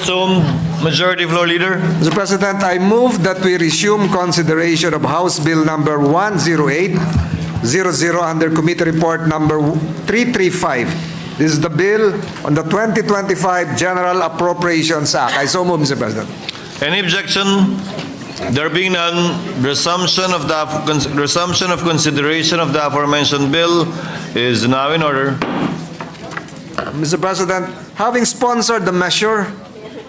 So, Majority Floor Leader. Mr. President, I move that we resume consideration of House Bill number 10800 under Committee Report number 335. This is the bill on the 2025 General Appropriations Act. I so move, Mr. President. Any objection? There being none, resumption of consideration of the aforementioned bill is now in order. Mr. President, having sponsored the measure,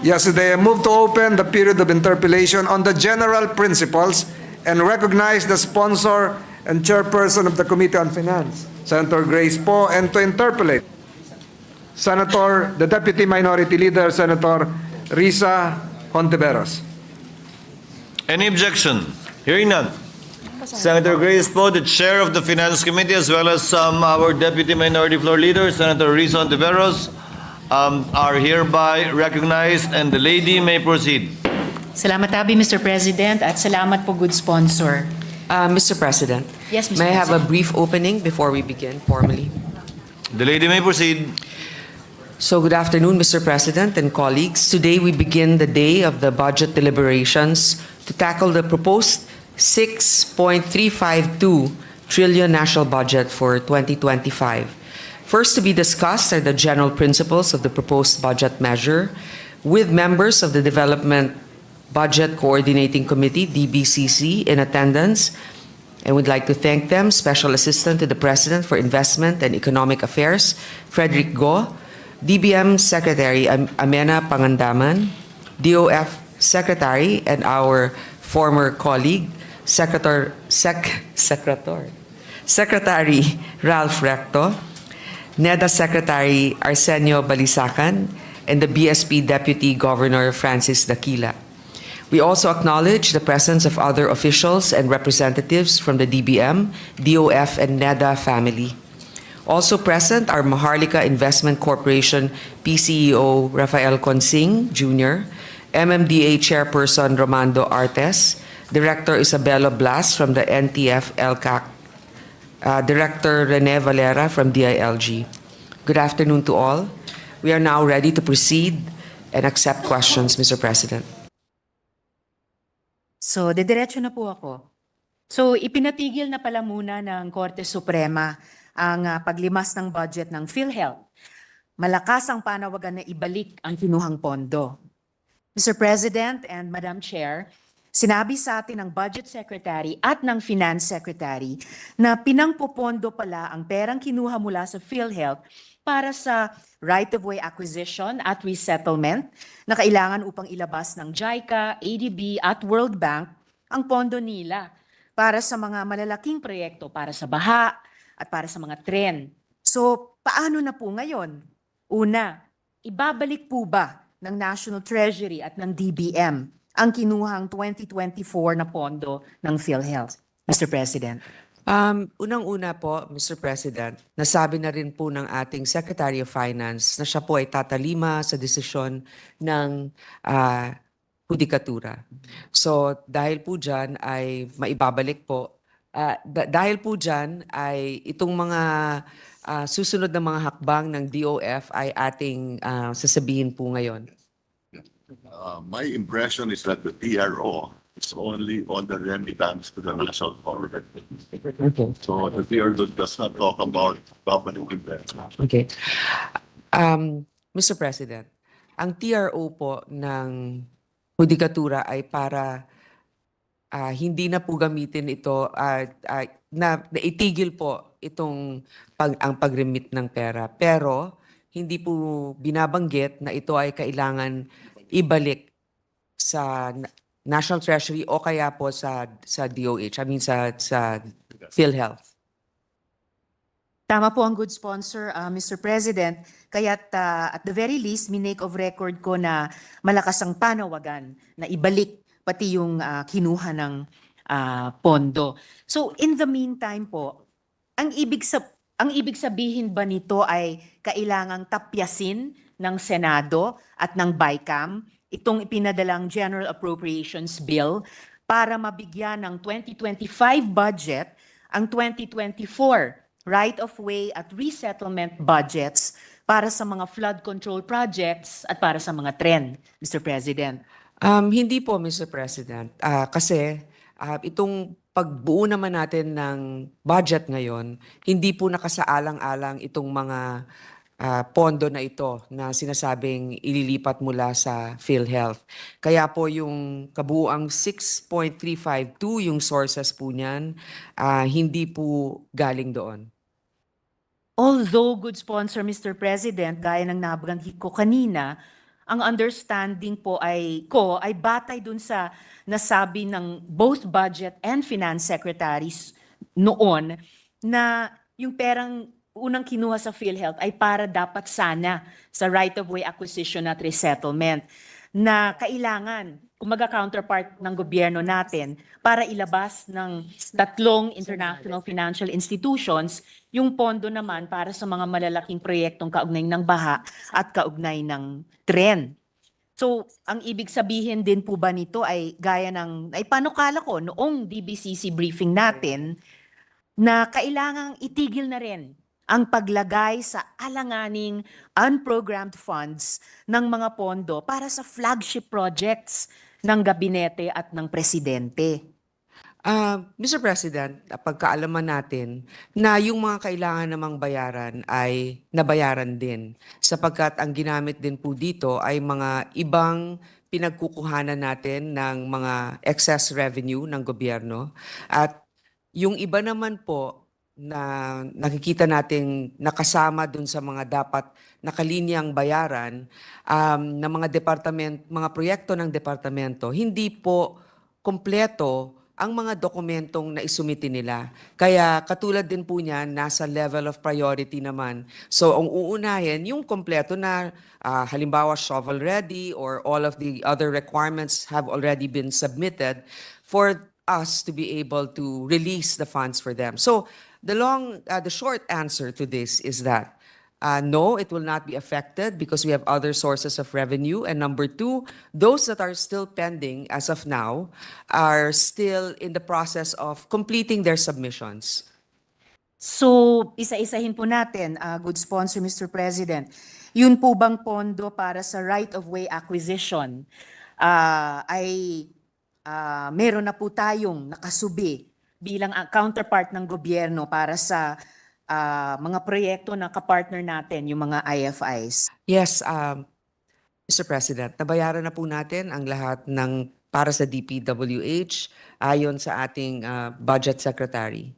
yesterday I moved to open the period of interpellation on the general principles and recognize the sponsor and chairperson of the Committee on Finance, Senator Grace Poe, and to interpellate the Deputy Minority Leader, Senator Risa Hontiveros. Any objection? Hearing none. Senator Grace Poe, the Chair of the Finance Committee, as well as our Deputy Minority Floor Leader, Senator Risa Hontiveros, are hereby recognized, and the lady may proceed. Salamat abi, Mr. President, at salamat po, good sponsor. Mr. President, Yes, Mr. may I have a President. brief opening before we begin formally? The lady may proceed. So good afternoon, Mr. President and colleagues. Today we begin the day of the budget deliberations to tackle the proposed 6.352 trillion national budget for 2025. First to be discussed are the general principles of the proposed budget measure with members of the Development Budget Coordinating Committee, DBCC, in attendance. And we'd like to thank them, Special Assistant to the President for Investment and Economic Affairs, Frederick Go, DBM Secretary Amena Pangandaman, DOF Secretary, and our former colleague, Secretary Ralph Recto, NEDA Secretary Arsenio Balisacan, and the BSP Deputy Governor Francis Daquila. We also acknowledge the presence of other officials and representatives from the DBM, DOF, and NEDA family. Also present are Maharlika Investment Corporation PCEO Rafael Consing Jr., MMDA Chairperson Romando Artes, Director Isabella Blas from the NTF LCAC, Director Rene Valera from DILG. Good afternoon to all. We are now ready to proceed and accept questions, Mr. President. So, dediretso na po ako. So, ipinatigil na pala muna ng Korte Suprema ang paglimas ng budget ng PhilHealth. Malakas ang panawagan na ibalik ang kinuhang pondo. Mr. President and Madam Chair, sinabi sa atin ng Budget Secretary at ng Finance Secretary na pinangpopondo pala ang perang kinuha mula sa PhilHealth para sa right-of-way acquisition at resettlement na kailangan upang ilabas ng JICA, ADB at World Bank ang pondo nila para sa mga malalaking proyekto para sa baha at para sa mga tren. So, paano na po ngayon? Una, ibabalik po ba ng National Treasury at ng DBM ang kinuhang 2024 na pondo ng PhilHealth, Mr. President? Unang-una po, Mr. President, nasabi na rin po ng ating Secretary of Finance na siya po ay tatalima sa desisyon ng hudikatura. So dahil po dyan ay maibabalik po, dahil po dyan ay itong mga susunod na mga hakbang ng DOF ay ating sasabihin po ngayon. My impression is that the TRO is only on the remittance to the national government. Okay. So the TRO does not talk about government investment. Okay. Mr. President, ang TRO po ng hudikatura ay para hindi na po gamitin ito, na itigil po itong ang pag-remit ng pera. Pero hindi po binabanggit na ito ay kailangan ibalik sa National Treasury o kaya po sa DOH, sa PhilHealth. Tama po ang good sponsor, Mr. President. Kaya't at the very least, minake of record ko na malakas ang panawagan na ibalik pati yung kinuha ng pondo. So in the meantime po, ang ibig sabihin ba nito ay kailangang tapyasin ng Senado at ng BICAM itong ipinadalang General Appropriations Bill para mabigyan ng 2025 budget ang 2024 right-of-way at resettlement budgets para sa mga flood control projects at para sa mga tren, Mr. President? Hindi po, Mr. President. Kasi itong pagbuo naman natin ng budget ngayon, hindi po nakasaalang-alang itong mga pondo na ito na sinasabing ililipat mula sa PhilHealth. Kaya po yung kabuuang 6.352, yung sources po niyan, hindi po galing doon. Although, good sponsor, Mr. President, gaya ng nabanggit ko kanina, ang understanding po ay batay dun sa nasabi ng both budget and finance secretaries noon na yung perang unang kinuha sa PhilHealth ay para dapat sana sa right-of-way acquisition at resettlement na kailangan, kumaga counterpart ng gobyerno natin para ilabas ng tatlong international financial institutions yung pondo naman para sa mga malalaking proyektong kaugnay ng baha at kaugnay ng tren. So, ang ibig sabihin din po ba nito ay gaya ng, ay panukala ko noong DBCC briefing natin na kailangang itigil na rin ang paglagay sa alanganing unprogrammed funds ng mga pondo para sa flagship projects ng gabinete at ng presidente. Mr. President, pagkaalaman natin na yung mga kailangan namang bayaran ay nabayaran din sapagkat ang ginamit din po dito ay mga ibang pinagkukuhanan natin ng mga excess revenue ng gobyerno at yung iba naman po na nakikita nating nakasama dun sa mga dapat nakalinyang bayaran ng mga mga proyekto ng departamento, hindi po kompleto ang mga dokumentong na isumiti nila. Kaya katulad din po niyan, nasa level of priority naman. So ang uunahin, yung kompleto na halimbawa shovel ready or all of the other requirements have already been submitted for us to be able to release the funds for them. So the short answer to this is that no, it will not be affected because we have other sources of revenue. And number two, those that are still pending as of now are still in the process of completing their submissions. So, isa-isahin po natin, good sponsor, Mr. President, yun po bang pondo para sa right-of-way acquisition ay meron na po tayong nakasubi bilang counterpart ng gobyerno para sa mga proyekto na kapartner natin, yung mga IFIs? Yes, Mr. President, nabayaran na po natin ang lahat ng para sa DPWH ayon sa ating budget secretary.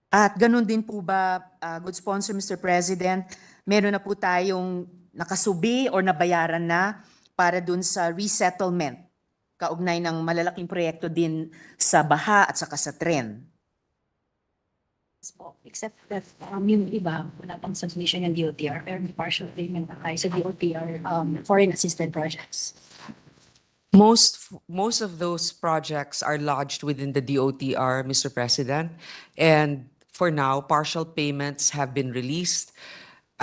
At ganun din po ba, good sponsor, Mr. President, meron na po tayong nakasubi or nabayaran na para dun sa resettlement, kaugnay ng malalaking proyekto din sa baha at saka sa tren? Po. Except that yung iba, wala pang submission ng DOTR, pero may partial payment na tayo sa DOTR foreign assisted projects. Most of those projects are lodged within the DOTR, Mr. President, and for now, partial payments have been released.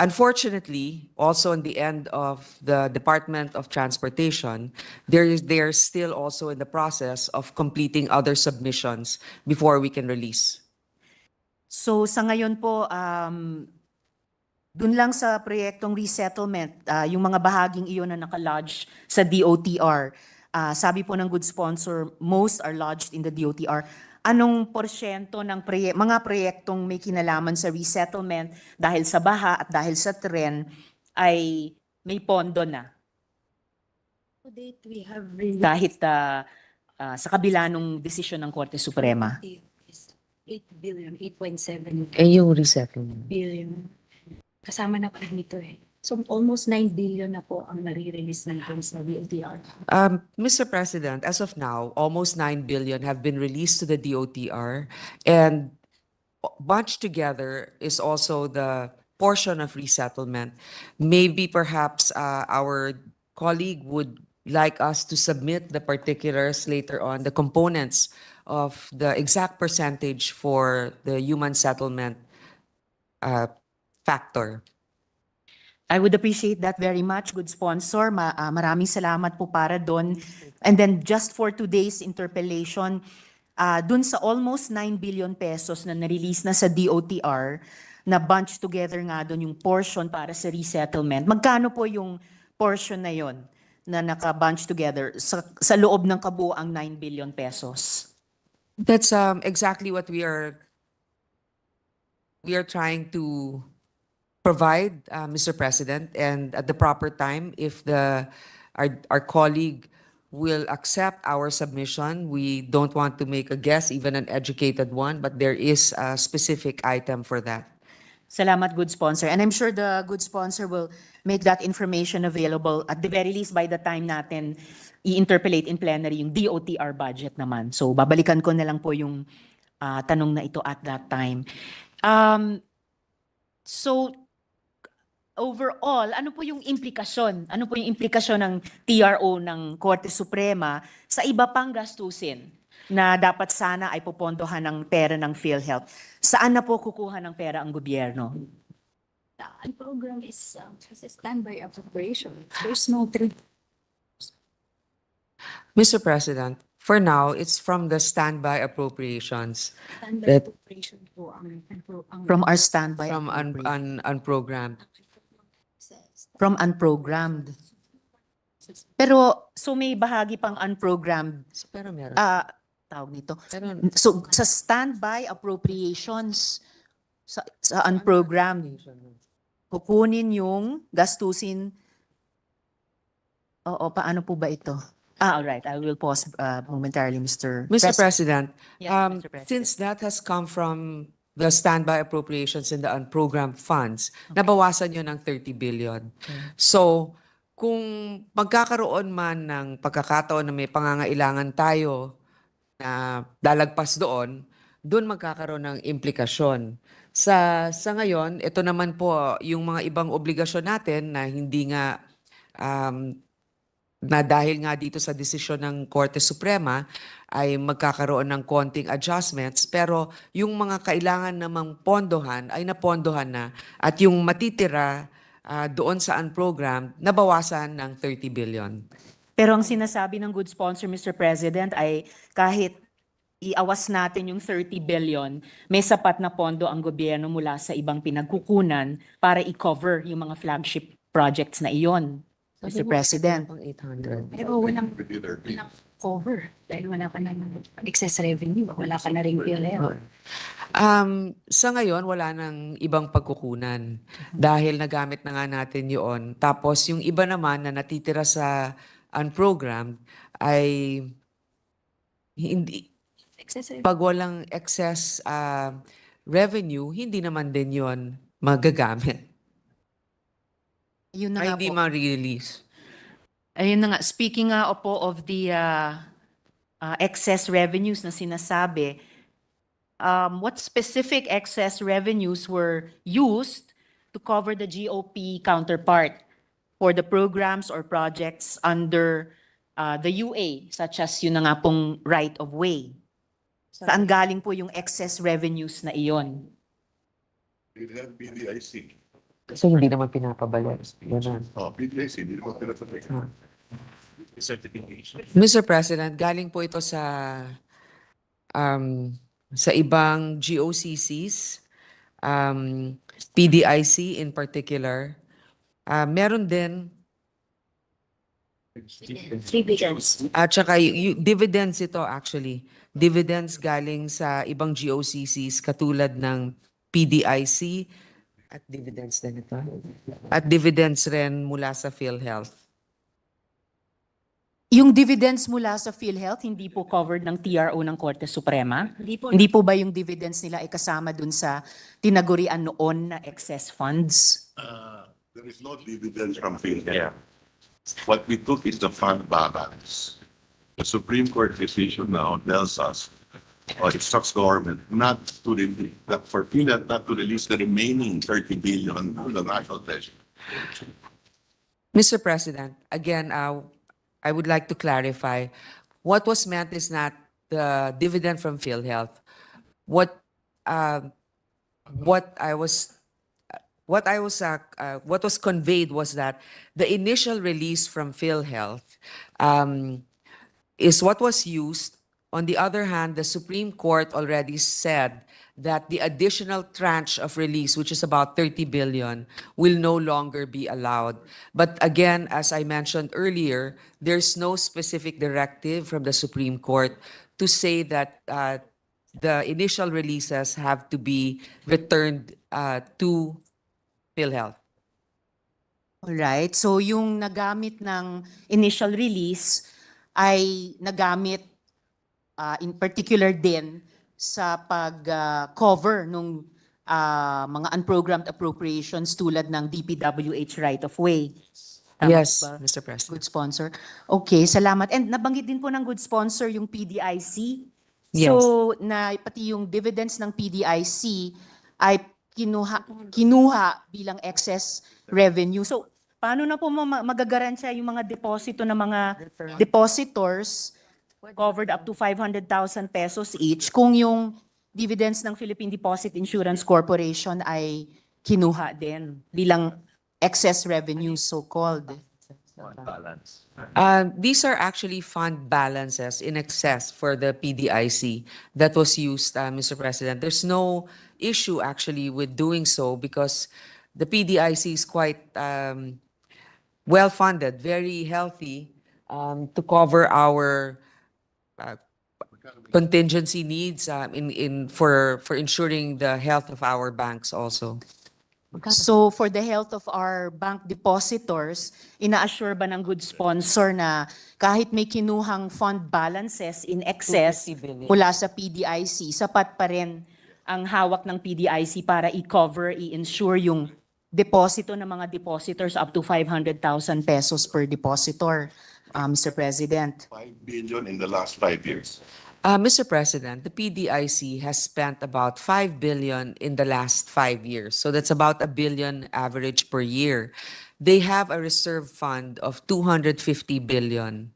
Unfortunately, also in the end of the Department of Transportation, they're still also in the process of completing other submissions before we can release. So sa ngayon po, dun lang sa proyektong resettlement, yung mga bahaging iyon na nakalodge sa DOTR, sabi po ng good sponsor, most are lodged in the DOTR. Anong porsyento ng mga proyektong may kinalaman sa resettlement dahil sa baha at dahil sa tren ay may pondo na? To date, we have Kahit sa kabila ng desisyon ng Korte Suprema. 8 billion, 8.7 Yung resettlement. billion. Kasama na pa dito eh. So almost 9 billion na po ang nare-release natin sa DOTR. Mr. President, as of now, almost 9 billion have been released to the DOTR, and bunched together is also the portion of resettlement. Maybe perhaps our colleague would like us to submit the particulars later on, the components of the exact percentage for the human settlement factor. I would appreciate that very much, good sponsor. Maraming salamat po para doon. And then just for today's interpellation, dun sa almost 9 billion pesos na na-release na sa DOTR, na bunch together nga doon yung portion para sa resettlement. Magkano po yung portion na yon na naka-bunch together sa loob ng kabuuang 9 billion pesos? That's exactly what we are trying to provide, Mr. President, and at the proper time, if our colleague will accept our submission, we don't want to make a guess, even an educated one, but there is a specific item for that. Salamat, good sponsor. And I'm sure the good sponsor will make that information available at the very least by the time natin i-interpolate in plenary yung DOTR budget naman. So babalikan ko na lang po yung tanong na ito at that time. So overall, ano po yung implikasyon? Ano po yung implikasyon ng TRO ng Korte Suprema sa iba pang gastusin na dapat sana ay pupondohan ng pera ng PhilHealth? Saan na po kukuha ng pera ang gobyerno? The program is a standby appropriation. There's no trade. Mr. President, for now, it's from the standby appropriations, Standby That- appropriation po ang From our standby from unprogrammed. from unprogrammed. Pero so may bahagi pang unprogrammed Pero meron. tawag nito. Pero So sa standby appropriations sa unprogrammed kukunin yung gastusin. Oo, paano po ba ito? All right. I will pause momentarily, Mr. Mr. President. President, Yes, Mr. President. since that has come from the standby appropriations in the unprogrammed funds, nabawasan yun ng 30 billion. So, kung magkakaroon man ng pagkakataon na may pangangailangan tayo na dalagpas doon magkakaroon ng implikasyon. Sa ngayon, ito naman po yung mga ibang obligasyon natin na hindi nga na dahil nga dito sa desisyon ng Korte Suprema ay magkakaroon ng konting adjustments, pero yung mga kailangan namang pondohan ay napondohan na at yung matitira doon sa unprogrammed nabawasan ng 30 billion. Pero ang sinasabi ng good sponsor, Mr. President, ay kahit iawas natin yung 30 billion, may sapat na pondo ang gobyerno mula sa ibang pinagkukunan para i-cover yung mga flagship projects na iyon, Mr. President. Pang 800. Pero walang cover dahil wala ka na excess revenue, wala ka na ring PhilHealth. Sa ngayon, wala nang ibang pagkukunan dahil nagamit na nga natin yun. Tapos yung iba naman na natitira sa unprogrammed ay hindi, Excess revenue. pag walang excess revenue, hindi naman din yon magagamit. Yun na Ay, nga hindi po. ma-release. Ayun na nga, speaking nga po of the excess revenues na sinasabi, what specific excess revenues were used to cover the GOP counterpart for the programs or projects under the UA, such as yun na nga pong right of way? Saan galing po yung excess revenues na iyon? PDIC. So, hindi naman pinapabalik. Ganun. PDIC, hindi naman pinapabalik. Mr. President, galing po ito sa ibang GOCCs, PDIC in particular. Meron din, Dividends. at saka dividends ito actually. Dividends galing sa ibang GOCCs katulad ng PDIC at dividends din ito. At dividends rin mula sa PhilHealth. Yung dividends mula sa PhilHealth, hindi po covered ng TRO ng Korte Suprema? Hindi po. Hindi po ba yung dividends nila ay kasama dun sa tinagurian noon na excess funds? There is no dividends from PhilHealth. What we took is the fund balance. The Supreme Court decision now tells us, or instructs government not to release, that for PhilHealth not to release the remaining 30 billion to the national treasury. Mr. President, again, I would like to clarify. What was meant is not the dividend from PhilHealth. What was conveyed was that the initial release from PhilHealth is what was used On the other hand, the Supreme Court already said that the additional tranche of release, which is about 30 billion, will no longer be allowed. But again, as I mentioned earlier, there's no specific directive from the Supreme Court to say that the initial releases have to be returned to PhilHealth. Alright, so yung nagamit ng initial release ay nagamit in particular din sa pag-cover nung mga unprogrammed appropriations tulad ng DPWH right-of-way. Tama Yes, ba? Mr. President. Good sponsor. Okay, salamat. And nabanggit din po ng good sponsor yung PDIC. Yes. So, na pati yung dividends ng PDIC ay kinuha bilang excess revenue. So, paano na po magagaransya yung mga deposito ng mga depositors covered up to 500,000 pesos each kung yung dividends ng Philippine Deposit Insurance Corporation ay kinuha din bilang excess revenue so-called? These are actually fund balances in excess for the PDIC that was used, Mr. President. There's no issue actually with doing so because the PDIC is quite well-funded, very healthy to cover our contingency needs for ensuring the health of our banks also. So for the health of our bank depositors, ina-assure ba ng good sponsor na kahit may kinuhang fund balances in excess 250 billion. mula sa PDIC, sapat pa rin ang hawak ng PDIC para i-cover, i-insure yung deposito ng mga depositors up to 500,000 pesos per depositor, Mr. President? 5 billion in the last 5 years. Mr. President, the PDIC has spent about 5 billion in the last 5 years. So that's about a billion average per year. They have a reserve fund of 250 billion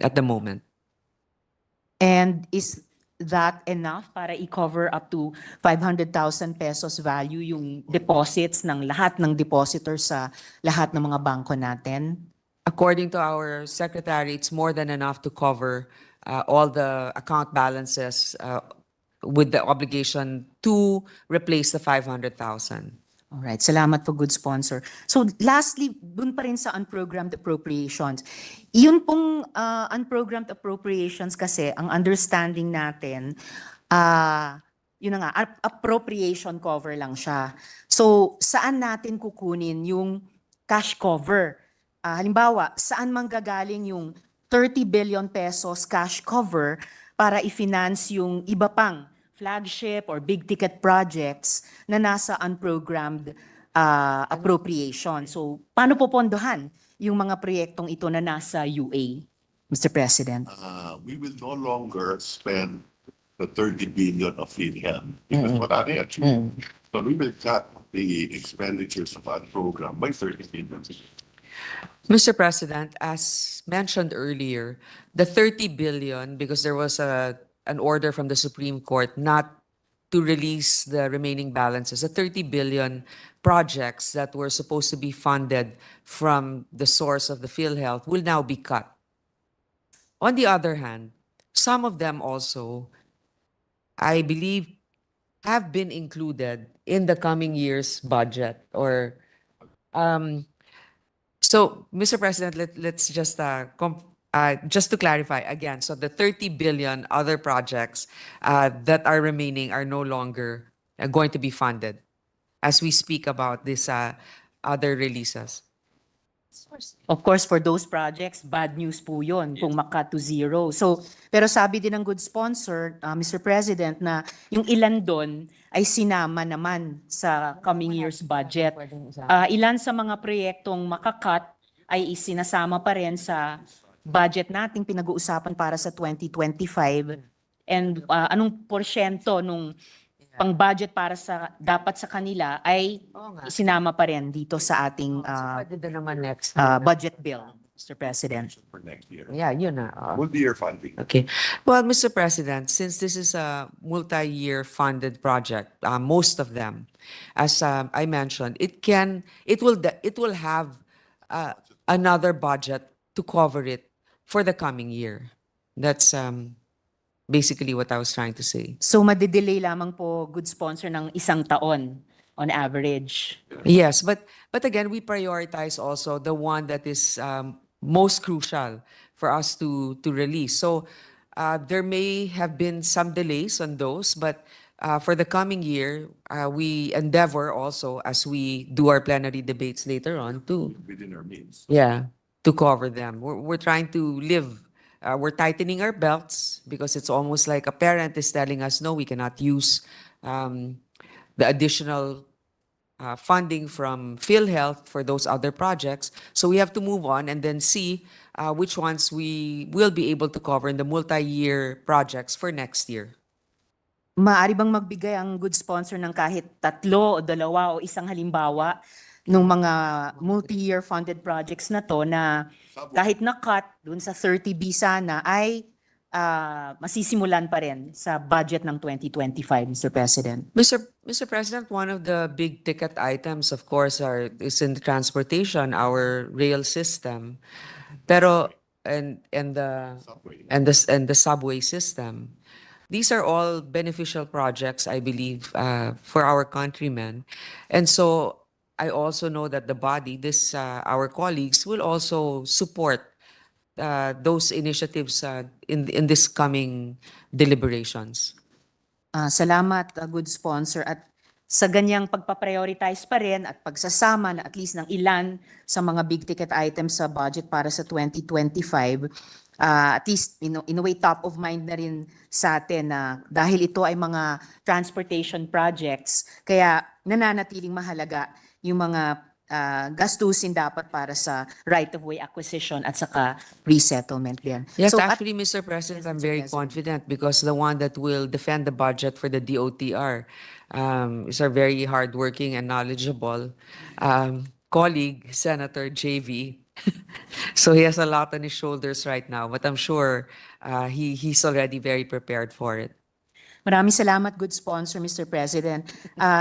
at the moment. And is that enough para i-cover up to 500,000 pesos value yung deposits ng lahat ng depositors sa lahat ng mga bangko natin? According to our secretary, it's more than enough to cover all the account balances with the obligation to replace the 500,000. Alright, salamat po, good sponsor. So lastly, dun pa rin sa unprogrammed appropriations. Yun pong unprogrammed appropriations kasi, ang understanding natin, yun na nga, appropriation cover lang siya. So saan natin kukunin yung cash cover? Halimbawa, saan manggagaling yung 30 billion pesos cash cover para i-finance yung iba pang flagship or big ticket projects na nasa unprogrammed appropriation. So, paano popondohan yung mga proyektong ito na nasa UA, Mr. President? We will no longer spend the 30 billion of PhilHealth because what are they achieving? So we will cut the expenditures of that program by 30 billion. Mr. President, as mentioned earlier, the 30 billion, because there was an order from the Supreme Court not to release the remaining balances, the 30 billion projects that were supposed to be funded from the source of the PhilHealth will now be cut. On the other hand, some of them also, I believe, have been included in the coming year's budget or so, Mr. President, let's just to clarify again. So the 30 billion other projects that are remaining are no longer going to be funded as we speak about these other releases. Of course, for those projects, bad news po yun kung maka to zero. So, pero sabi din ng good sponsor, Mr. President, na yung ilan doon ay sinama naman sa coming year's budget. Ilan sa mga proyektong makakat ay isinasama pa rin sa budget nating pinag-uusapan para sa 2025. And anong porsyento nung pang-budget para sa dapat sa kanila ay isinama pa rin dito sa ating Pwede na naman next. budget bill, Mr. President. For next year. Yeah, yun na. Multi-year funding. Okay. Well, Mr. President, since this is a multi-year funded project, most of them, as I mentioned, it will have another budget to cover it for the coming year. That's basically what I was trying to say. So madedelay lamang po good sponsor ng isang taon on average. Yes, but again, we prioritize also the one that is most crucial for us to release. So there may have been some delays on those, but for the coming year, we endeavor also as we do our plenary debates later on to Within our means. yeah to cover them. We're trying to live. We're tightening our belts because it's almost like a parent is telling us, no, we cannot use the additional funding from PhilHealth for those other projects. So we have to move on and then see which ones we will be able to cover in the multi-year projects for next year. Maaari bang magbigay ang good sponsor ng kahit 3 o 2 o isang halimbawa ng mga multi-year funded projects na to na kahit na-cut dun sa 30B sana ay masisimulan pa rin sa budget ng 2025, Mr. President? Mr. President, one of the big ticket items, of course, is in the transportation, our rail system, pero and the subway system. These are all beneficial projects, I believe, for our countrymen, and so I also know that the body, our colleagues, will also support those initiatives in this coming deliberations. Salamat, good sponsor. At sa ganyang pagpaprioritize pa rin at pagsasama na at least ng ilan sa mga big ticket items sa budget para sa 2025, at least in a way top of mind na rin sa atin na dahil ito ay mga transportation projects, kaya nananatiling mahalaga yung mga gastusin dapat para sa right-of-way acquisition at saka resettlement din. Yes, So, actually, Mr. President, Yes, I'm Mr. very President. confident because the one that will defend the budget for the DOTR is our very hardworking and knowledgeable colleague, Senator JV. So he has a lot on his shoulders right now, but I'm sure he's already very prepared for it. Maraming salamat, good sponsor, Mr. President.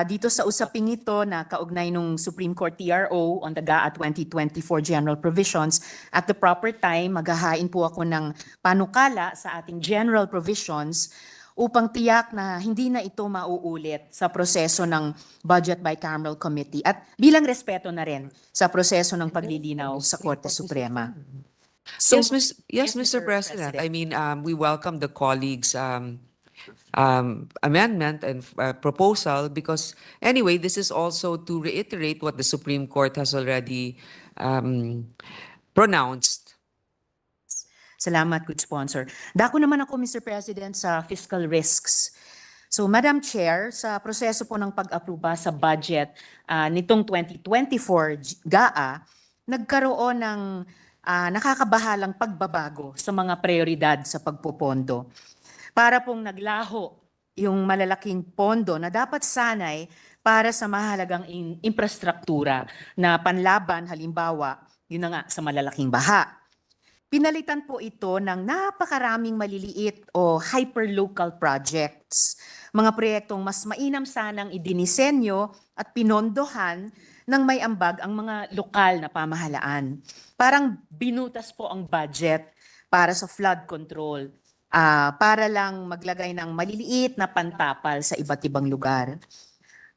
Dito sa usaping ito na kaugnay nung Supreme Court TRO on the GAA 2024 General Provisions, at the proper time, maghahain po ako ng panukala sa ating General Provisions upang tiyak na hindi na ito mauulit sa proseso ng Budget Bicameral Committee at bilang respeto na rin sa proseso ng paglilinaw sa Korte Suprema. So, Yes, Mr. President. I mean, we welcome the colleagues' amendment and proposal because anyway, this is also to reiterate what the Supreme Court has already pronounced. Salamat, good sponsor. Dako naman ako, Mr. President, sa fiscal risks. So, Madam Chair, sa proseso po ng pag-aproba sa budget nitong 2024 GAA, nagkaroon ng nakakabahalang pagbabago sa mga prioridad sa pagpopondo. Para pong naglaho yung malalaking pondo na dapat sanay para sa mahalagang infrastruktura na panlaban, halimbawa, yun na nga sa malalaking baha. Pinalitan po ito ng napakaraming maliliit o hyperlocal projects, mga proyektong mas mainam sanang idinisenyo at pinondohan ng may ambag ang mga lokal na pamahalaan. Parang binutas po ang budget para sa flood control, para lang maglagay ng maliliit na pantapal sa iba't ibang lugar.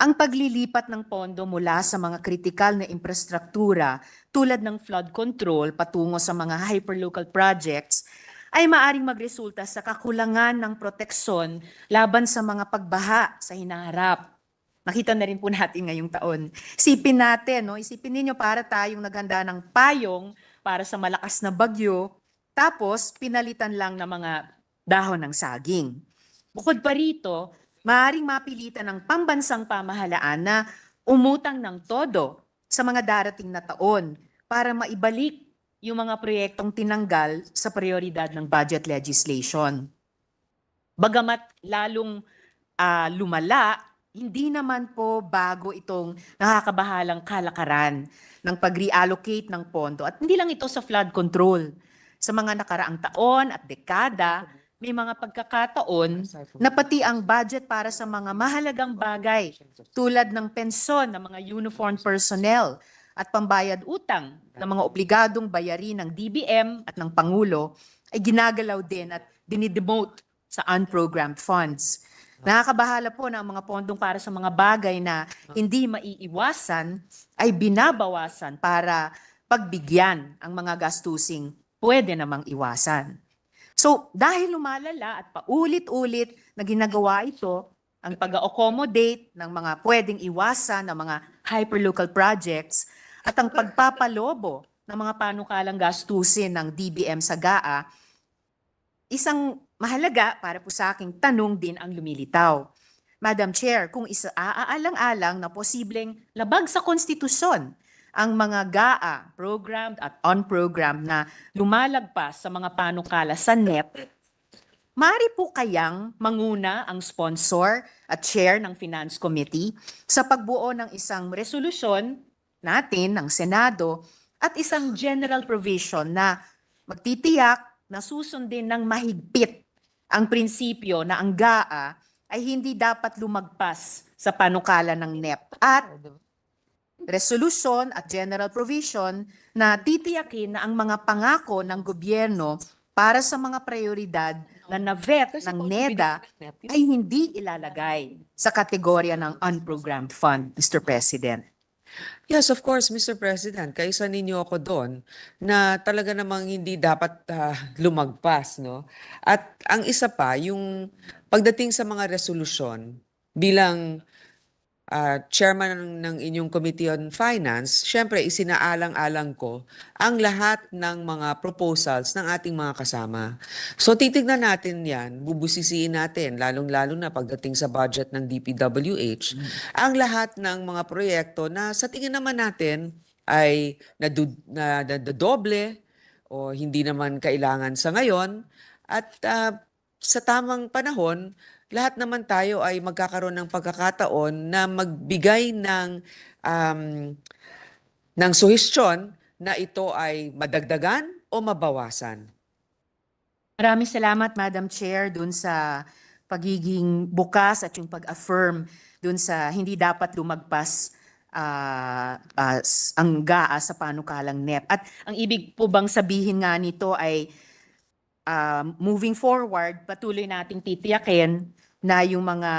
Ang paglilipat ng pondo mula sa mga kritikal na infrastruktura tulad ng flood control patungo sa mga hyperlocal projects ay maaring magresulta sa kakulangan ng proteksyon laban sa mga pagbaha sa hinaharap. Nakita na rin po natin ngayong taon. Isipin natin, no? Isipin ninyo para tayong naghanda ng payong para sa malakas na bagyo, tapos pinalitan lang ng mga dahon ng saging. Bukod pa rito, maaaring mapilitan ng pambansang pamahalaan na umutang ng todo sa mga darating na taon para maibalik yung mga proyektong tinanggal sa prioridad ng budget legislation. Bagamat lalong lumala, hindi naman po bago itong nakakabahalang kalakaran ng pag-reallocate ng pondo. At hindi lang ito sa flood control. Sa mga nakaraang taon at dekada, may mga pagkakataon na pati ang budget para sa mga mahalagang bagay tulad ng pensyon ng mga uniformed personnel at pambayad utang ng mga obligadong bayarin ng DBM at ng Pangulo ay ginagalaw din at dinidemote sa unprogrammed funds. Nakakabahala po na ang mga pondong para sa mga bagay na hindi maiiwasan ay binabawasan para pagbigyan ang mga gastusing pwede namang iwasan. So dahil lumalala at paulit-ulit na ginagawa ito, ang pag-accommodate ng mga pwedeng iwasan ng mga hyperlocal projects at ang pagpapalobo ng mga panukalang gastusin ng DBM sa GAA, isang mahalaga para po sa aking tanong din ang lumilitaw. Madam Chair, kung aaalang-alang na posibleng labag sa konstitusyon ang mga GAA, programmed at unprogrammed na lumalagpas sa mga panukala sa NEP, maaari po kayang manguna ang sponsor at chair ng Finance Committee sa pagbuo ng isang resolusyon natin ng Senado at isang general provision na magtitiyak na susundin ng mahigpit ang prinsipyo na ang GAA ay hindi dapat lumagpas sa panukala ng NEP at resolusyon at general provision na titiyakin na ang mga pangako ng gobyerno para sa mga prioridad na na-vet ng NEDA ay hindi ilalagay sa kategorya ng unprogrammed fund, Mr. President. Yes, of course, Mr. President. Kaisa ninyo ako doon na talaga namang hindi dapat lumagpas, no? At ang isa pa, yung pagdating sa mga resolusyon bilang chairman ng inyong Committee on Finance, syempre isinaalang-alang ko ang lahat ng mga proposals ng ating mga kasama. So titignan natin yan, bubusisiin natin, lalong-lalo na pagdating sa budget ng DPWH, ang lahat ng mga proyekto na sa tingin naman natin ay nadodoble o hindi naman kailangan sa ngayon at sa tamang panahon, lahat naman tayo ay magkakaroon ng pagkakataon na magbigay ng suhestyon na ito ay madagdagan o mabawasan. Maraming salamat, Madam Chair, dun sa pagiging bukas at yung pag-affirm dun sa hindi dapat lumagpas ang GAA sa panukalang NEP. At ang ibig po bang sabihin nga nito ay moving forward, patuloy nating titiyakin na yung mga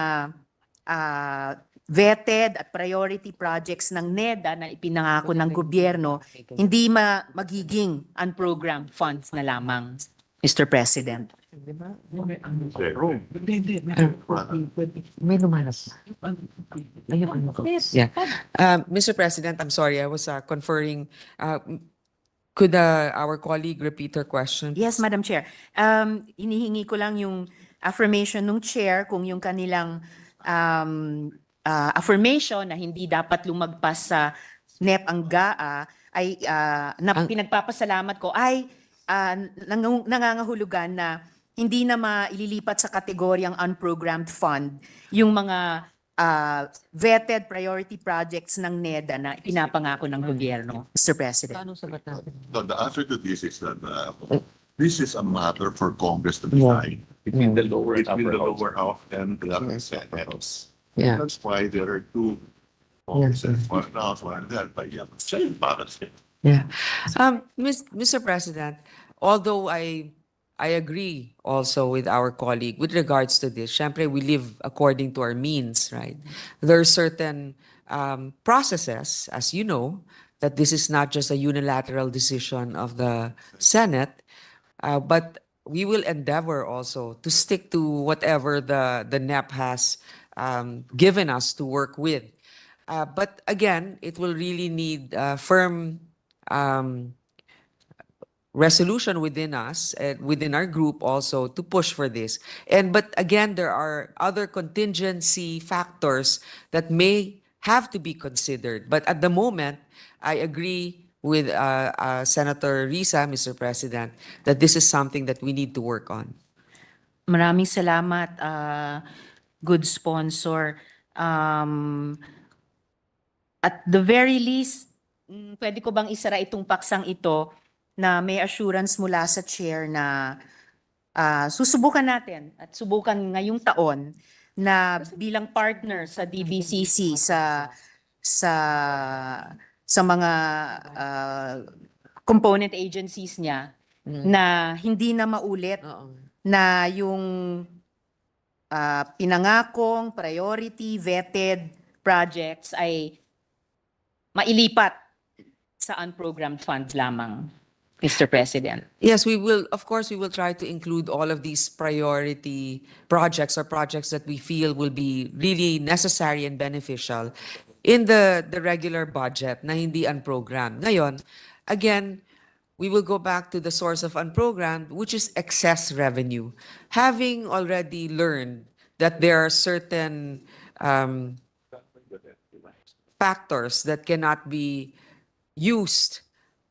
vetted at priority projects ng NEDA na ipinangako ng gobyerno, hindi magiging unprogrammed funds na lamang, Mr. President. May lumalas. Yeah. Mr. President, I'm sorry, I was conferring. Could our colleague repeat her question? Yes, Madam Chair. Hinihingi ko lang yung affirmation ng chair kung yung kanilang affirmation na hindi dapat lumagpas sa NEP ang GAA ay na pinagpapasalamat ko ay nangangahulugan na hindi na maililipat sa kategoryang unprogrammed fund yung mga vetted priority projects ng NEDA na pinapangako ng gobyerno, Mr. President. So the answer to this is that this is a matter for Congress to decide. Between the lower and Between upper the house. lower house and the upper House. Yeah. That's why there are two Congresses, one house, one that, but yeah, same balance. Yeah. Mr. President, although I agree also with our colleague with regards to this, syempre we live according to our means, right? There are certain processes, as you know, that this is not just a unilateral decision of the Senate, but we will endeavor also to stick to whatever the NEP has given us to work with. But again, it will really need firm resolution within us and within our group also to push for this. But again, there are other contingency factors that may have to be considered. But at the moment, I agree with Senator Risa, Mr. President, that this is something that we need to work on. Maraming salamat, good sponsor. At the very least, pwede ko bang isara itong paksang ito na may assurance mula sa chair na susubukan natin at subukan ngayong taon na bilang partner sa DBCC sa mga component agencies niya na hindi na maulit na yung pinangakong priority vetted projects ay mailipat sa unprogrammed funds lamang, Mr. President. Yes, we will, of course, we will try to include all of these priority projects or projects that we feel will be really necessary and beneficial in the regular budget na hindi unprogrammed. Ngayon, again, we will go back to the source of unprogrammed, which is excess revenue. Having already learned that there are certain factors that cannot be used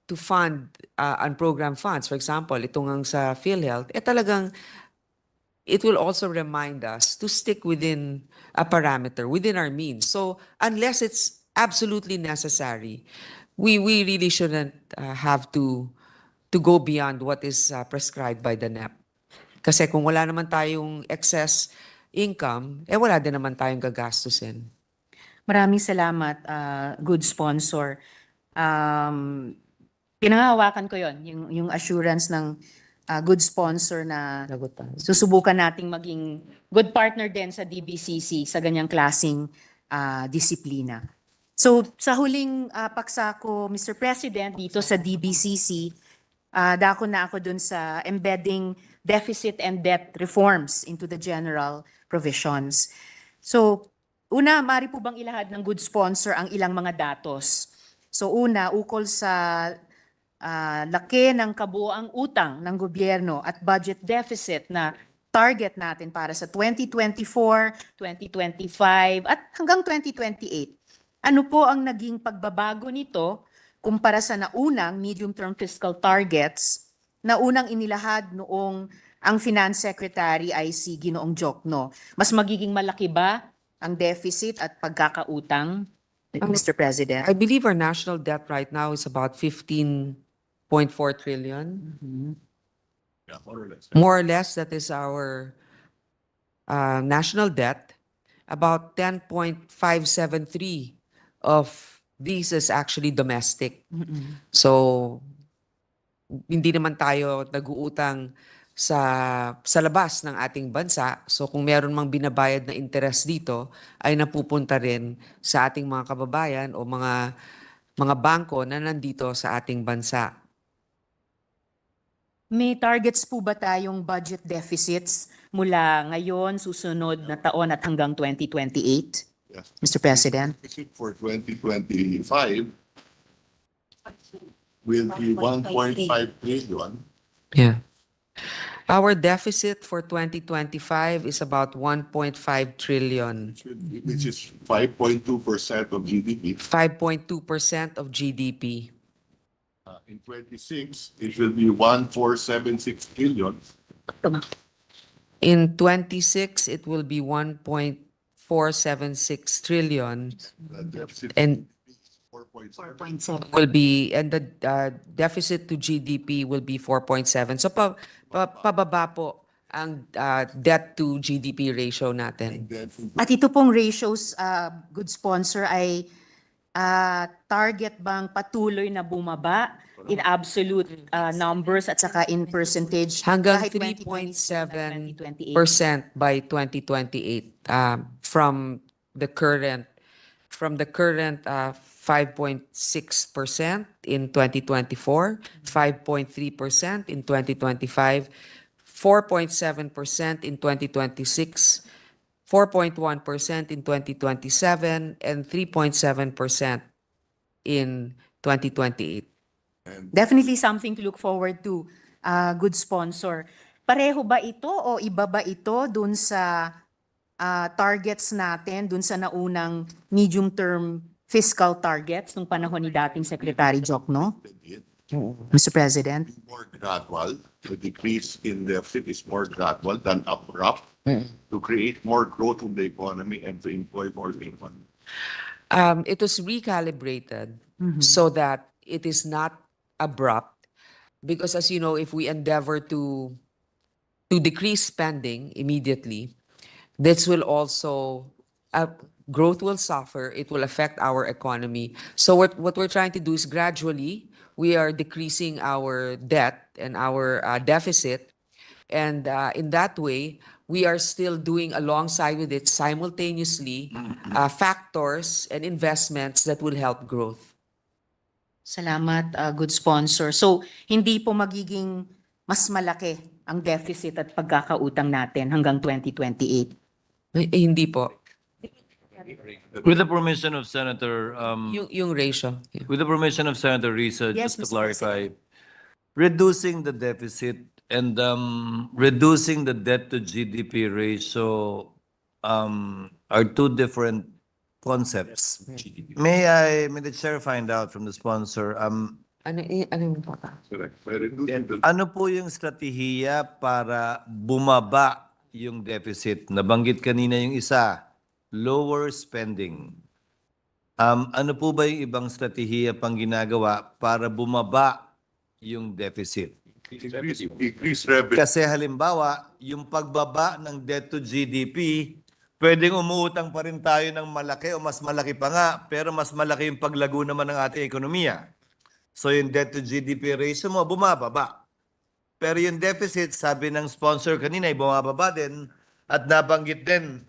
to fund unprogrammed funds. For example, itong ang sa PhilHealth, talagang it will also remind us to stick within a parameter, within our means. So unless it's absolutely necessary, we really shouldn't have to go beyond what is prescribed by the NEP. Kasi kung wala naman tayong excess income, wala din naman tayong gagastusin. Maraming salamat, good sponsor. Pinangahawakan ko yon yung assurance ng good sponsor na susubukan nating maging good partner din sa DBCC sa ganyang klasing disiplina. So sa huling paksa ko, Mr. President, dito sa DBCC, dako na ako dun sa embedding deficit and debt reforms into the general provisions. So una, mari po bang ilahad ng good sponsor ang ilang mga datos? So una, ukol sa laki ng kabuoang utang ng gobyerno at budget deficit na target natin para sa 2024, 2025 at hanggang 2028. Ano po ang naging pagbabago nito kumpara sa naunang medium-term fiscal targets na unang inilahad noong ang Finance Secretary ay si Ginoong Jokno? Mas magiging malaki ba ang deficit at pagkakautang, Mr. President? I believe our national debt right now is about 15.4 trillion. Yeah, more or less. More or less, that is our national debt. About 10.573 of these is actually domestic. So, hindi naman tayo nag-uutang sa labas ng ating bansa. So kung meron mang binabayad na interest dito, ay napupunta rin sa ating mga kababayan o mga bangko na nandito sa ating bansa. May targets po ba tayong budget deficits mula ngayon, susunod na taon at hanggang 2028, Yes. Mr. President? For 2025 will be 1.5 trillion. Yeah. Our deficit for 2025 is about 1.5 trillion, Which is 5.2% of GDP. 5.2% of GDP. In 26, it will be 1.476 trillion. In 26, it will be 1.476 trillion. The deficit And 4.7. will be, and the deficit to GDP will be 4.7. So pababa po ang debt to GDP ratio natin. At ito pong ratios, good sponsor, ay target bang patuloy na bumaba in absolute numbers at saka in percentage Hanggang kahit 2027 3.7% 2028? by 2028 from the current 5.6% in 2024, 5.3% in 2025, 4.7% in 2026, 4.1% in 2027, and 3.7% in 2028. Definitely something to look forward to, good sponsor. Pareho ba ito o iba ba ito dun sa targets natin, dun sa naunang medium-term fiscal targets nung panahon ni dating Secretary Jokno? Mr. President? More gradual. The decrease in deficit is more gradual than abrupt to create more growth in the economy and to employ more people. It was recalibrated so that it is not abrupt, because as you know, if we endeavor to decrease spending immediately, this will also growth will suffer. It will affect our economy. So what we're trying to do is gradually we are decreasing our debt and our deficit, and in that way we are still doing alongside with it simultaneously factors and investments that will help growth. Salamat, good sponsor. So, hindi po magiging mas malaki ang deficit at pagkakautang natin hanggang 2028. Hindi po. With the permission of Senator, Yung ratio. Yeah. with the permission of Senator Risa, Yes, just to Mr. clarify, reducing the deficit and reducing the debt to GDP ratio are two different concepts. May the chair find out from the sponsor, Ano yung po? Correct. By reducing the ano po yung strategiya para bumaba yung deficit? Nabanggit kanina yung isa, lower spending. Ano po ba yung ibang strategiya pang ginagawa para bumaba yung deficit? increase revenue. Kasi halimbawa, yung pagbaba ng debt to GDP, pwedeng umuutang pa rin tayo ng malaki o mas malaki pa nga, pero mas malaki yung paglago naman ng ating ekonomiya. So yung debt to GDP ratio mo, bumababa. Pero yung deficit, sabi ng sponsor kanina, ay bumababa din. At nabanggit din,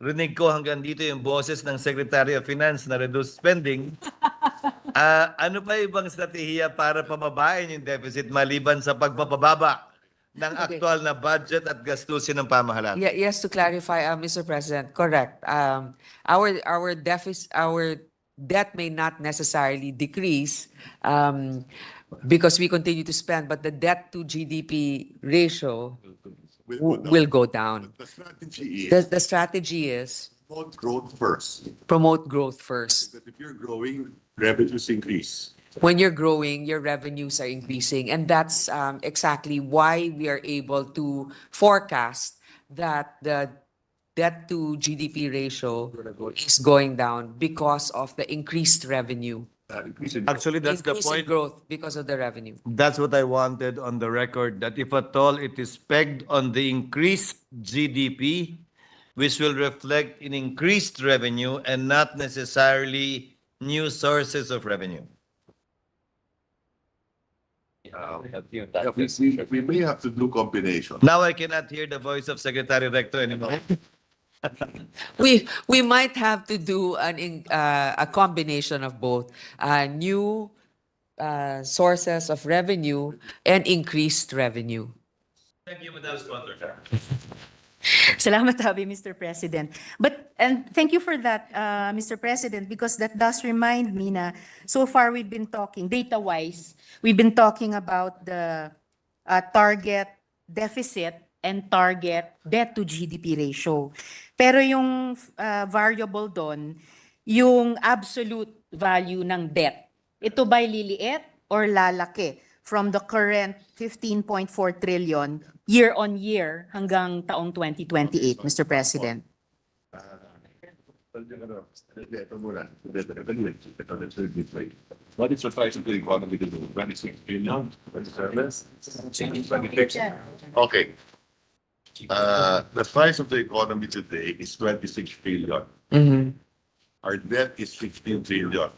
rinig ko hanggang dito yung boses ng Secretary of Finance na reduce spending. Ano pa ibang strategiya para pababain yung deficit maliban sa pagpapababa ng aktual na budget at gastusin ng pamahalaan? Yeah, yes, to clarify, Mr. President, correct. Our deficit, our debt may not necessarily decrease because we continue to spend, but the debt to GDP ratio will go down. The strategy is The strategy is promote growth first. promote growth first. That if you're growing, revenues increase. When you're growing, your revenues are increasing. And that's exactly why we are able to forecast that the debt to GDP ratio is going down because of the increased revenue. Increase in Actually, that's the Increase in point. growth because of the revenue. That's what I wanted on the record, that if at all it is pegged on the increased GDP, which will reflect in increased revenue and not necessarily new sources of revenue. we may have to do combination. Now I cannot hear the voice of Secretary Recto anymore. We might have to do a combination of both new sources of revenue and increased revenue. Thank you, Madam Sponsor. Salamat, Habi, Mr. President. And thank you for that, Mr. President, because that does remind me na so far we've been talking, data-wise, we've been talking about the target deficit and target debt to GDP ratio. Pero yung variable doon, yung absolute value ng debt, ito ba'y liliit or lalaki from the current 15.4 trillion year on year hanggang taong 2028, Mr. President? What is the size of the economy to do? 26 billion? 27? Okay. The size of the economy today is 26 billion. Mm-hmm. Our debt is 16 trillion.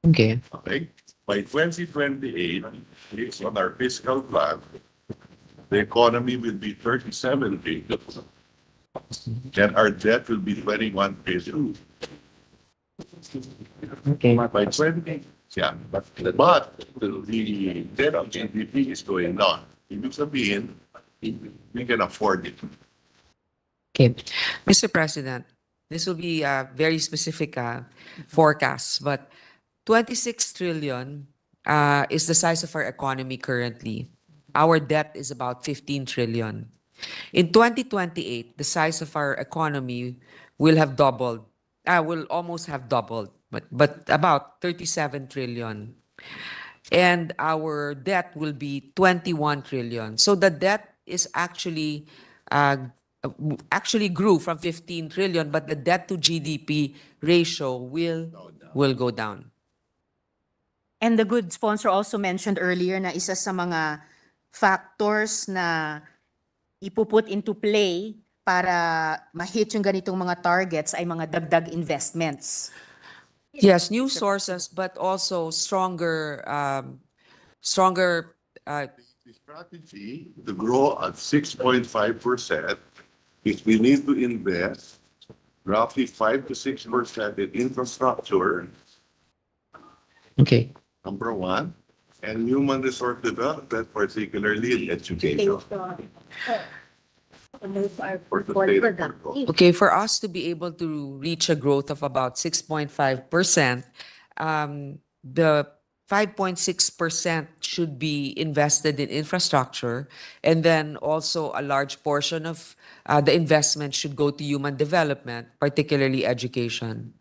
Okay. Okay? By 2028, based on our fiscal plan, the economy will be 37 billion. And our debt will be 21 billion. Okay. By 20, yeah, but the debt of GDP is going down. Ibig sabihin, we can afford it. Okay. Mr. President, this will be a very specific forecast, but 26 trillion is the size of our economy currently. Our debt is about 15 trillion. In 2028, the size of our economy will have doubled, will almost have doubled, but about 37 trillion. And our debt will be 21 trillion. So the debt is actually grew from 15 trillion, but the debt to GDP ratio will go down. And the good sponsor also mentioned earlier na isa sa mga factors na ipuput into play para ma-hit yung ganitong mga targets ay mga dagdag investments. Yes, new sources, but also stronger The strategy to grow at 6.5% is we need to invest roughly 5 to 6% in infrastructure, Okay. number one, and human resource development, particularly in education. For sustainable growth. Okay, for us to be able to reach a growth of about 6.5%, the 5.6% should be invested in infrastructure, and then also a large portion of the investment should go to human development, particularly education.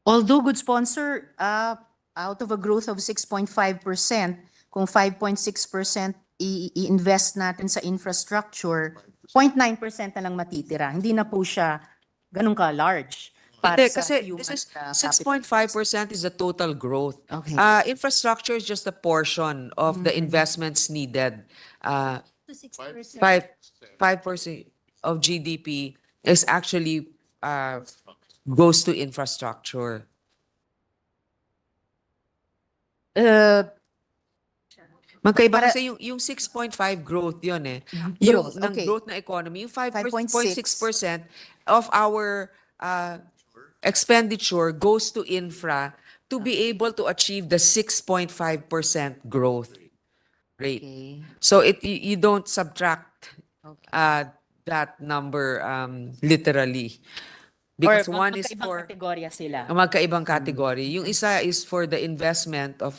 Although, good sponsor, out of a growth of 6.5%, kung 5.6% i-invest natin sa infrastructure, 0.9% na lang matitira. Hindi na po siya ganun ka-large para Hindi, sa kasi human this is capital. 6.5% is the total growth. Okay. Infrastructure is just a portion of the investments needed. To 6%. 5% of GDP is actually goes to infrastructure. Magkaiba Para- kasi yung 6.5 growth yun eh. Growth, Yung ng okay. growth na economy, yung 5.6 5.6% of our expenditure goes to infra to be able to achieve the 6.5% growth rate. Okay. So you don't subtract that number literally. Because Or one is magkaibang for kategorya sila. magkaibang category. Yung isa is for the investment of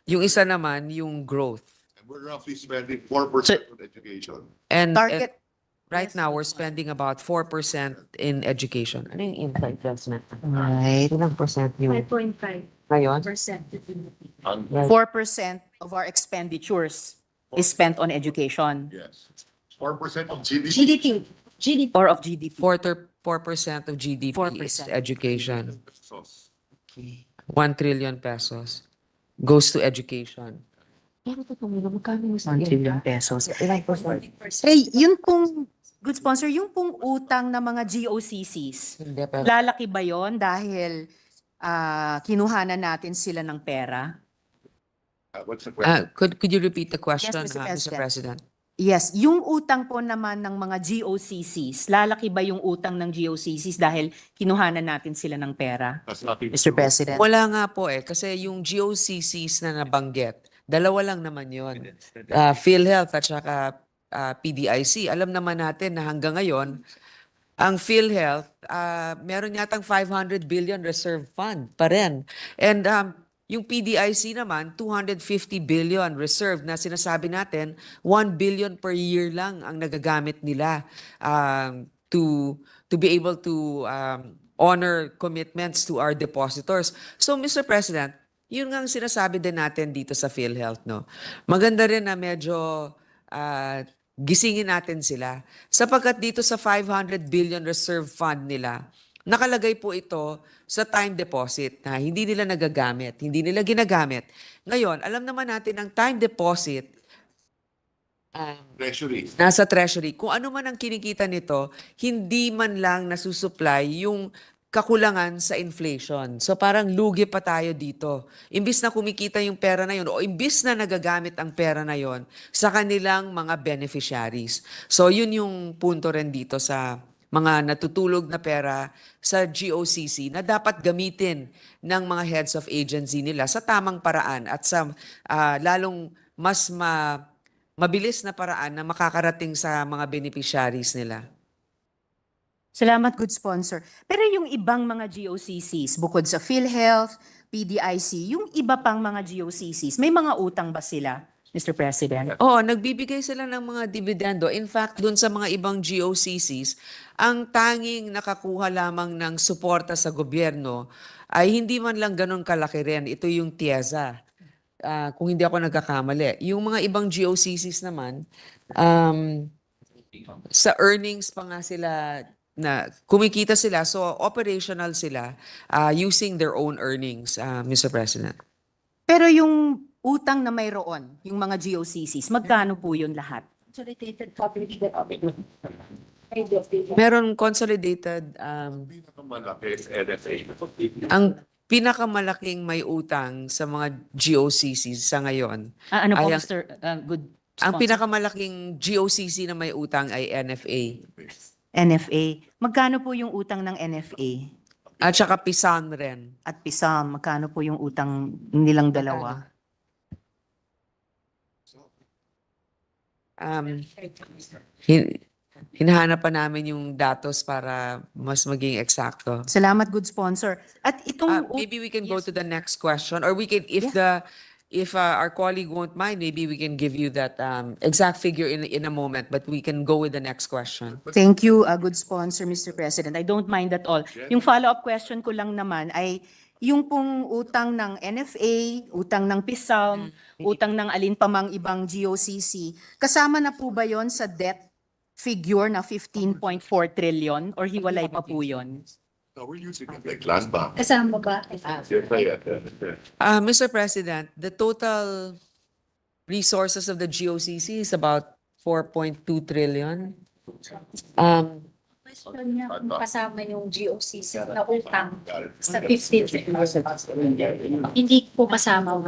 yung isa naman yung growth. And we're roughly spending 4% on education. And Target. right now we're spending about 4% in education. Ano yung infra investment? Right. Ilang percent yung 5.5% ngayon? to GDP. 4% of our expenditures is spent on education Yes. 4% of GDP. GDP. or of GDP. 4% of GDP is 4%. education. Pesos. 1 trillion pesos goes to education. 1 trillion pesos. Ilang percent? Yun pong, good sponsor, yung pong utang ng mga GOCCs, Hindi, pero lalaki ba yon dahil kinuhanan natin sila ng pera? What's the question? could you repeat the question, Mr. Mr. President? Yes, yung utang po naman ng mga GOCCs, lalaki ba yung utang ng GOCCs dahil kinuhanan natin sila ng pera? That's nothing to Mr. do. President. Wala nga po eh, kasi yung GOCCs na nabanggit, dalawa lang naman yun. PhilHealth at saka PDIC. Alam naman natin na hanggang ngayon, ang PhilHealth, meron yatang 500 billion reserve fund pa rin. And yung PDIC naman, 250 billion reserve na sinasabi natin, 1 billion per year lang ang nagagamit nila to be able to honor commitments to our depositors. So Mr. President, yun nga ang sinasabi din natin dito sa PhilHealth, no? Maganda rin na medyo gisingin natin sila. Sapagkat dito sa 500 billion reserve fund nila, nakalagay po ito sa time deposit na hindi nila nagagamit, hindi nila ginagamit. Ngayon, alam naman natin ang time deposit Treasury. nasa treasury. Kung ano man ang kinikita nito, hindi man lang nasusupply yung kakulangan sa inflation. So parang lugi pa tayo dito. Imbis na kumikita yung pera na yun o imbis na nagagamit ang pera na yun sa kanilang mga beneficiaries. So yun yung punto rin dito sa mga natutulog na pera sa GOCC na dapat gamitin ng mga heads of agency nila sa tamang paraan at sa lalong mas mabilis na paraan na makakarating sa mga beneficiaries nila. Salamat, good sponsor. Pero yung ibang mga GOCCs, bukod sa PhilHealth, PDIC, yung iba pang mga GOCCs, may mga utang ba sila, Mr. President? Oo, nagbibigay sila ng mga dividendo. In fact, dun sa mga ibang GOCCs, ang tanging nakakuha lamang ng suporta sa gobyerno ay hindi man lang ganun kalaki rin. Ito yung TIEZA. Kung hindi ako nagkakamali. Yung mga ibang GOCCs naman, sa earnings pa nga sila na kumikita sila, so operational sila using their own earnings, Mr. President. Pero yung utang na mayroon, yung mga GOCCs, magkano po yun lahat? Consolidated coverage that Meron consolidated, Malaki is NFA. ang pinakamalaking may utang sa mga GOCCs sa ngayon. Ano po, ay ang, Mr. Good ang Sponsor? pinakamalaking GOCC na may utang ay NFA. NFA. Magkano po yung utang ng NFA? At saka PISAM rin. At PISAM, magkano po yung utang nilang dalawa? Hin- hinahanap pa namin yung datos para mas maging eksakto. Salamat, Good Sponsor. At itong... Maybe we can go to the next question, or we can, if our colleague won't mind, maybe we can give you that exact figure in a moment, but we can go with the next question. Thank you, Good Sponsor, Mr. President. I don't mind at all. Yung follow-up question ko lang naman ay yung pong utang ng NFA, utang ng PISAM, utang ng alin pa mang ibang GOCC, kasama na po ba yon sa debt figure na 15.4 trillion or hiwalay pa po yon? No, we're using it like land bank. Kasama ba? Mr. President, the total resources of the GOCC is about 4.2 trillion. Question niya kung kasama yung GOCC na utang sa 15. Hindi po kasama.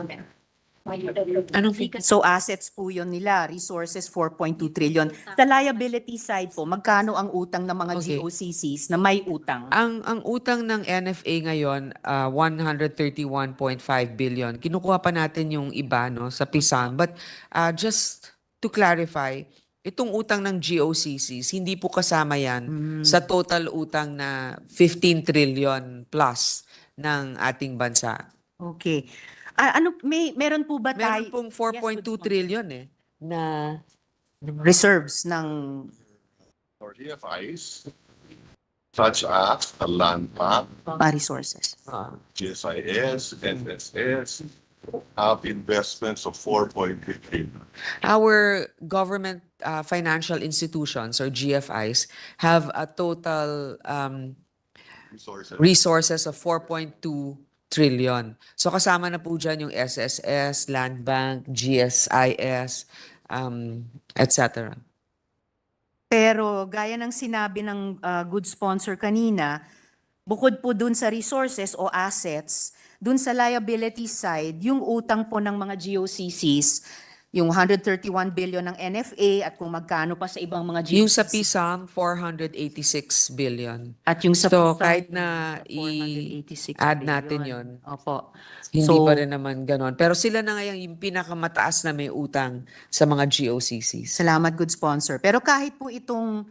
Anong So assets po yun nila, resources 4.2 trillion. Sa liability side po, magkano ang utang ng mga Okay. GOCCs na may utang? Ang utang ng NFA ngayon, 131.5 billion. Kinukuha pa natin yung iba no, sa PISAM. But just to clarify, itong utang ng GOCCs, hindi po kasama yan sa total utang na 15 trillion plus ng ating bansa. Okay. Meron po ba Meron tayo? pong 4.2 trillion na Reserves ng Or DFIs, such as the land bank, resources. GSIS, NSS, have investments of 4.3 trillion. our government financial institutions or GFIs have a total resources of 4.2 trillion. So kasama na po dyan yung SSS, Land Bank, GSIS, etc. Pero gaya ng sinabi ng good sponsor kanina, bukod po dun sa resources o assets, dun sa liability side, yung utang po ng mga GOCCs, yung 131 billion ng NFA at kung magkano pa sa ibang mga GOCCs. Yung sa PISAM, 486 billion. At yung sa So PISAM, kahit na 486 i-add natin billion. yon, Opo. hindi pa rin naman ganon. Pero sila na ngayon yung pinakamataas na may utang sa mga GOCCs. Salamat, good sponsor. Pero kahit po itong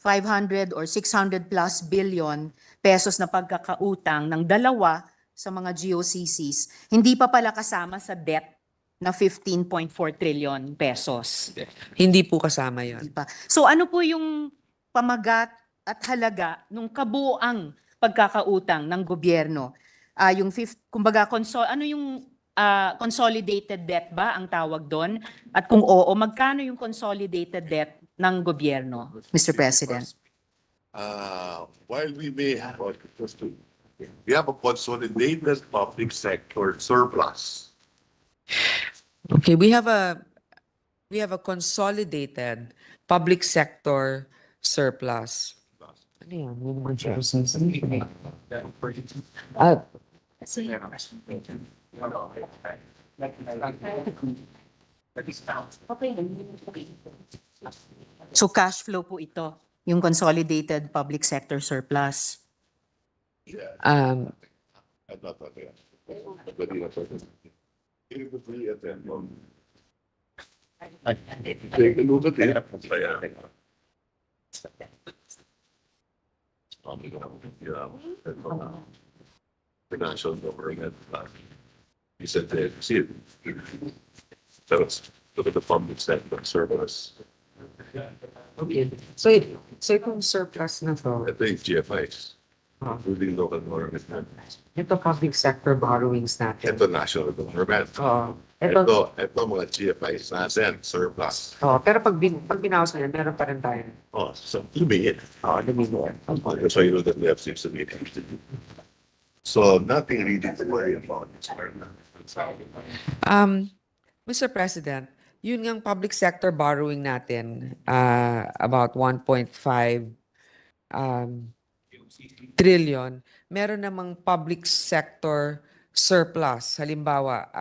500 or 600 plus billion pesos na pagkakautang ng dalawa sa mga GOCCs, hindi pa pala kasama sa debt na 15.4 trillion pesos. Hindi po kasama yon. Di ba? So ano po yung pamagat at halaga nung kabuuang pagkakautang ng gobyerno? Kumbaga, ano yung consolidated debt ba ang tawag doon? At kung oo, magkano yung consolidated debt ng gobyerno, Mr. President? While we may have, we have a consolidated public sector surplus. Okay, we have a consolidated public sector surplus. Ano yan? Yung mga GOCC? Kasi So cash flow po ito, yung consolidated public sector surplus. Yeah, Um, I'm not talking. But you know, it would be at that moment. Take a look at it. Financial government. He said, see it. So it's, look at the public sector surplus. okay. So itong surplus na to, I think GFIs, including local government, ito public sector borrowings natin. ito national government. Oo. Ito, Ito mga GFIs natin, surplus. pero pag binawas na yan, meron pa rin tayo. Oh, so lumiit. Lumilit. So you know that we have 6 meetings. So nothing really to worry about. Mr. President, yun ngang public sector borrowing natin, about 1.5 trillion, meron namang public sector surplus. Halimbawa,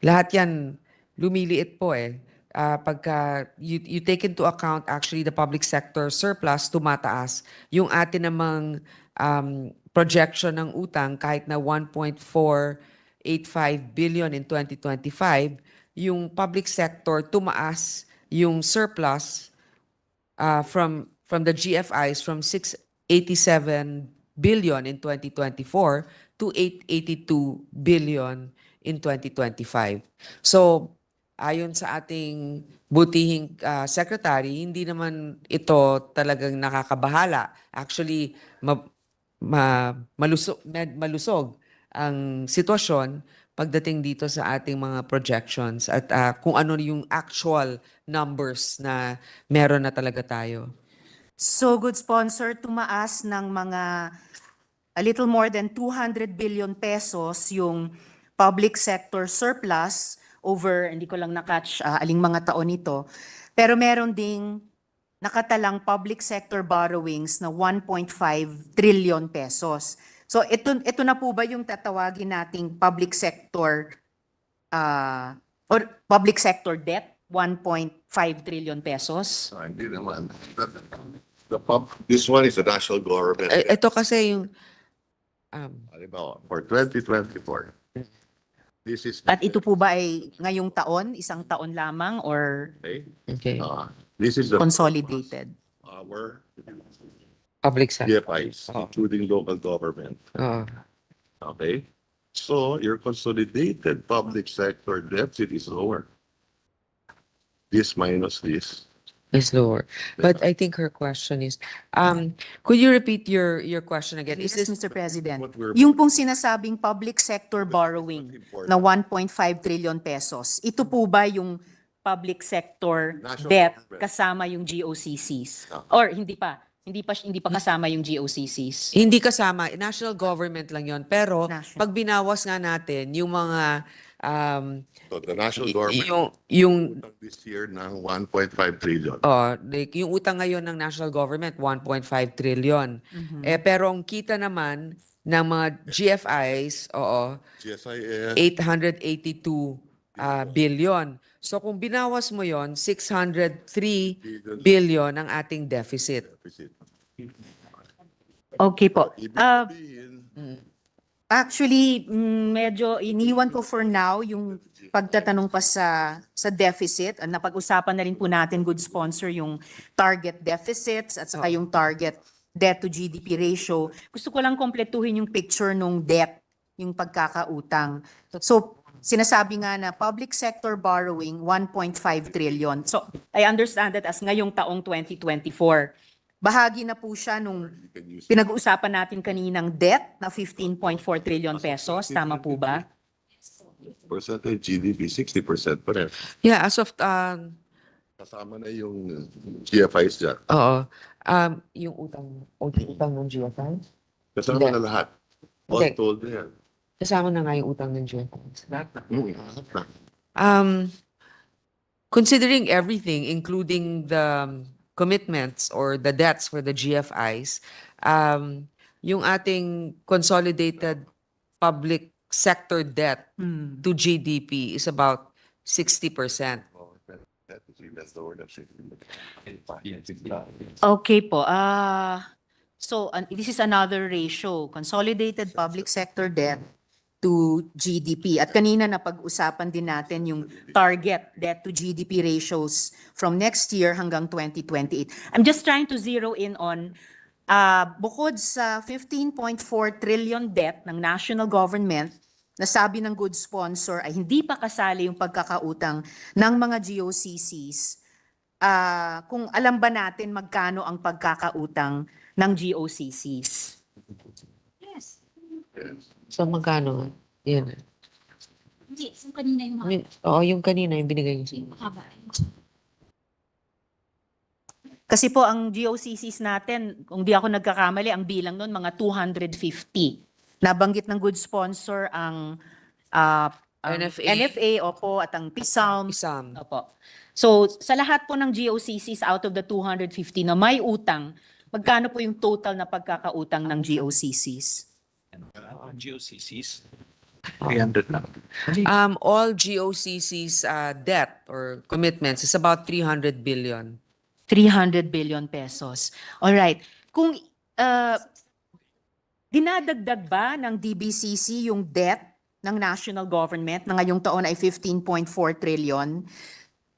lahat yan lumiliit po eh. Pagka you take into account actually the public sector surplus, tumataas. Yung atin namang projection ng utang kahit na 1.485 billion in 2025, yung public sector tumaas yung surplus from the GFIs from 687 billion in 2024 to 882 billion in 2025. So, ayon sa ating butihing secretary, hindi naman ito talagang nakakabahala. Actually, malusog ang sitwasyon pagdating dito sa ating mga projections at kung ano yung actual numbers na meron na talaga tayo. So, good sponsor, tumaas ng mga a little more than 200 billion pesos yung public sector surplus over, hindi ko lang na-catch aling mga taon ito. Pero meron ding nakatalang public sector borrowings na 1.5 trillion pesos. So ito na po ba yung tatawagin nating public sector or public sector debt, 1.5 trillion pesos? Hindi naman. This one is the national government. Ito kasi yung Halimbawa, for 2024, this is, At ito po ba ay ngayong taon, isang taon lamang or okay, okay, this is the consolidated? our public sector. GFIs, including local government. Oo. Okay? So your consolidated public sector deficit is lower. This minus this. Is lower. But I think her question is, could you repeat your question again? Is Yes, this Mr. President. what we're- Yung pong sinasabing public sector borrowing na 1.5 trillion pesos, ito po ba yung public sector National debt government. kasama yung GOCCs? Or hindi pa? Hindi pa kasama yung GOCCs? hindi kasama, national government lang yon. Pero National. pag binawas nga natin yung mga So the national government yung this year ng 1.5 trillion. like, yung utang ngayon ng national government 1.5 trillion. Pero ang kita naman ng mga GFIs, GSIS, 882 billion. So kung binawas mo yon, 603 billion ang ating deficit. deficit. Okay po. Ibig sabihin, Actually, medyo iniwan ko for now yung pagtatanong pa sa deficit. Napag-usapan na rin po natin, good sponsor, yung target deficits at saka yung target debt to GDP ratio. Gusto ko lang kompletuhin yung picture nung debt, yung pagkakautang. So, sinasabi nga na public sector borrowing 1.5 trillion. So, I understand that as ngayong taong 2024. Bahagi na po siya nung pinag-uusapan natin kaninang debt na 15.4 trillion pesos. Tama po ba? percentage GDP, 60% pa rin. Yeah, as of Kasama na yung GFIs dyan. yung utang ng GFI. Kasama Hindi. na lahat. All Hindi. told na yan. Kasama na nga yung utang ng GFI. Lahat na. Considering everything, including the commitments or the debts for the GFIs, yung ating consolidated public sector debt to GDP is about 60%. That is even lower than 60%. Okay po. So, this is another ratio. Consolidated public sector debt to GDP. At kanina napag-usapan din natin yung target debt to GDP ratios from next year hanggang 2028. I'm just trying to zero in on bukod sa 15.4 trillion debt ng national government na sabi ng good sponsor ay hindi pa kasali yung pagkakautang ng mga GOCCs. Kung alam ba natin magkano ang pagkakautang ng GOCCs? Yes. So magkano? Yan. Hindi, yung kanina yung mga Yung kanina yung binigay niyo. mahaba. Kasi po ang GOCCs natin, kung di ako nagkakamali, ang bilang nun mga 250. Nabanggit ng good sponsor ang NFA. NFA, opo, at ang PISALM. Isam. Opo. So, sa lahat po ng GOCCs out of the 250 na may utang Magkano po yung total na pagkakautang ng GOCCs? GOCCs, 300 lang. All GOCC's debt or commitments is about 300 billion. 300 billion pesos. All right. Kung dinadagdag ba ng DBCC yung debt ng national government na ngayong taon ay 15.4 trillion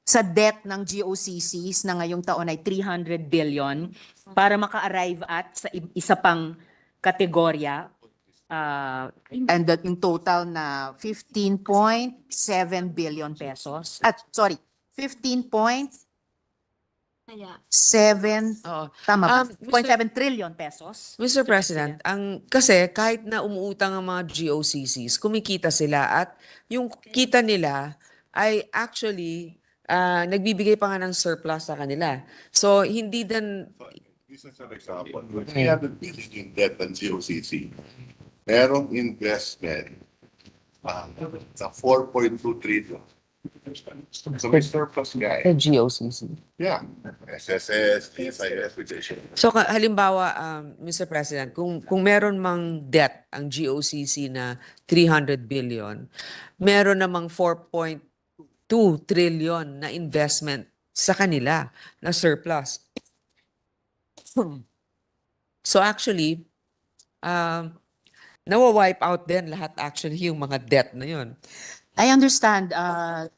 sa debt ng GOCCs na ngayong taon ay 300 billion para maka-arrive at sa isa pang kategorya and that in total na 15.7 billion pesos. Sorry, 15.7 Kaya, Oo. tama ba? Mr. 0.7 trillion pesos. Mr. President, kasi kahit na umuutang ang mga GOCCs, kumikita sila at yung kita nila ay actually nagbibigay pa nga ng surplus sa kanila. So, hindi din, This is an example. When 300 billion in debt ng GOCC, merong investment sa 4.2 trillion. So may surplus guy. GOCC. Yeah. SSS, SIS, which So, halimbawa, Mr. President, kung meron mang debt ang GOCC na 300 billion, meron namang 4.2 trillion na investment sa kanila na surplus. So actually, nawa-wipe out din lahat actually yung mga debt na yun. I understand,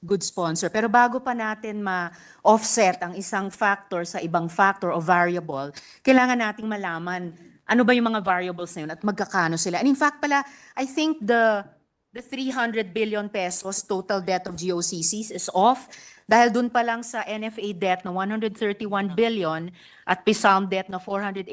good sponsor. Pero bago pa natin ma-offset ang isang factor sa ibang factor o variable, kailangan nating malaman ano ba yung mga variables na yun at magkakano sila. And in fact pala, I think the 300 billion pesos total debt of GOCCs is off dahil dun pa lang sa NFA debt na 131 billion at PISALM debt na 486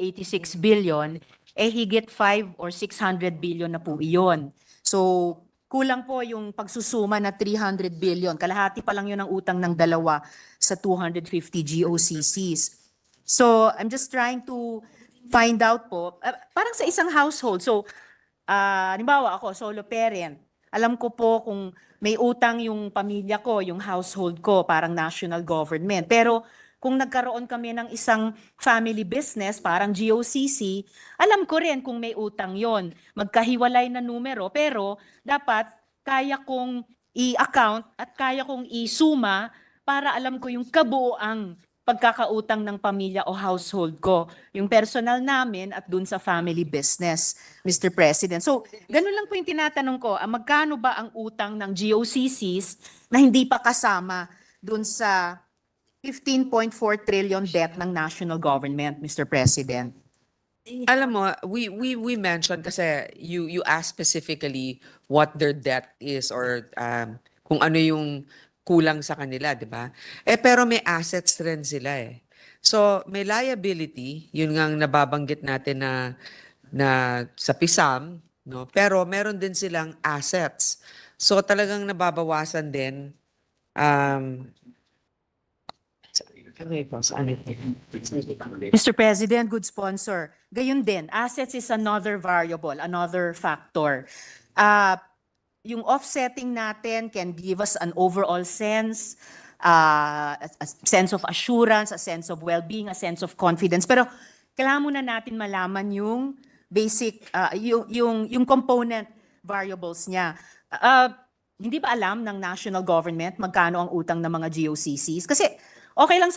billion, higit 5 or 600 billion na po iyon. So, kulang po yung pagsusuma na 300 billion. Kalahati pa lang yun ang utang ng dalawa sa 250 GOCCs. So, I'm just trying to find out po, parang sa isang household. So, halimbawa ako, solo parent. Alam ko po kung may utang yung pamilya ko, yung household ko, parang national government. Pero kung nagkaroon kami ng isang family business, parang GOCC, alam ko rin kung may utang yon. Magkahiwalay na numero, pero dapat kaya kong i-account at kaya kong isuma para alam ko yung kabuoang pagkakautang ng pamilya o household ko, yung personal namin at dun sa family business, Mr. President. So, ganun lang po yung tinatanong ko, magkano ba ang utang ng GOCCs na hindi pa kasama dun sa 15.4 trillion debt ng national government, Mr. President? Alam mo, we mentioned kasi you asked specifically what their debt is or kung ano yung kulang sa kanila, di ba? Pero may assets rin sila eh. So, may liability, yun nga ang nababanggit natin na sa PISAM, no? Pero meron din silang assets. So, talagang nababawasan din Mr. President, good sponsor. Gayun din, assets is another variable, another factor. Yung offsetting natin can give us an overall sense, a sense of assurance, a sense of well-being, a sense of confidence. Pero kailangan muna natin malaman yung basic, yung component variables niya. Hindi ba alam ng national government magkano ang utang ng mga GOCCs? Kasi okay lang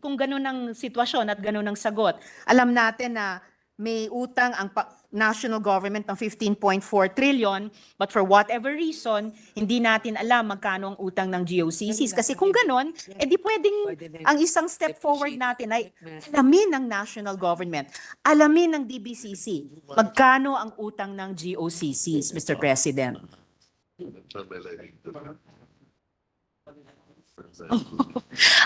kung ganun ang sitwasyon at ganun ang sagot. Alam natin na may utang ang national government ng 15.4 trillion, but for whatever reason, hindi natin alam magkano ang utang ng GOCCs. Kasi kung ganun, di pwedeng ang isang step forward natin ay alamin ng national government, alamin ng DBCC, magkano ang utang ng GOCCs, Mr. President.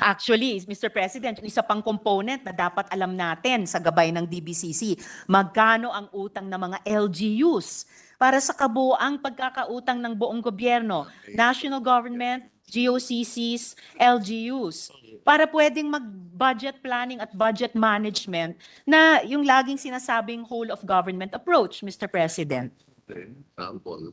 Actually, Mr. President, yung isa pang component na dapat alam natin sa gabay ng DBCC, magkano ang utang ng mga LGUs para sa kabuoang pagkakautang ng buong gobyerno, national government, GOCCs, LGUs, para pwedeng mag-budget planning at budget management na yung laging sinasabing whole of government approach, Mr. President. Example.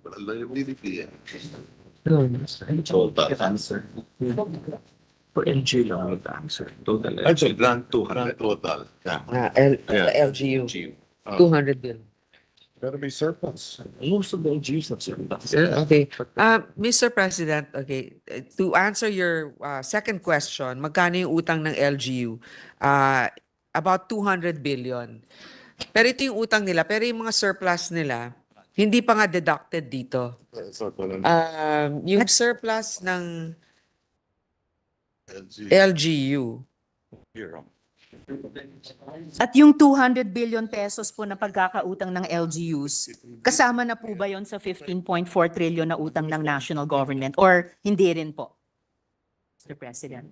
But liability, Total answer. For LG lang with the answer. Total Actually, grant 200 total. Yeah. Yeah. LGU, Uh, 200 billion. Better be surplus. Most of the LGUs have surplus. Okay. Mr. President, okay, to answer your second question, magkano yung utang ng LGU? About 200 billion. Pero ito yung utang nila, pero yung mga surplus nila, hindi pa nga deducted dito. Yung surplus ng LG. LGU, Hero. At yung 200 billion pesos po na pagkakautang ng LGUs, kasama na po ba yon sa 15.4 trillion na utang ng national government or hindi rin po? Mr. President.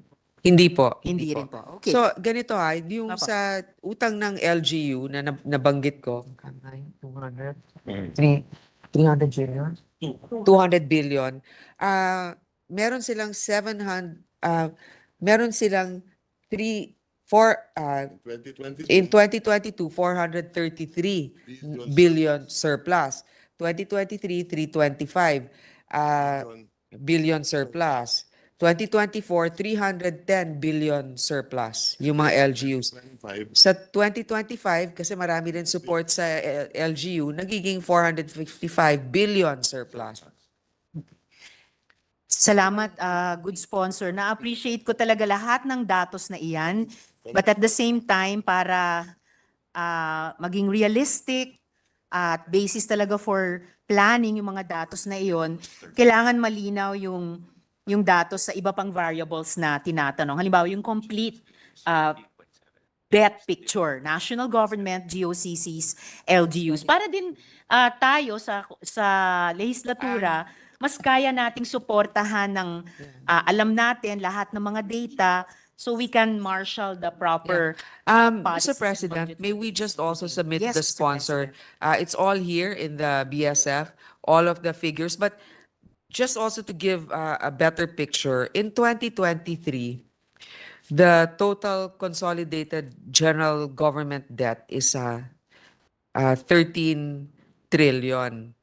hindi po. Hindi rin po. Okay. So, ganito yung Apo. sa utang ng LGU na nabanggit ko, 200, 300 billion? 200 billion. Meron silang 700, meron silang 2022. in 2022, 433 billion surplus. 2023, 325 billion surplus. 2024, 310 billion surplus yung mga LGUs. 25. Sa 2025, kasi marami rin support sa LGU, nagiging 455 billion surplus. Salamat, good sponsor. Na-appreciate ko talaga lahat ng datos na iyan. But at the same time, para maging realistic at basis talaga for planning yung mga datos na iyon, kailangan malinaw yung datos sa iba pang variables na tinatanong. Halimbawa, yung complete debt picture, national government, GOCCs, LGUs. Para din tayo sa legislatura, mas kaya nating suportahan ng alam natin lahat ng mga data so we can marshal the proper policies Mr. and President, budget may we just also submit Yes, the Mr. sponsor? It's all here in the BSF, all of the figures, but just also to give a better picture, in 2023, the total consolidated general government debt is 13 trillion.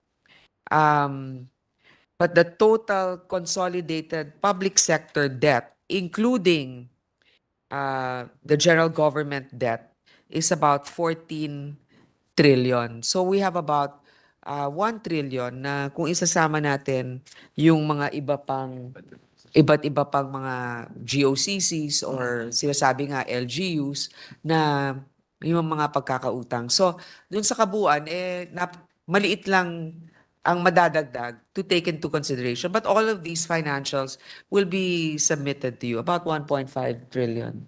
But the total consolidated public sector debt, including the general government debt, is about 14 trillion. So we have about 1 trillion na kung isasama natin yung mga iba't iba pang mga GOCCs or sinasabi nga LGUs na yung mga pagkakautang. So, dun sa kabuuan, maliit lang ang madadagdag to take into consideration. But all of these financials will be submitted to you, about 1.5 trillion.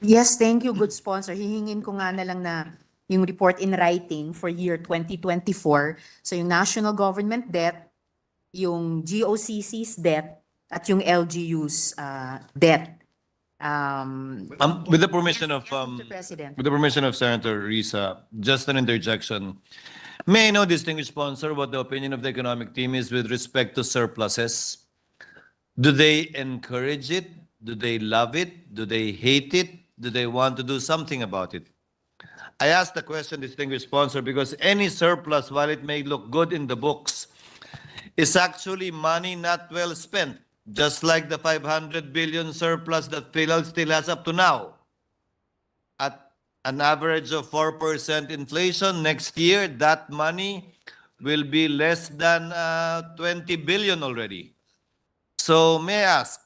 Yes, thank you, good sponsor. Hihingin ko nga na lang na yung report in writing for year 2024. So yung national government debt, yung GOCC's debt, at yung LGU's debt. With the permission of Mr. President. with the permission of Senator Risa, just an interjection. May I know, distinguished sponsor, what the opinion of the economic team is with respect to surpluses? Do they encourage it? Do they love it? Do they hate it? Do they want to do something about it? I ask the question, distinguished sponsor, because any surplus, while it may look good in the books, is actually money not well spent, just like the 500 billion surplus that PhilHealth still has up to now. At an average of 4% inflation, next year, that money will be less than 20 billion already. So may I ask,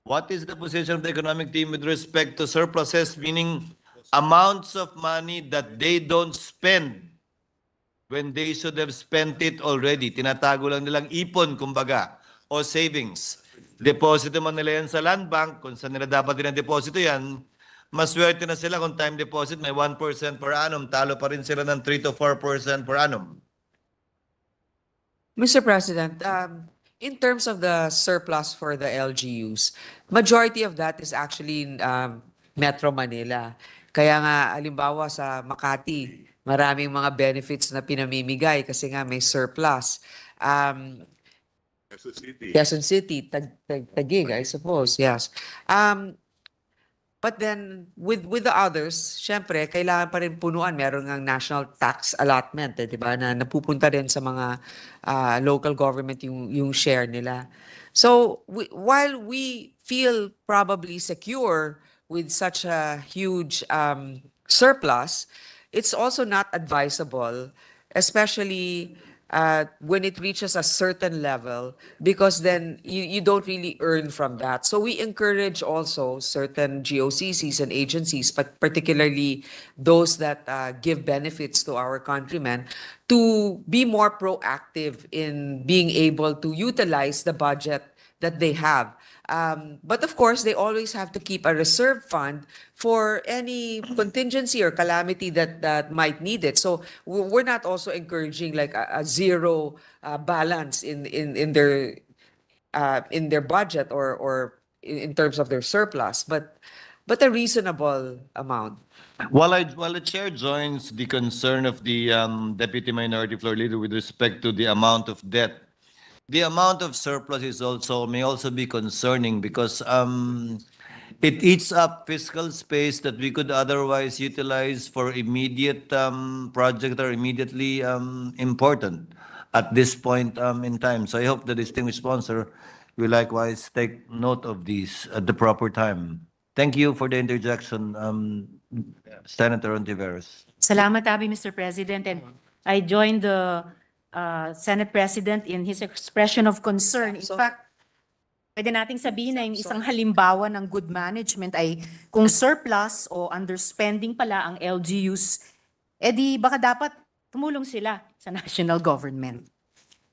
what is the position of the economic team with respect to surpluses, meaning amounts of money that they don't spend when they should have spent it already? Tinatago lang nilang ipon, kumbaga, o savings. Deposito man nila yan sa land bank, kung saan nila dapat deposito yan, maswerte na sila kung time deposit may 1% per annum, talo pa rin sila ng 3 to 4% per annum. Mr. President, in terms of the surplus for the LGUs, majority of that is actually in Metro Manila. Kaya nga, halimbawa sa Makati, maraming mga benefits na pinamimigay kasi nga may surplus. Quezon City. Quezon City, Taguig, I suppose, yes. But then with the others, syempre kailangan pa rin punuan. Meron ngang national tax allotment, 'di ba? Na napupunta rin sa mga local government yung share nila. So while we feel probably secure with such a huge surplus, it's also not advisable, especially when it reaches a certain level, because then you don't really earn from that. So we encourage also certain GOCCs and agencies, but particularly those that give benefits to our countrymen, to be more proactive in being able to utilize the budget that they have. But of course, they always have to keep a reserve fund for any contingency or calamity that might need it. So we're not also encouraging like a zero balance in their budget or in terms of their surplus, but a reasonable amount. While the chair joins the concern of the deputy minority floor leader with respect to the amount of debt, the amount of surplus may also be concerning because it eats up fiscal space that we could otherwise utilize for immediate projects that are immediately important at this point in time. So I hope the distinguished sponsor will likewise take note of these at the proper time. Thank you for the interjection, Senator Ontiveros. Salamat, Abi, Mr. President. And I joined the Senate President in his expression of concern. In fact, pwede nating sabihin na yung isang halimbawa ng good management ay kung surplus o underspending pala ang LGUs, edi baka dapat tumulong sila sa national government.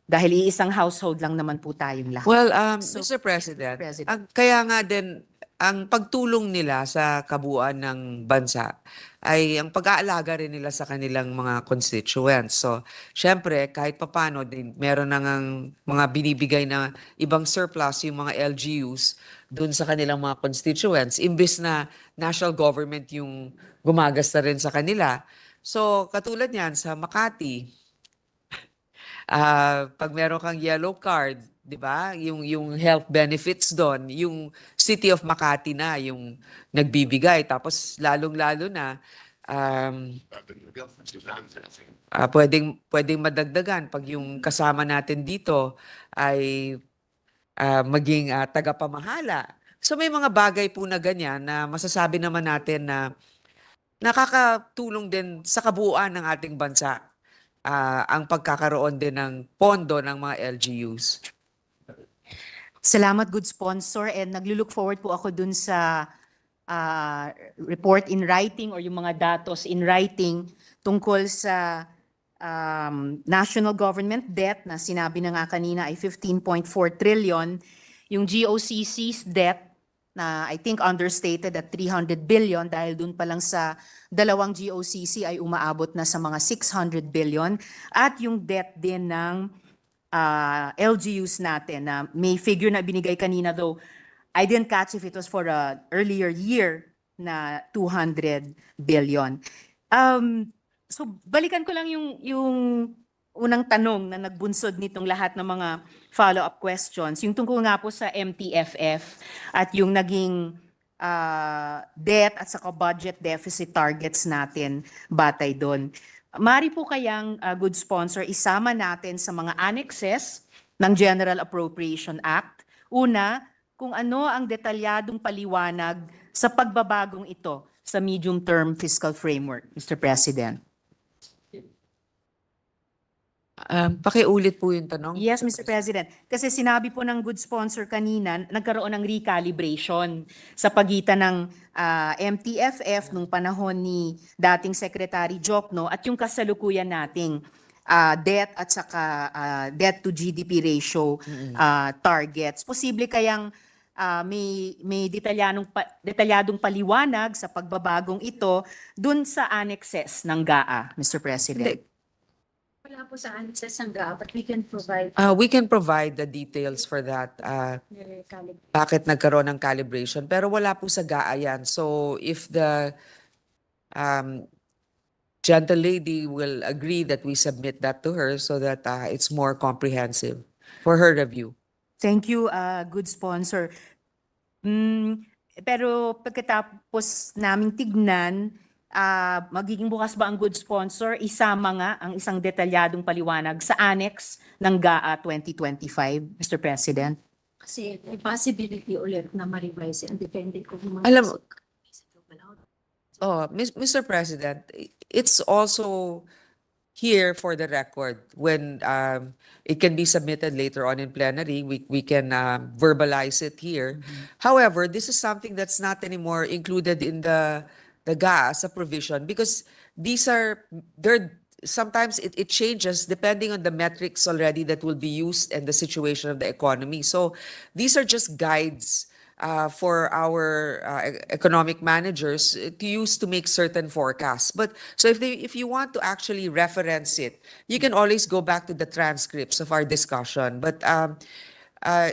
Dahil iisang household lang naman po tayong lahat. Well, So, Mr. President, President. kaya nga din ang pagtulong nila sa kabuuan ng bansa ay ang pag-aalaga rin nila sa kanilang mga constituents. So, syempre, kahit papano, din, meron na ngang mga binibigay na ibang surplus yung mga LGUs dun sa kanilang mga constituents, imbis na national government yung gumagasta rin sa kanila. So, katulad niyan sa Makati, pag meron kang yellow card, 'di ba? Yung health benefits doon, yung City of Makati na yung nagbibigay, tapos lalong-lalo na pwedeng madagdagan pag yung kasama natin dito ay maging tagapamahala. So may mga bagay po na ganyan na masasabi naman natin na nakakatulong din sa kabuuan ng ating bansa. Ang pagkakaroon din ng pondo ng mga LGUs. Salamat, good sponsor. And naglulook forward po ako dun sa report in writing or yung mga datos in writing tungkol sa national government debt na sinabi na nga kanina ay 15.4 trillion. Yung GOCC's debt na I think understated at 300 billion dahil dun pa lang sa dalawang GOCC ay umaabot na sa mga 600 billion. At yung debt din ng LGUs natin na may figure na binigay kanina, though I didn't catch if it was for a earlier year na 200 billion. So balikan ko lang yung unang tanong na nagbunsod nitong lahat ng mga follow-up questions. Yung tungkol nga po sa MTFF at yung naging debt at saka budget deficit targets natin batay doon. Mari po kayang good sponsor, isama natin sa mga annexes ng General Appropriation Act. Una, kung ano ang detalyadong paliwanag sa pagbabagong ito sa medium-term fiscal framework, Mr. President. Pakiulit po yung tanong. Yes, Mr. President. Kasi sinabi po ng good sponsor kanina, nagkaroon ng recalibration sa pagitan ng MTFF nung panahon ni dating Secretary Jokno at yung kasalukuyan nating debt at saka debt to GDP ratio targets. Posible kayang may detalyadong paliwanag sa pagbabagong ito dun sa annexes ng GAA, Mr. President. Wala po sa answers ng GA, but we can provide We can provide the details for that. Bakit nagkaroon ng calibration. Pero wala po sa GAA yan. So if the gentle lady will agree that we submit that to her so that it's more comprehensive for her review. Thank you, good sponsor. Pero pagkatapos naming tignan, magiging bukas ba ang good sponsor? Isama nga ang isang detalyadong paliwanag sa annex ng GAA 2025, Mr. President. Kasi may possibility ulit na ma-revise and depende kung mga Alam mo- Oh, Mr. President, it's also here for the record when it can be submitted later on in plenary. We can verbalize it here. However, this is something that's not anymore included in the GA as a provision because these are there. Sometimes it changes depending on the metrics already that will be used and the situation of the economy. So these are just guides for our economic managers to use to make certain forecasts. But so if you want to actually reference it, you can always go back to the transcripts of our discussion. But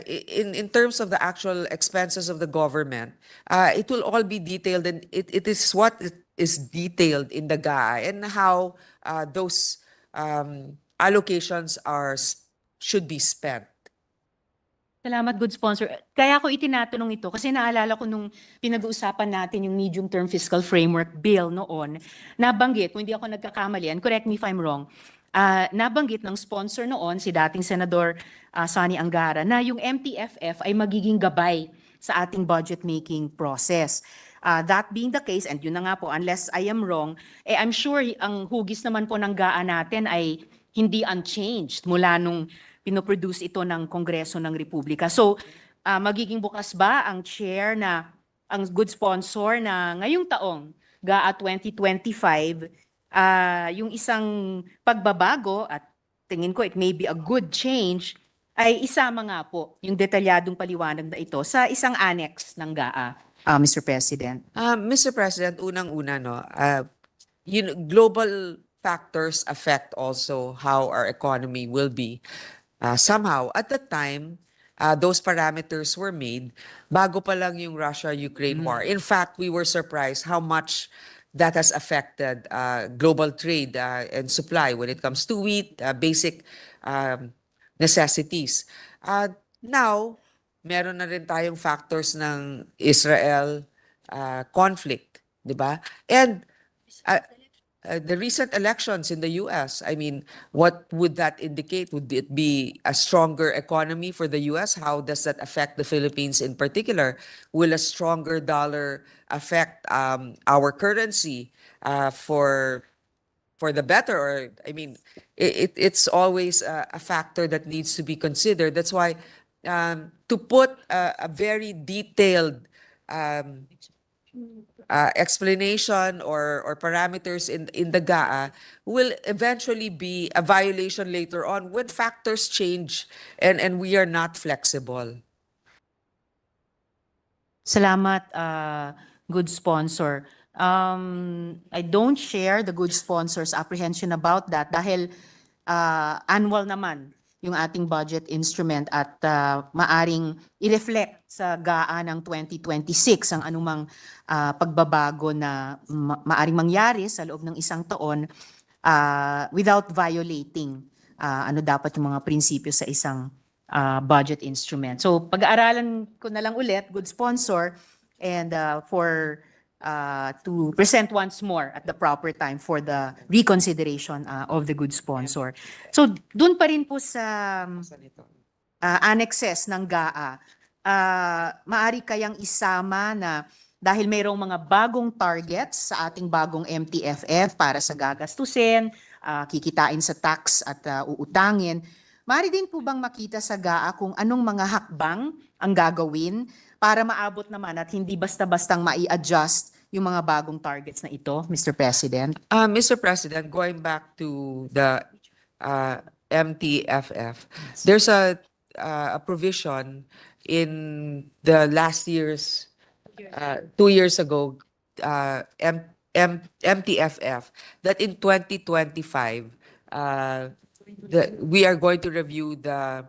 in terms of the actual expenses of the government, it will all be detailed, and it is what is detailed in the GAA and how those allocations should be spent. Salamat, good sponsor. Kaya ko itinatanong ito kasi naalala ko nung pinag-uusapan natin yung medium-term fiscal framework bill noon, nabanggit, kung hindi ako nagkakamali, and correct me if I'm wrong, nabanggit ng sponsor noon, si dating Senador Sonny Angara, na yung MTFF ay magiging gabay sa ating budget-making process. That being the case, and yun na nga po, unless I am wrong, I'm sure ang hugis naman po ng GAA natin ay hindi unchanged mula nung pinoproduce ito ng Kongreso ng Republika. So, magiging bukas ba ang chair na ang good sponsor na ngayong taong GAA 2025, yung isang pagbabago at tingin ko it may be a good change, ay isama nga po yung detalyadong paliwanag na ito sa isang annex ng GAA, Mr. President. Mr. President, unang-una, no, global factors affect also how our economy will be. Somehow, at the time, those parameters were made bago pa lang yung Russia-Ukraine war. In fact, we were surprised how much that has affected global trade and supply when it comes to wheat, basic necessities. Now, meron na rin tayong factors ng Israel conflict, di ba? And the recent elections in the US, I mean, what would that indicate? Would it be a stronger economy for the US? How does that affect the Philippines in particular? Will a stronger dollar affect our currency for the better? Or, I mean, it's always a factor that needs to be considered. That's why to put a very detailed explanation or parameters in the GAA will eventually be a violation later on when factors change and we are not flexible. Salamat, good sponsor. I don't share the good sponsor's apprehension about that dahil annual naman yung ating budget instrument at maaring i-reflect sa GAA ng 2026 ang anumang pagbabago na maaring mangyari sa loob ng isang taon without violating ano dapat yung mga prinsipyo sa isang budget instrument. So pag-aaralan ko na lang ulit, good sponsor, and to present once more at the proper time for the reconsideration of the good sponsor. So dun pa rin po sa annexes ng GAA, maari kayang isama na dahil mayroong mga bagong targets sa ating bagong MTFF para sa gagastusin, kikitain sa tax at uutangin, maari din po bang makita sa GAA kung anong mga hakbang ang gagawin para maabot naman at hindi basta-bastang mai-adjust yung mga bagong targets na ito, Mr. President? Mr. President, going back to the MTFF, there's a provision in the last year's, 2 years ago, MTFF, that in 2025, we are going to review the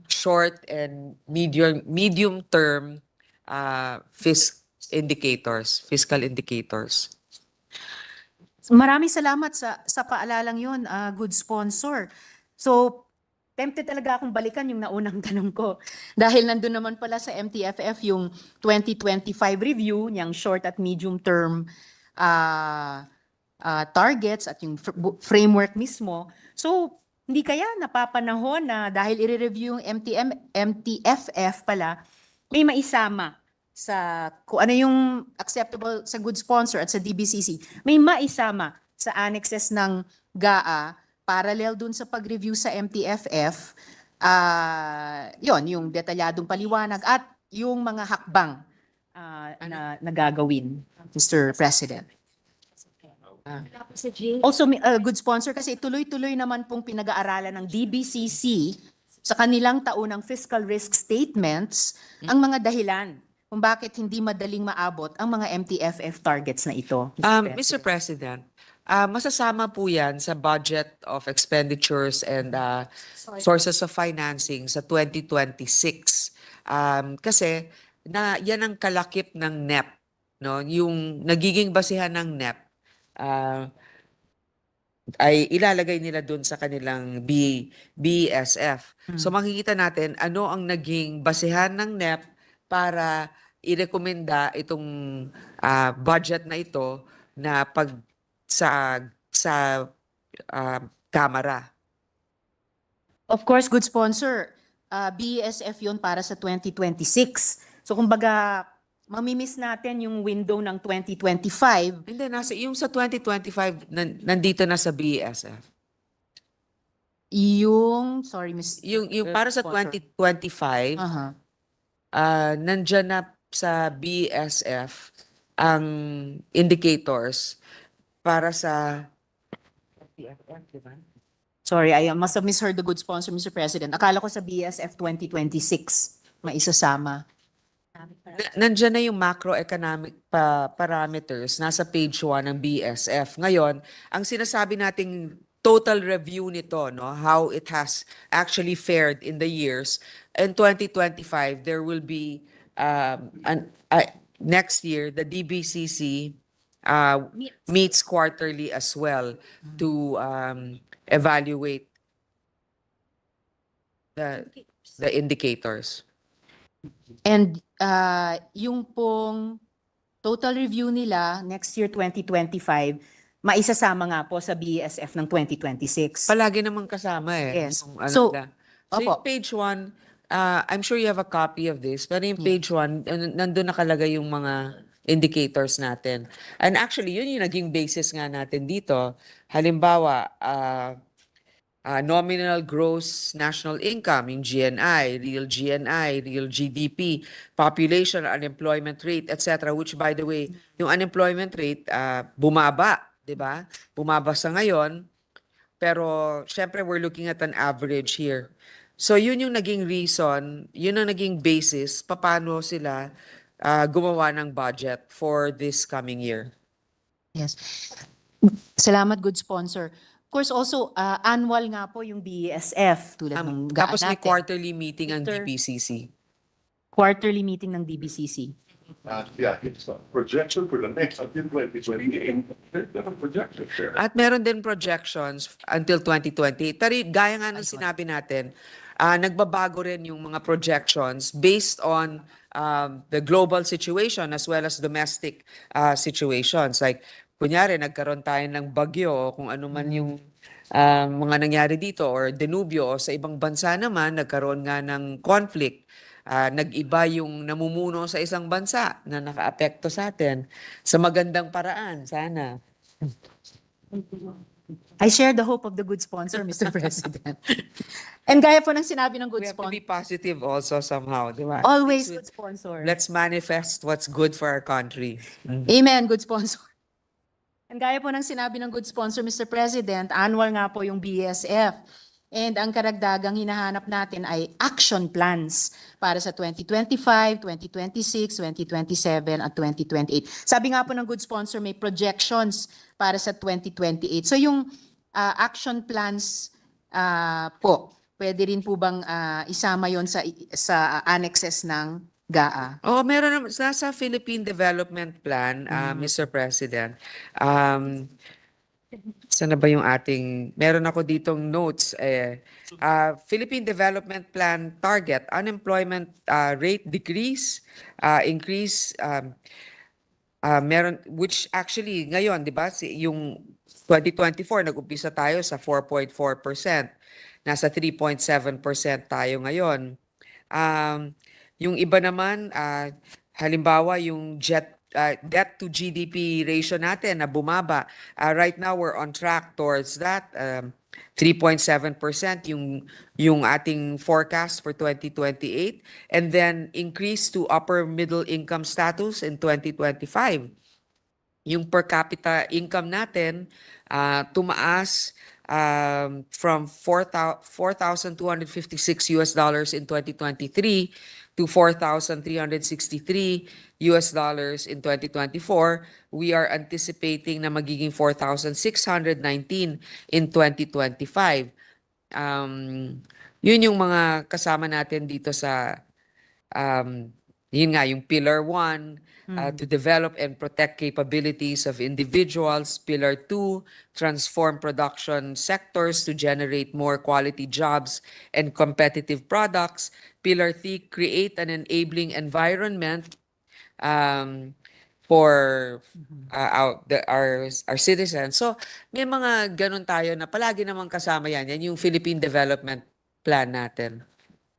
short and medium term fiscal indicators. Maraming salamat sa paalalang yun, good sponsor. So, tempted talaga akong balikan yung naunang tanong ko. Dahil nandun naman pala sa MTFF yung 2025 review, niyang short at medium term targets at yung framework mismo. So, hindi kaya napapanahon na dahil i-review yung MTFF pala, may maisama sa kung ano yung acceptable sa good sponsor at sa DBCC, may maisama sa annexes ng GAA parallel dun sa pag-review sa MTFF, yon yung detalyadong paliwanag at yung mga hakbang na nagagawin, Mr. President. Tapos sa J, Also, good sponsor kasi tuloy-tuloy naman pong pinag-aaralan ng DBCC sa kanilang taunang fiscal risk statements ang mga dahilan kung bakit hindi madaling maabot ang mga MTFF targets na ito. Mr. President, masasama po yan sa budget of expenditures and sources of financing sa 2026. Kasi yan ang kalakip ng NEP, no? Yung nagiging basihan ng NEP ay ilalagay nila dun sa kanilang BSF. So makikita natin ano ang naging basihan ng NEP para irekomenda itong budget na ito na pag sa Kamara. Of course, good sponsor, BSF yun para sa 2026. So kumbaga, mamimiss natin yung window ng 2025. Hindi, yung sa 2025, nandito na sa BSF. Yung, sorry, Miss. Yung para sa Sponsor. 2025, Aha. nandyan na sa BSF ang indicators para sa BSF, di ba? Sorry, I must have misheard the good sponsor, Mr. President. Akala ko sa BSF 2026 maisasama. Nandiyan na yung macroeconomic parameters, nasa page 1 ng BSF. Ngayon, ang sinasabi nating total review nito, no, how it has actually fared in the years, in 2025, there will be, next year, the DBCC meets quarterly as well to evaluate the indicators. And yung pong total review nila next year 2025, maisasama nga po sa BSF ng 2026. Palagi naman kasama eh. Yes. Yung ano So, nila. So yung opo. page 1, I'm sure you have a copy of this, pero yung page 1, nandun nakalagay yung mga indicators natin. And actually, yun yung naging basis nga natin dito. Halimbawa, nominal gross national income, yung GNI, real GDP, population, unemployment rate, etc. Which by the way, yung unemployment rate bumaba, 'di ba? Bumaba sa ngayon, pero syempre we're looking at an average here. So yun yung naging reason, yun ang naging basis paano sila gumawa ng budget for this coming year. Yes. Salamat, good sponsor. Of course, also, annual nga po yung BSF tulad ng GAA Tapos may natin. quarterly meeting ang Mr. DBCC. Quarterly meeting ng DBCC. Yeah, it's a projection for the next until 2028. There's a projection there. At meron din projections until 2028. Pero gaya nga ng sinabi natin, nagbabago rin yung mga projections based on the global situation as well as domestic situations. Like, kunyari, nagkaroon tayo ng bagyo o kung ano man yung mga nangyari dito or denubyo o sa ibang bansa naman, nagkaroon nga ng conflict. Nag-iba yung namumuno sa isang bansa na nakaapekto sa atin sa magandang paraan, sana. I share the hope of the good sponsor, Mr. President. And gaya po ng sinabi ng good We have to be sponsor, positive also somehow, di ba? always good sponsor. Let's manifest what's good for our country. Amen, good sponsor. And gaya po ng sinabi ng good sponsor, Mr. President, annual nga po yung BSF. And ang karagdagang hinahanap natin ay action plans para sa 2025, 2026, 2027, at 2028. Sabi nga po ng good sponsor, may projections para sa 2028. So yung action plans po, pwede rin po bang isama yon sa annexes ng GAA? Oh, meron naman sa Philippine Development Plan, Mr. President. Saan na ba yung ating, meron ako ditong notes. Philippine Development Plan target, unemployment rate decrease, increase, meron, which actually ngayon, di ba, yung 2024, nag-umpisa tayo sa 4.4%. Nasa 3.7% tayo ngayon. Yung iba naman, halimbawa yung debt to GDP ratio natin na bumaba. Right now, we're on track towards that. 3.7% yung ating forecast for 2028, and then increase to upper middle income status in 2025. Yung per capita income natin tumaas from 4,256 US dollars in 2023 to 4,363 US dollars in 2024. We are anticipating na magiging 4,619 in 2025. Yun yung mga kasama natin dito sa yun nga, yung Pillar 1, to develop and protect capabilities of individuals. Pillar 2, transform production sectors to generate more quality jobs and competitive products. Pillar 3, create an enabling environment for our citizens. So, may mga ganun tayo na palagi namang kasama yan. Yan yung Philippine Development Plan natin.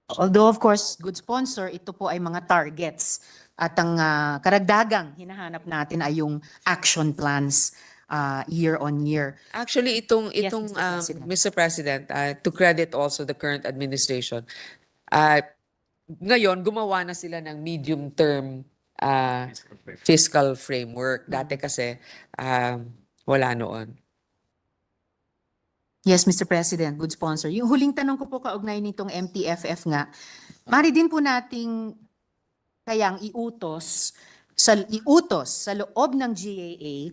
Although of course, good sponsor, ito po ay mga targets. At ang karagdagang hinahanap natin ay yung action plans year on year. Actually, Yes, itong Mr. President. Mr. President, to credit also the current administration, ngayon gumawa na sila ng medium-term fiscal framework. Dati kasi wala noon. Yes, Mr. President, good sponsor. Yung huling tanong ko po kaugnay nitong MTFF nga, mari din po nating kayang iutos sa loob ng GAA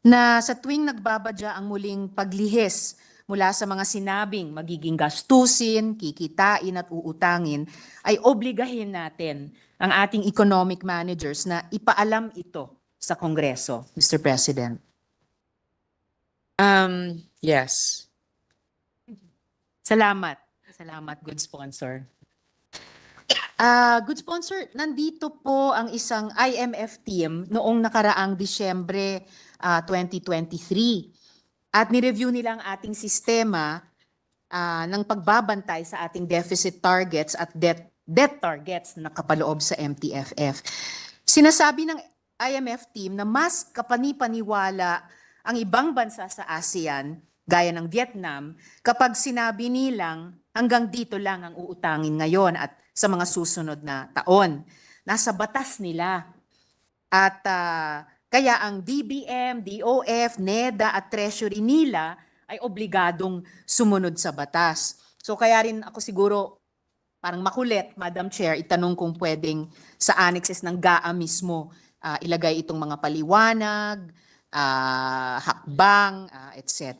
na sa tuwing nagbabadya ang muling paglihis mula sa mga sinabing magiging gastusin, kikitain at uutangin, ay obligahin natin ang ating economic managers na ipaalam ito sa Kongreso, Mr. President. Yes. Salamat. Salamat, good sponsor. Good sponsor, nandito po ang isang IMF team noong nakaraang Disyembre 2023. At nireview nila ang ating sistema ng pagbabantay sa ating deficit targets at debt targets na nakapaloob sa MTFF. Sinasabi ng IMF team na mas kapanipaniwala ang ibang bansa sa ASEAN gaya ng Vietnam, kapag sinabi nilang hanggang dito lang ang uutangin ngayon at sa mga susunod na taon. Nasa batas nila. At kaya ang DBM, DOF, NEDA at Treasury nila ay obligadong sumunod sa batas. So kaya rin ako siguro parang makulit, Madam Chair, itanong kung pwedeng sa annexes ng GAA mismo ilagay itong mga paliwanag, hakbang, etc.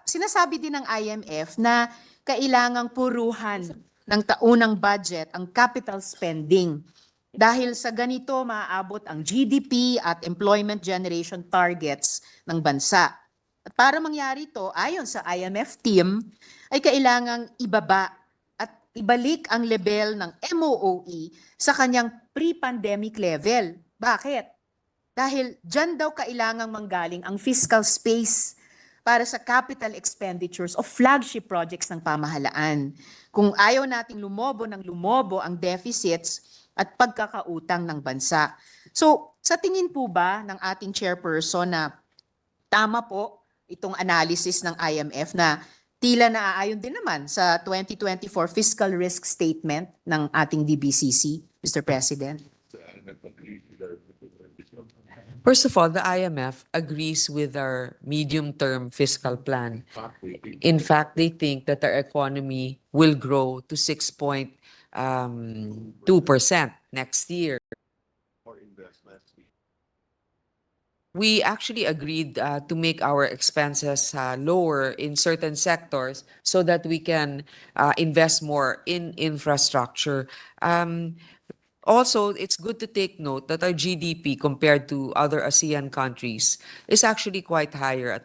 Sinasabi din ng IMF na kailangang puruhan ng taunang budget ang capital spending dahil sa ganito maaabot ang GDP at employment generation targets ng bansa. At para mangyari ito, ayon sa IMF team, ay kailangang ibaba at ibalik ang level ng MOOE sa kanyang pre-pandemic level. Bakit? Dahil dyan daw kailangang manggaling ang fiscal space para sa capital expenditures of flagship projects ng pamahalaan. Kung ayaw nating lumobo ng lumobo ang deficits at pagkakautang ng bansa. So, sa tingin po ba ng ating chairperson na tama po itong analysis ng IMF na tila naaayon din naman sa 2024 fiscal risk statement ng ating DBCC, Mr. President? First of all, the IMF agrees with our medium-term fiscal plan. In fact, they think that our economy will grow to 6.2% next year. We actually agreed to make our expenses lower in certain sectors so that we can invest more in infrastructure. also, it's good to take note that our GDP compared to other ASEAN countries is actually quite higher.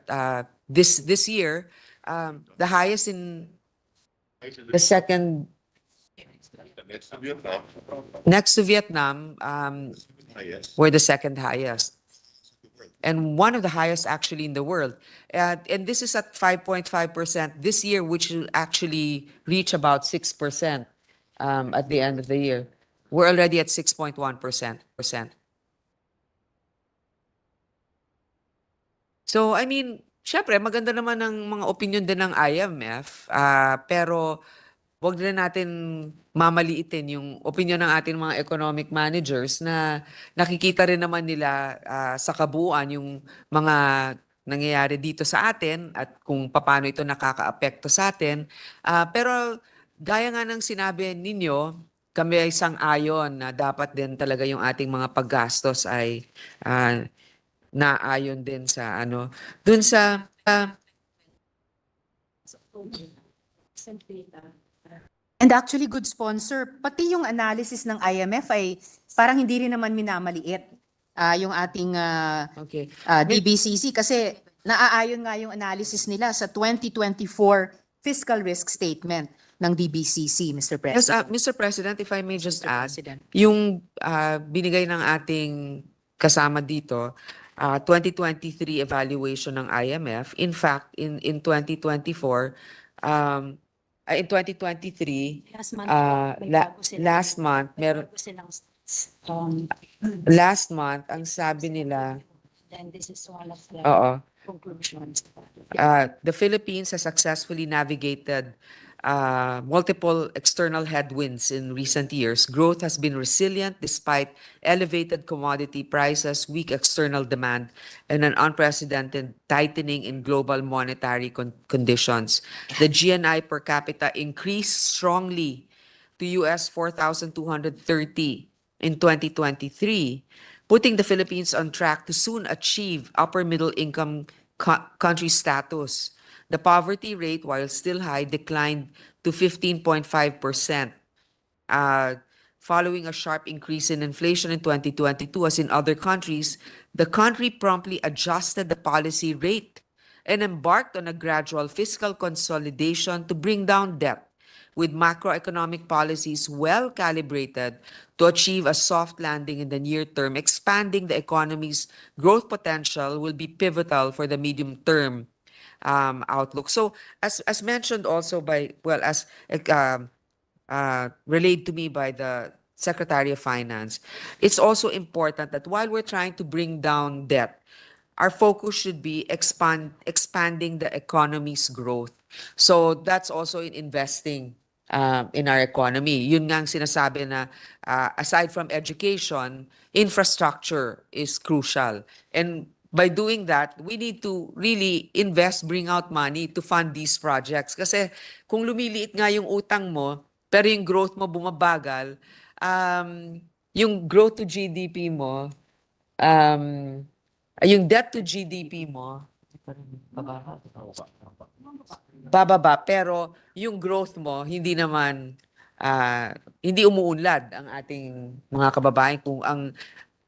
This year, the highest in the second Next to Vietnam, next to Vietnam, highest. we're the second highest. And one of the highest actually in the world. And this is at 5.5% this year, which will actually reach about 6% at the end of the year. We're already at 6.1%. So, I mean, syempre, maganda naman ang mga opinion din ng IMF, pero wag din natin mamaliitin yung opinion ng ating mga economic managers na nakikita rin naman nila sa kabuuan yung mga nangyayari dito sa atin at kung paano ito nakakaapekto sa atin. Pero gaya nga ng sinabi ninyo, kami ay sang-ayon na dapat din talaga yung ating mga paggastos ay naayon din sa ano, dun sa And actually, good sponsor, pati yung analysis ng IMF ay parang hindi rin naman minamaliit yung ating okay. DBCC kasi naaayon nga yung analysis nila sa 2024 fiscal risk statement ng DBCC, Mr. Yes, President. Mr. President, if I may just Mr. add, President. yung binigay ng ating kasama dito, 2023 evaluation ng IMF, in fact, in 2024, in 2023, Last month, may la- bago silang- last month, may meron, bago silang, um, last month, ang sabi nila, then this is one of the oo, conclusions. the Philippines has successfully navigated multiple external headwinds in recent years. Growth has been resilient despite elevated commodity prices, weak external demand, and an unprecedented tightening in global monetary conditions. The GNI per capita increased strongly to US 4,230 in 2023, putting the Philippines on track to soon achieve upper middle income country status. The poverty rate, while still high, declined to 15.5%, following a sharp increase in inflation in 2022. As in other countries, the country promptly adjusted the policy rate and embarked on a gradual fiscal consolidation to bring down debt, with macroeconomic policies well calibrated to achieve a soft landing in the near term. Expanding the economy's growth potential will be pivotal for the medium term outlook. So, as mentioned also by, well, as relayed to me by the Secretary of Finance, it's also important that while we're trying to bring down debt, our focus should be expanding the economy's growth. So that's also in investing in our economy. Yun nga ang sinasabi na aside from education, infrastructure is crucial. And by doing that, we need to really invest, bring out money to fund these projects. Kasi kung lumiliit nga yung utang mo, pero yung growth mo bumabagal, yung growth to GDP mo, yung debt to GDP mo, bababa, pero yung growth mo, hindi naman, hindi umuunlad ang ating mga kababayan kung ang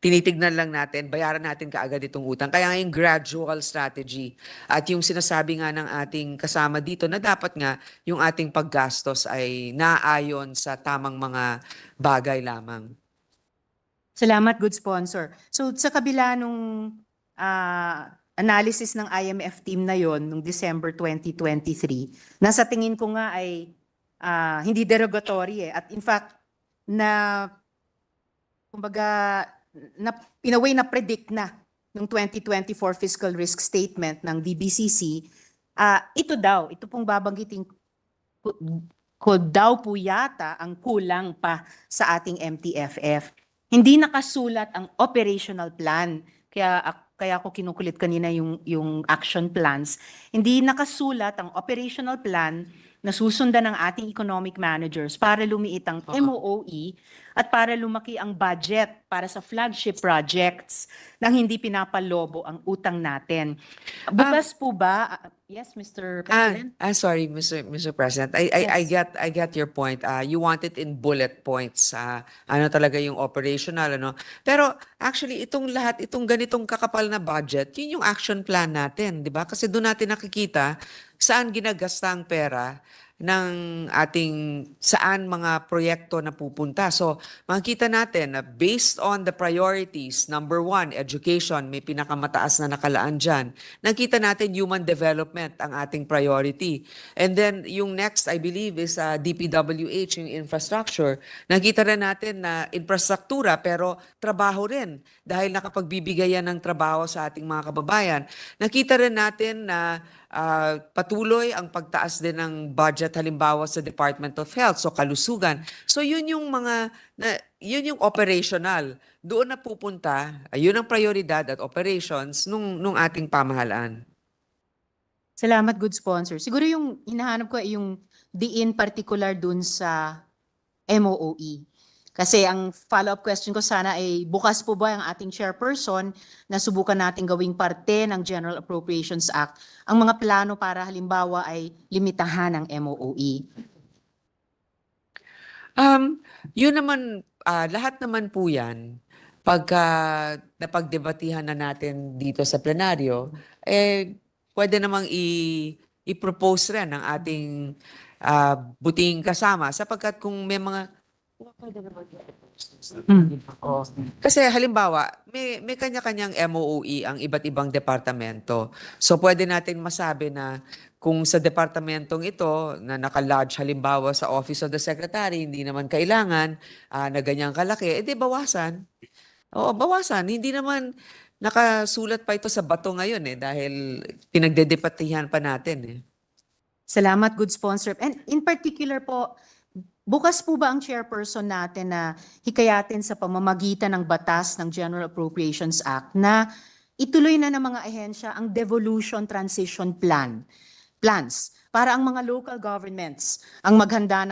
tinitignan lang natin, bayaran natin kaagad itong utang. Kaya nga yung gradual strategy at yung sinasabi nga ng ating kasama dito na dapat nga yung ating paggastos ay naayon sa tamang mga bagay lamang. Salamat, good sponsor. So sa kabila nung analysis ng IMF team na yon nung December 2023, nasa tingin ko nga ay hindi derogatory eh. At in fact, kumbaga, in a way na predict na ng 2024 fiscal risk statement ng DBCC, ito pong babanggitin ko daw po yata ang kulang pa sa ating MTFF. Hindi nakasulat ang operational plan. Kaya ako kinukulit kanina yung action plans. Hindi nakasulat ang operational plan na susundan ng ating economic managers para lumiit ang MOE at para lumaki ang budget para sa flagship projects nang hindi pinapalobo ang utang natin. Bukas po ba? Yes, Mr. President? Sorry, Mr. President. Yes. I get your point. You want it in bullet points. Ano talaga yung operational, ano. Pero actually, itong ganitong kakapal na budget, yun yung action plan natin, di ba? Kasi doon natin nakikita saan ginagasta ang pera ng ating saan mga proyekto na pupunta. So, makikita natin na based on the priorities, number one, education, may pinakamataas na nakalaan dyan. Nakita natin human development ang ating priority. And then, yung next, I believe, is DPWH, yung infrastructure. Nakita rin natin na infrastruktura, pero trabaho rin. Dahil nakapagbibigay yan ng trabaho sa ating mga kababayan. Nakita rin natin na patuloy ang pagtaas din ng budget halimbawa sa Department of Health, so kalusugan. So yun yung yun yung operational. Doon na pupunta, yun ang prioridad at operations nung ating pamahalaan. Salamat, good sponsor. Siguro yung hinahanap ko ay yung diin particular dun sa MOOE. Kasi ang follow-up question ko sana ay bukas po ba ang ating chairperson na subukan natin gawing parte ng General Appropriations Act ang mga plano para halimbawa ay limitahan ang MOOE? Yun naman, lahat naman po yan, pagka napagdebatihan na natin dito sa plenaryo, pwede namang i-propose rin ng ating buting kasama sapagkat kung may mga Oo. Kasi halimbawa, may kanya-kanyang MOOE ang iba't ibang departamento. So pwede natin masabi na kung sa departamentong ito na naka-lodge halimbawa sa Office of the Secretary, hindi naman kailangan na ganyang kalaki, edi bawasan. Oo, bawasan. Hindi naman nakasulat pa ito sa bato ngayon dahil pinagdedebatihan pa natin Salamat, good sponsor. And in particular po, bukas po ba ang chairperson natin na hikayatin sa pamamagitan ng batas ng General Appropriations Act na ituloy na ng mga ahensya ang devolution transition plans para ang mga local governments ang maghanda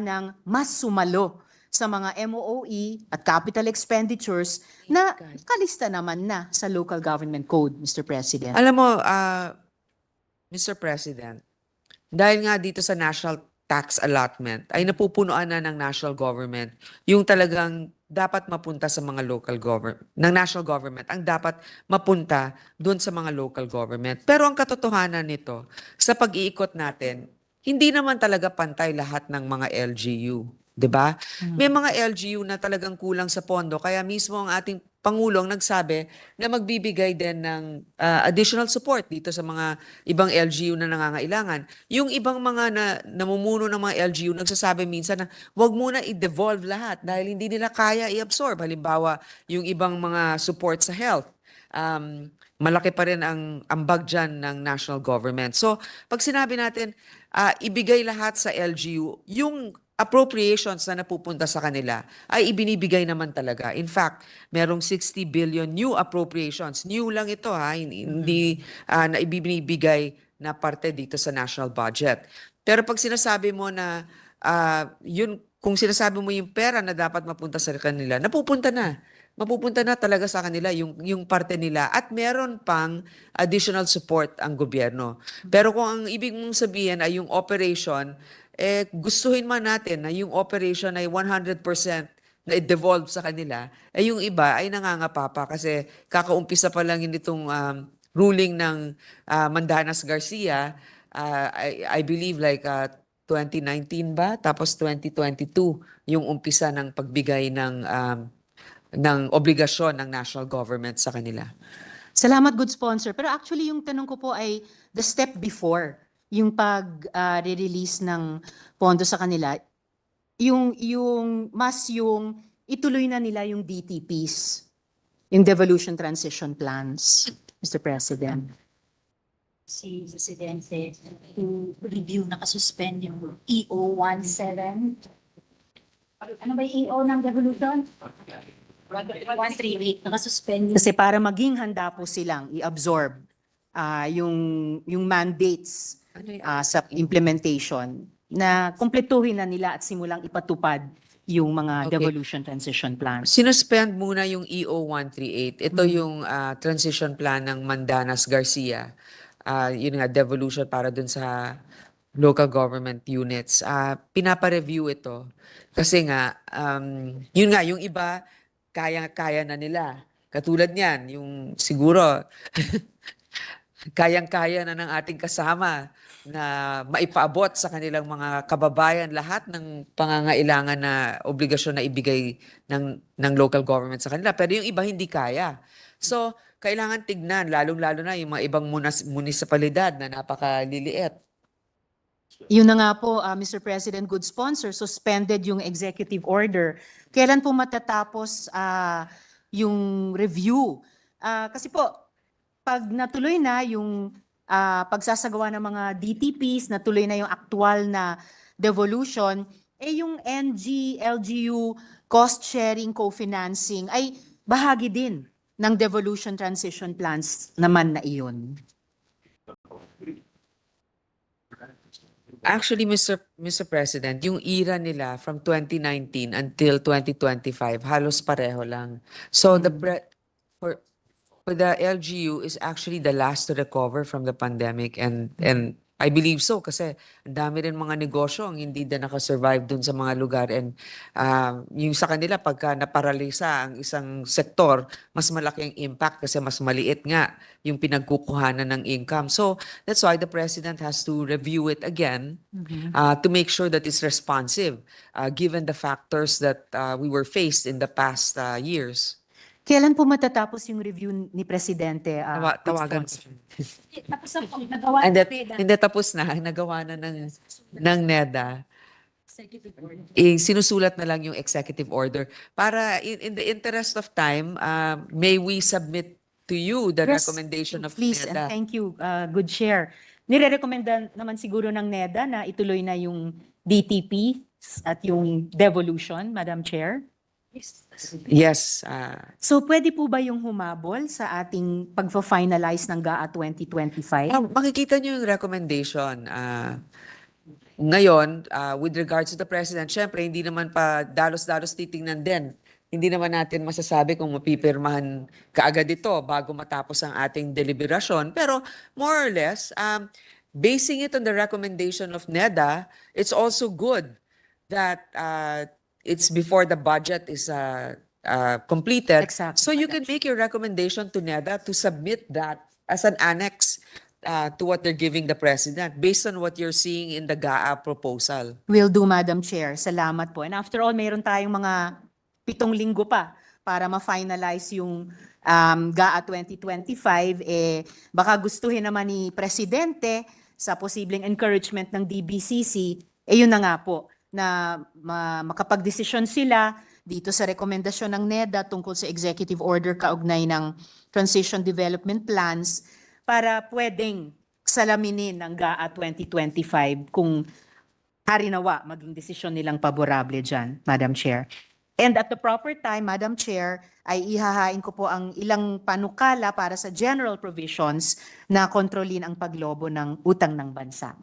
ng mas sumalo sa mga MOOE at capital expenditures na kalista naman na sa local government code, Mr. President. Alam mo, Mr. President, dahil nga dito sa national tax allotment ay napupunuan na ng national government yung talagang dapat mapunta sa mga local government, ng national government, ang dapat mapunta doon sa mga local government. Pero ang katotohanan nito, sa pag-iikot natin, hindi naman talaga pantay lahat ng mga LGU. 'Di ba? May mga LGU na talagang kulang sa pondo, kaya mismo ang ating Pangulong nagsabi na magbibigay din ng additional support dito sa mga ibang LGU na nangangailangan. Yung ibang mga namumuno ng mga LGU nagsasabi minsan na wag muna i-devolve lahat dahil hindi nila kaya i-absorb. Halimbawa, yung ibang mga support sa health. Malaki pa rin ang ambag dyan ng national government. So, pag sinabi natin, ibigay lahat sa LGU, yung appropriations na napupunta sa kanila ay ibinibigay naman talaga. In fact, merong 60 billion new appropriations. New lang ito hindi na ibinibigay na parte dito sa national budget. Pero pag sinasabi mo na kung sinasabi mo yung pera na dapat mapunta sa kanila, napupunta na. Mapupunta na talaga sa kanila yung parte nila at meron pang additional support ang gobyerno. Pero kung ang ibig mong sabihin ay yung operation, gustuhin man natin na yung operation ay 100% na i-devolve sa kanila, yung iba ay nangangapa pa kasi kakaumpisa pa lang itong ruling ng Mandanas Garcia, I believe like 2019 ba? Tapos 2022 yung umpisa ng pagbigay ng obligasyon ng national government sa kanila. Salamat, good sponsor. Pero actually, yung tanong ko po ay the step before yung pag-release ng pondo sa kanila, yung ituloy na nila yung DTPs, yung devolution transition plans, Mr. President. Si Presidente to review nakasuspend yung EO 17. Ano ba yung EO ng devolution? 138 nakasuspend. Kasi para maging handa po silang i-absorb yung mandates sa implementation na kumpletuhin na nila at simulang ipatupad yung mga Okay. devolution transition plans. Sinuspend muna yung EO 138. Ito yung transition plan ng Mandanas Garcia. Yun nga, devolution para dun sa local government units. Pinapa-review ito. Kasi nga, yun nga, yung iba, kaya na nila. Katulad niyan, yung siguro, kayang-kaya na ng ating kasama na maipaabot sa kanilang mga kababayan lahat ng pangangailangan na obligasyon na ibigay ng local government sa kanila. Pero yung iba hindi kaya. So, kailangan tignan, lalong-lalo na yung mga ibang munisipalidad na napakaliliit. Yun na nga po, Mr. President, good sponsor, suspended yung executive order. Kailan po matatapos yung review? Kasi po, pag natuloy na yung pagsasagawa ng mga DTPs, natuloy na yung aktual na devolution, yung NG, LGU, cost-sharing, co-financing ay bahagi din ng devolution transition plans naman na iyon. Actually, Mr. President, yung era nila from 2019 until 2025, halos pareho lang. So for the LGU is actually the last to recover from the pandemic, and I believe so kasi ang dami rin mga negosyo ang hindi na nakasurvive dun sa mga lugar, and yung sa kanila pagka naparalisa ang isang sektor, mas malaki ang impact kasi mas maliit nga yung pinagkukuhanan ng income. So that's why the president has to review it again to make sure that it's responsive given the factors that we were faced in the past years. Kailan po matatapos yung review ni Presidente? Good Tawagan ko sponsor? siya. Tapos na po, nagawa And na that, NEDA. hindi tapos na, nagawa na ng NEDA. Executive order. Sinusulat na lang yung executive order. Para in the interest of time, may we submit to you the Yes, recommendation of please, and NEDA? thank you, good chair. Nire-recommenda naman siguro ng NEDA na ituloy na yung DTP at yung devolution, Madam Chair. Yes. So pwede po ba yung humabol sa ating pagfa-finalize ng GAA 2025? Makikita niyo yung recommendation. Ngayon, with regards to the president, syempre hindi naman pa dalos-dalos titingnan din. Hindi naman natin masasabi kung mapipirmahan kaagad ito bago matapos ang ating deliberasyon. Pero more or less, basing it on the recommendation of NEDA, it's also good that it's before the budget is completed. Exactly. So you can make your recommendation to NEDA to submit that as an annex to what they're giving the president based on what you're seeing in the GAA proposal. Will do, Madam Chair. Salamat po. And after all, mayroon tayong mga 7 linggo pa para ma-finalize yung GAA 2025. Baka gustuhin naman ni Presidente sa posibleng encouragement ng DBCC, yun na nga po, na makapagdesisyon sila dito sa rekomendasyon ng NEDA tungkol sa executive order kaugnay ng transition development plans para pwedeng salaminin ng GAA 2025 kung harinawa maging desisyon nilang paborable dyan, Madam Chair. And at the proper time, Madam Chair, ay ihahain ko po ang ilang panukala para sa general provisions na kontrolin ang paglobo ng utang ng bansa.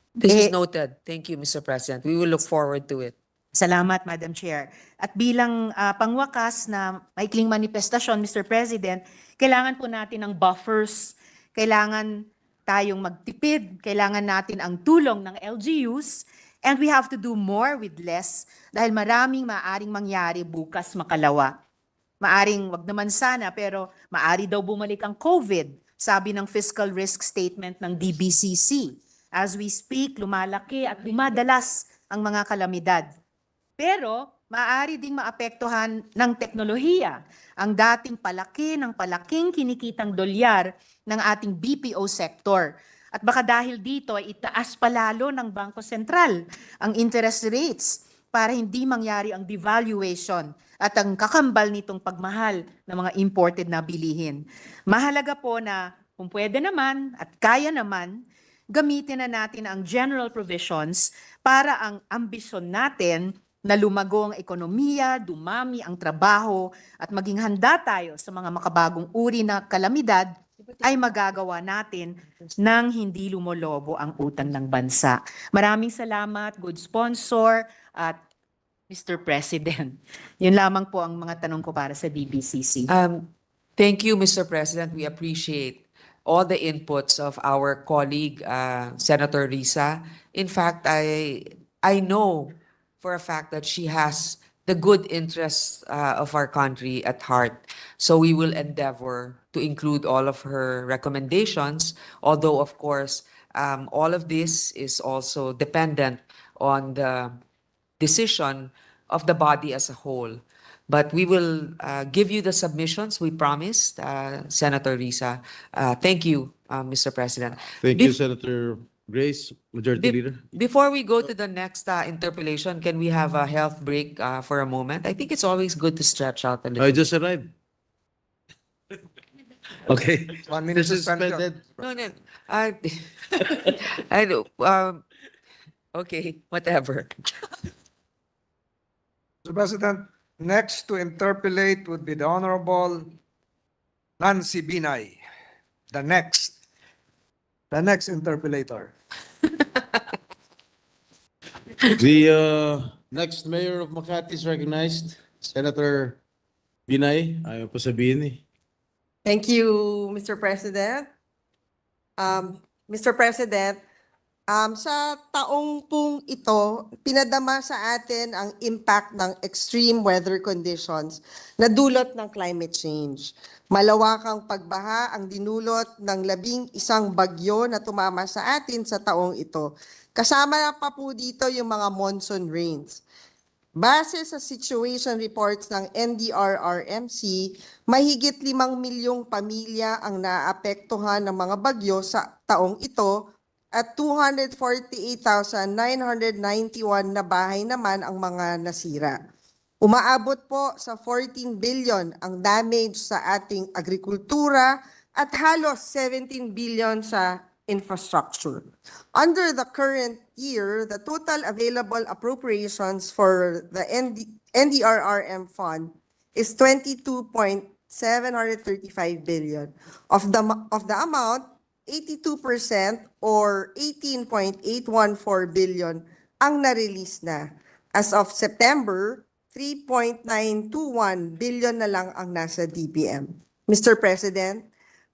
This is noted. Thank you, Mr. President. We will look forward to it. Salamat, Madam Chair. At bilang pangwakas na maikling manifestasyon, Mr. President, kailangan po natin ng buffers, kailangan tayong magtipid, kailangan natin ang tulong ng LGUs, and we have to do more with less dahil maraming maaring mangyari bukas makalawa. Maaring wag naman sana pero maari daw bumalik ang COVID, sabi ng fiscal risk statement ng DBCC. As we speak, lumalaki at dumadalas ang mga kalamidad. Pero maaari ding maapektuhan ng teknolohiya ang dating palaki ng palaking kinikitang dolyar ng ating BPO sector. At baka dahil dito ay itaas palalo ng Bangko Sentral ang interest rates para hindi mangyari ang devaluation at ang kakambal nitong pagmahal ng mga imported na bilihin. Mahalaga po na kung pwede naman at kaya naman, gamitin na natin ang general provisions para ang ambisyon natin na lumago ang ekonomiya, dumami ang trabaho, at maging handa tayo sa mga makabagong uri na kalamidad ay magagawa natin nang hindi lumolobo ang utang ng bansa. Maraming salamat, good sponsor, at Mr. President. Yun lamang po ang mga tanong ko para sa DBCC. Thank you, Mr. President. We appreciate all the inputs of our colleague, Senator Risa. In fact, I know for a fact that she has the good interests of our country at heart. So we will endeavor to include all of her recommendations, although, of course, all of this is also dependent on the decision of the body as a whole. But we will give you the submissions we promised, Senator Risa. Thank you, Mr. President. Thank you, Bef- Senator Grace, Majority be- Leader. Before we go to the next interpellation, can we have a health break for a moment? I think it's always good to stretch out a little I bit. just arrived. Okay. 1 minute Suspended. suspension. No, no. I, I know. Okay, whatever. Mr. President, next to interpellate would be the Honorable Nancy Binay. The next interpellator. The next mayor of Makati is recognized, Senator Binay. Ayaw pa sabihin eh. Thank you, Mr. President. Mr. President, sa taong pong ito, pinadama sa atin ang impact ng extreme weather conditions na dulot ng climate change. Malawakang pagbaha ang dinulot ng 11 bagyo na tumama sa atin sa taong ito. Kasama na pa po dito yung mga monsoon rains. Base sa situation reports ng NDRRMC, mahigit 5 milyong pamilya ang naapektuhan ng mga bagyo sa taong ito at 248,991 na bahay naman ang mga nasira. Umaabot po sa 14 billion ang damage sa ating agrikultura at halos 17 billion sa infrastructure. Under the current year, the total available appropriations for the NDRRM fund is 22.735 billion. Of the amount, 82% or 18.814 billion ang na-release na. As of September, 3.921 billion na lang ang nasa DBM. Mr. President,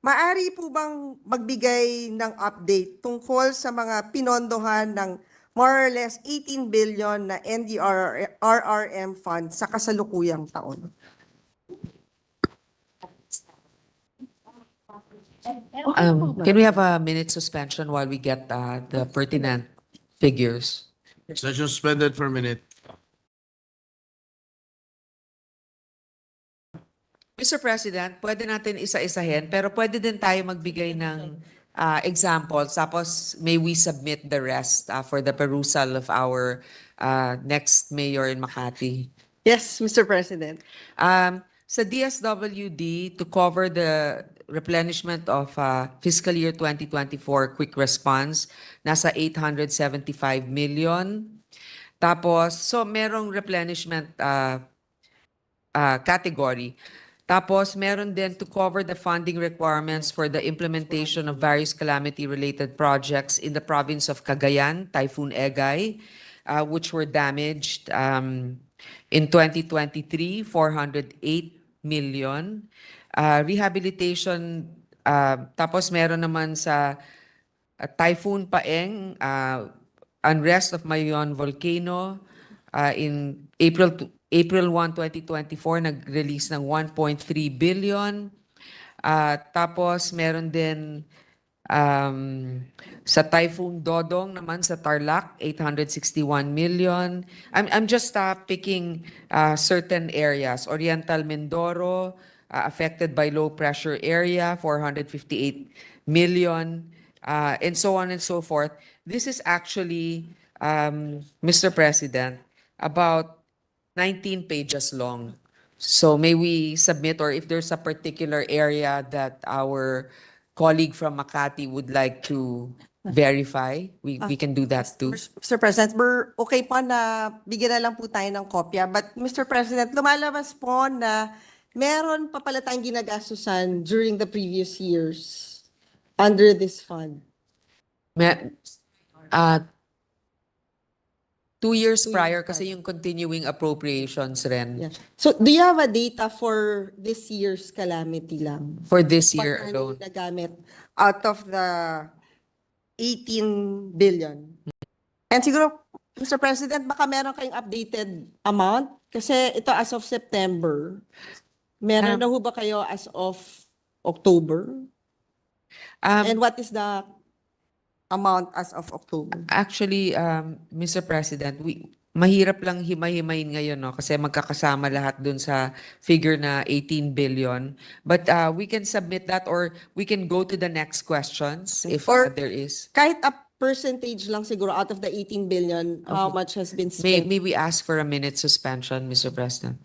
maaari po bang magbigay ng update tungkol sa mga pinondohan ng more or less 18 billion na NDRRM fund sa kasalukuyang taon? Can we have a minute suspension while we get the pertinent figures? Session suspended for a minute. Mr. President, pwede natin isa-isahin, pero pwede din tayo magbigay ng examples, tapos may we submit the rest for the perusal of our next mayor in Makati. Yes, Mr. President. Sa DSWD, to cover the replenishment of fiscal year 2024 quick response, nasa 875 million. Tapos, so merong replenishment category. Tapos, meron din to cover the funding requirements for the implementation of various calamity-related projects in the province of Cagayan, Typhoon Egay, which were damaged in 2023, 408 million. Rehabilitation, tapos meron naman sa Typhoon Paeng, unrest of Mayon volcano, in April 1, 2024, nag-release ng 1.3 billion. Tapos meron din sa Typhoon Dodong naman sa Tarlac, 861 million. I'm just picking certain areas. Oriental Mindoro, affected by low pressure area, 458 million, and so on and so forth. This is actually, Mr. President, about 19 pages long. So may we submit, or if there's a particular area that our colleague from Makati would like to verify, we can do that too. Mr. President, okay po na bigyan na lang po tayo ng kopya. But Mr. President, lumalabas po na meron pa pala tayong ginagastusan during the previous years under this fund. 2 years 2 years prior kasi prior. yung continuing appropriations rin Yeah. So, do you have a data for this year's calamity lang? for this year Magkano alone. yung nagamit out of the 18 billion? And siguro, Mr. President, baka meron kayong updated amount? Kasi ito as of September. Meron na ho ba kayo as of October? And what is the amount as of October? Actually, Mr. President, mahirap lang himay-himayin ngayon, no? Kasi magkakasama lahat dun sa figure na 18 billion. But we can submit that or we can go to the next questions if Or- there is. Kahit a percentage lang siguro out of the 18 billion, how much has been spent? May we ask for a minute suspension, Mr. President?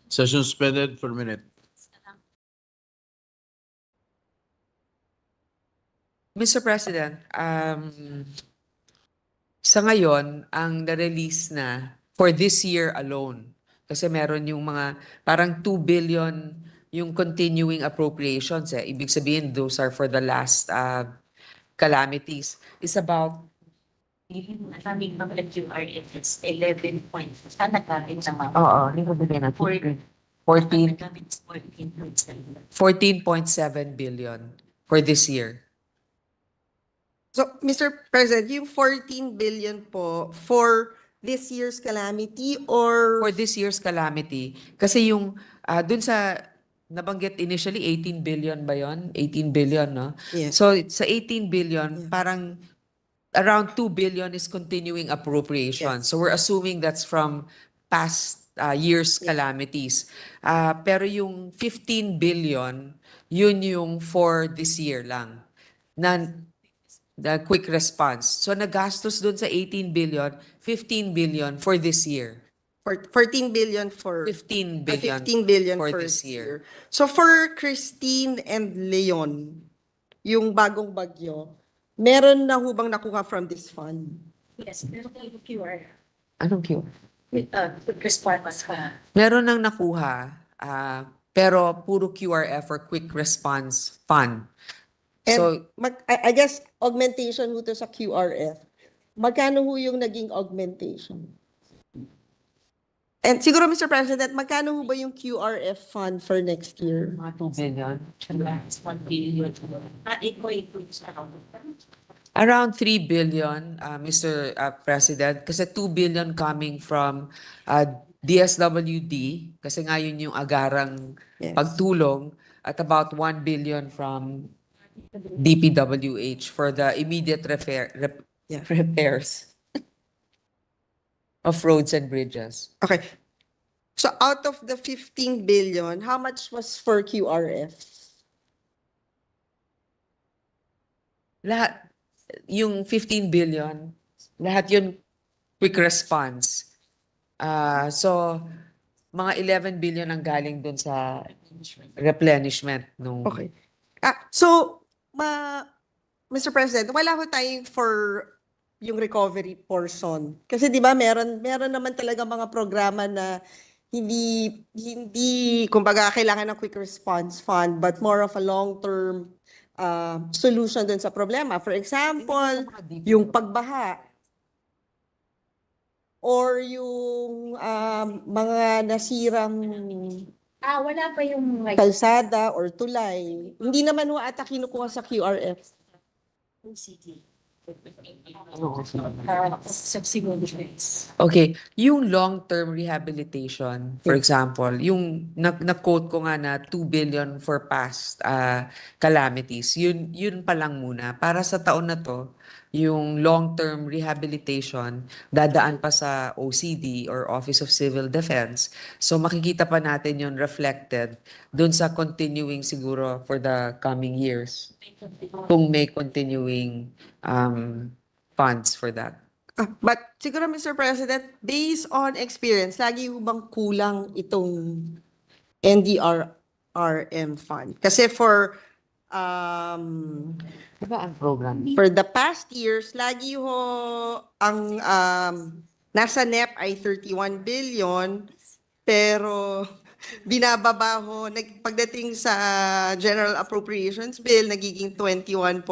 Session suspended for a minute. Mr. President, sa ngayon, ang na-release na for this year alone, kasi meron yung mga parang 2 billion yung continuing appropriations. Ibig sabihin, those are for the last calamities. It's about Maraming mga QRF is 11 points. Sana namin sa mga Oo, hindi ko bigyan ng 14 14.7 billion for this year. So, Mr. President, yung 14 billion po for this year's calamity or For this year's calamity, kasi yung dun sa nabanggit initially 18 billion ba yon? 18 billion, no? Yes. So sa 18 billion, parang around 2 billion is continuing appropriation. Yes. So we're assuming that's from past years' calamities. Pero yung 15 billion, yun yung for this year lang. Na the quick response. So nagastos dun sa 18 billion, 15 billion for this year. 14 billion for 15 billion, 15 billion for for this year. So for Christine and Leon, yung bagong bagyo, meron na ho bang nakuha from this fund? Yes, pero kayo QR. Anong Q? Quick response ka. Meron nang nakuha, pero puro QRF or Quick Response Fund. And So, I guess augmentation ho to sa QRF. Magkano ho yung naging augmentation? And siguro, Mr. President, magkano ho ba yung QRF fund for next year? mga 2 billion. 1 billion. Ito includes Around 3 billion, Mr. President, kasi 2 billion coming from DSWD, kasi nga yun yung agarang Yes. pagtulong, at about 1 billion from DPWH for the immediate Yeah. repairs of roads and bridges. Okay. So out of the 15 billion, how much was for QRF? Lahat, yung 15 billion, lahat yun quick response. So, mga 11 billion ang galing dun sa replenishment nung... Okay. So, Mr. President, wala ho tayong for yung recovery portion. Kasi 'di ba meron naman talaga mga programa na hindi kumbaga kailangan ng quick response fund but more of a long-term solution dun sa problema. For example, yung pagbaha or yung mga nasirang Wala pa yung kalsada or tulay. Hindi naman ho ata kinukuha sa QRF. OCD. Subsigurations. Okay, yung long-term rehabilitation, for example, yung na-quote ko nga na 2 billion for past calamities, yun pa lang muna. Para sa taon na to, yung long-term rehabilitation, dadaan pa sa OCD or Office of Civil Defense. So makikita pa natin yun reflected dun sa continuing siguro for the coming years. Kung may continuing funds for that. But siguro, Mr. President, based on experience, lagi ho bang kulang itong NDRRM fund? Kasi for Diba ang program? for the past years, lagi ho ang nasa NEP ay 31 billion, pero binababa ho, pagdating sa General Appropriations Bill, nagiging 21.5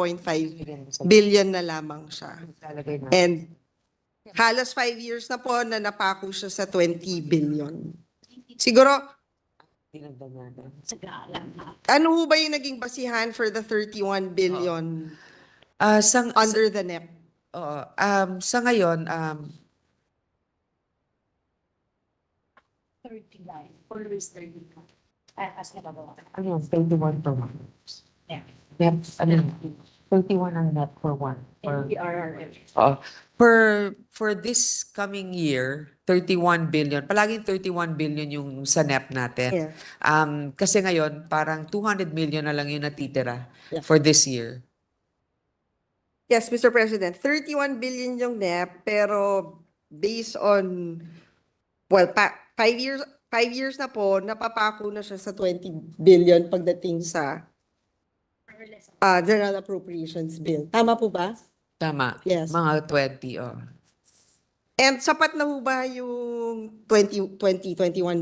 billion na lamang siya. And Halos 5 years na po na napako siya sa 20 billion. Siguro, Sa gaalang. ano ho ba yung naging basihan for the 31 billion under the NEP? Sa ngayon, 39. Always 39. Ay, as na ba? ano, 21 per month. Yeah. Net, ano, 31 ang net per one. NPRRF. For this coming year, 31 billion. Palaging 31 billion yung sa NEP natin. Yeah. Kasi ngayon, parang 200 million na lang yung natitira Yeah. for this year. Yes, Mr. President, 31 billion yung NEP, pero based on, well, 5 years na po, napapako na siya sa 20 billion pagdating sa General Appropriations Bill. Tama po ba? Tama. Yes. Mga 20, oh. And sapat na ho ba yung 21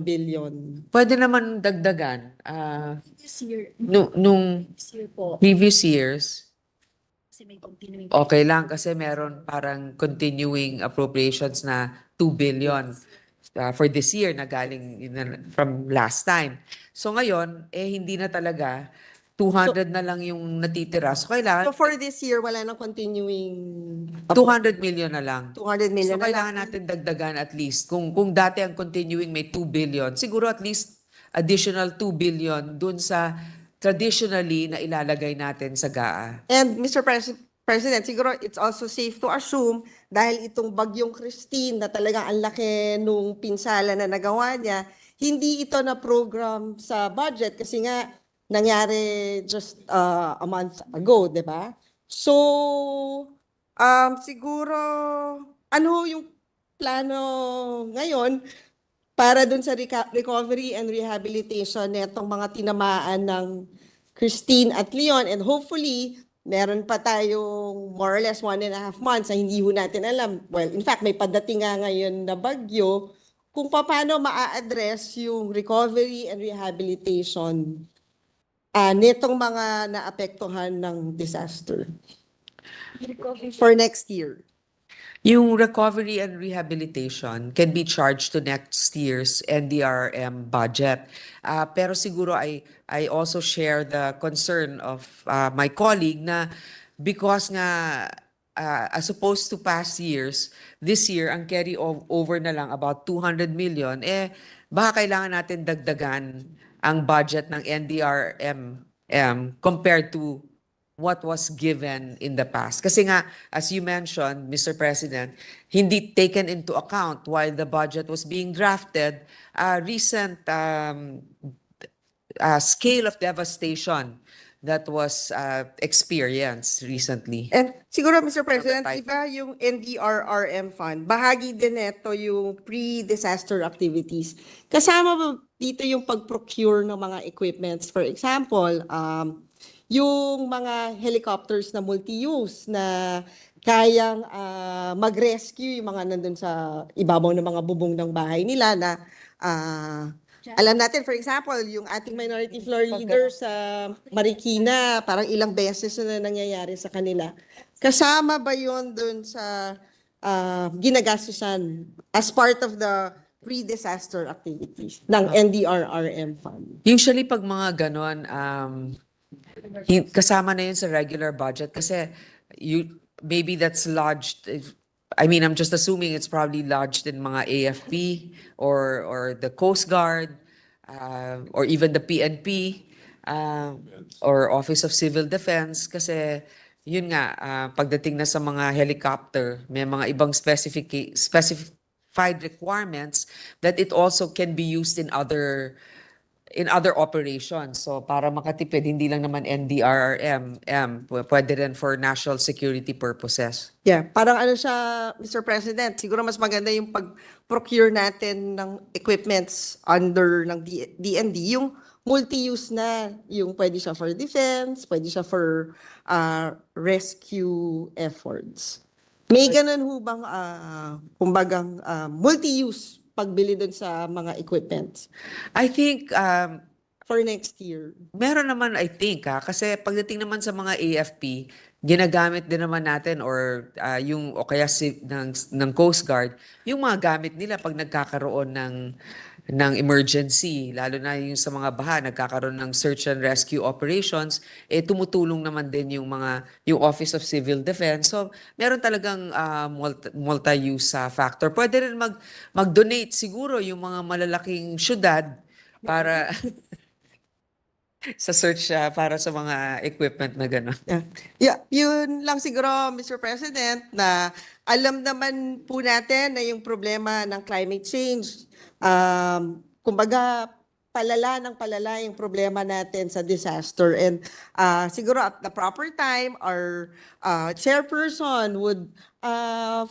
billion? Pwede naman dagdagan. This year, Nung this year po, previous years, kasi may continuing. okay lang kasi meron parang continuing appropriations na 2 billion for this year na galing from last time. So ngayon, hindi na talaga. 200 na lang yung natitira. So kailangan, So for this year, wala nang continuing 200 million na lang. 200 million So na kailangan lang. natin dagdagan at least. Kung dati ang continuing may 2 billion, siguro at least additional 2 billion dun sa traditionally na ilalagay natin sa GAA. And Mr. President, siguro it's also safe to assume dahil itong bagyong Christine na talagang ang laki nung pinsala na nagawa niya, hindi ito na program sa budget kasi nga nangyari just a month ago, di ba? So, siguro, ano yung plano ngayon para dun sa recovery and rehabilitation netong mga tinamaan ng Christine at Leon, and hopefully meron pa tayong more or less 1.5 months na hindi ho natin alam. Well, in fact, may padating nga ngayon na bagyo kung paano maa-address yung recovery and rehabilitation nitong mga naapektuhan ng disaster for next year. Yung recovery and rehabilitation can be charged to next year's NDRM budget. Pero siguro I also share the concern of my colleague na because nga as opposed to past years, this year ang carry over na lang about 200 million, baka kailangan natin dagdagan ang budget ng NDRM compared to what was given in the past. Kasi nga, as you mentioned, Mr. President, hindi taken into account while the budget was being drafted, recent scale of devastation that was experienced recently. And siguro, Mr. President, Type. iba yung NDRRM fund, bahagi din ito yung pre-disaster activities. Kasama ba dito yung pag-procure ng mga equipments? For example, yung mga helicopters na multi-use na kayang mag-rescue yung mga nandun sa ibabaw ng mga bubong ng bahay nila na alam natin, for example, yung ating minority floor leader sa Marikina, parang ilang beses na nangyayari sa kanila. Kasama ba yun dun sa ginagastusan as part of the pre-disaster activities ng NDRRM fund? Usually pag mga ganon, kasama na yun sa regular budget kasi maybe that's lodged. I mean, I'm just assuming it's probably lodged in mga AFP or the Coast Guard or even the PNP or Office of Civil Defense kasi yun nga, pagdating na sa mga helicopter, may mga ibang specified requirements that it also can be used in other operations. So para makatipid, hindi lang naman NDRRM, pwede rin for national security purposes. Yeah, parang ano siya, Mr. President, siguro mas maganda yung pag-procure natin ng equipments under ng DND, yung multi-use na, yung pwede siya for defense, pwede siya for rescue efforts. May ganun ho bang, kumbagang multi-use pagbili dun sa mga equipments I think for next year? meron naman, I think, kasi pagdating naman sa mga AFP, ginagamit din naman natin or yung o kaya ng Coast Guard yung mga gamit nila pag nagkakaroon ng emergency, lalo na yung sa mga baha, nagkakaroon ng search and rescue operations, tumutulong naman din yung Office of Civil Defense. So, meron talagang multi-use factor. Pwede rin mag-donate siguro yung mga malalaking syudad para sa search para sa mga equipment na gano'n. Yeah, yun lang siguro, Mr. President, na alam naman po natin na yung problema ng climate change, kumbaga, palala yung problema natin sa disaster. And siguro at the proper time, our chairperson would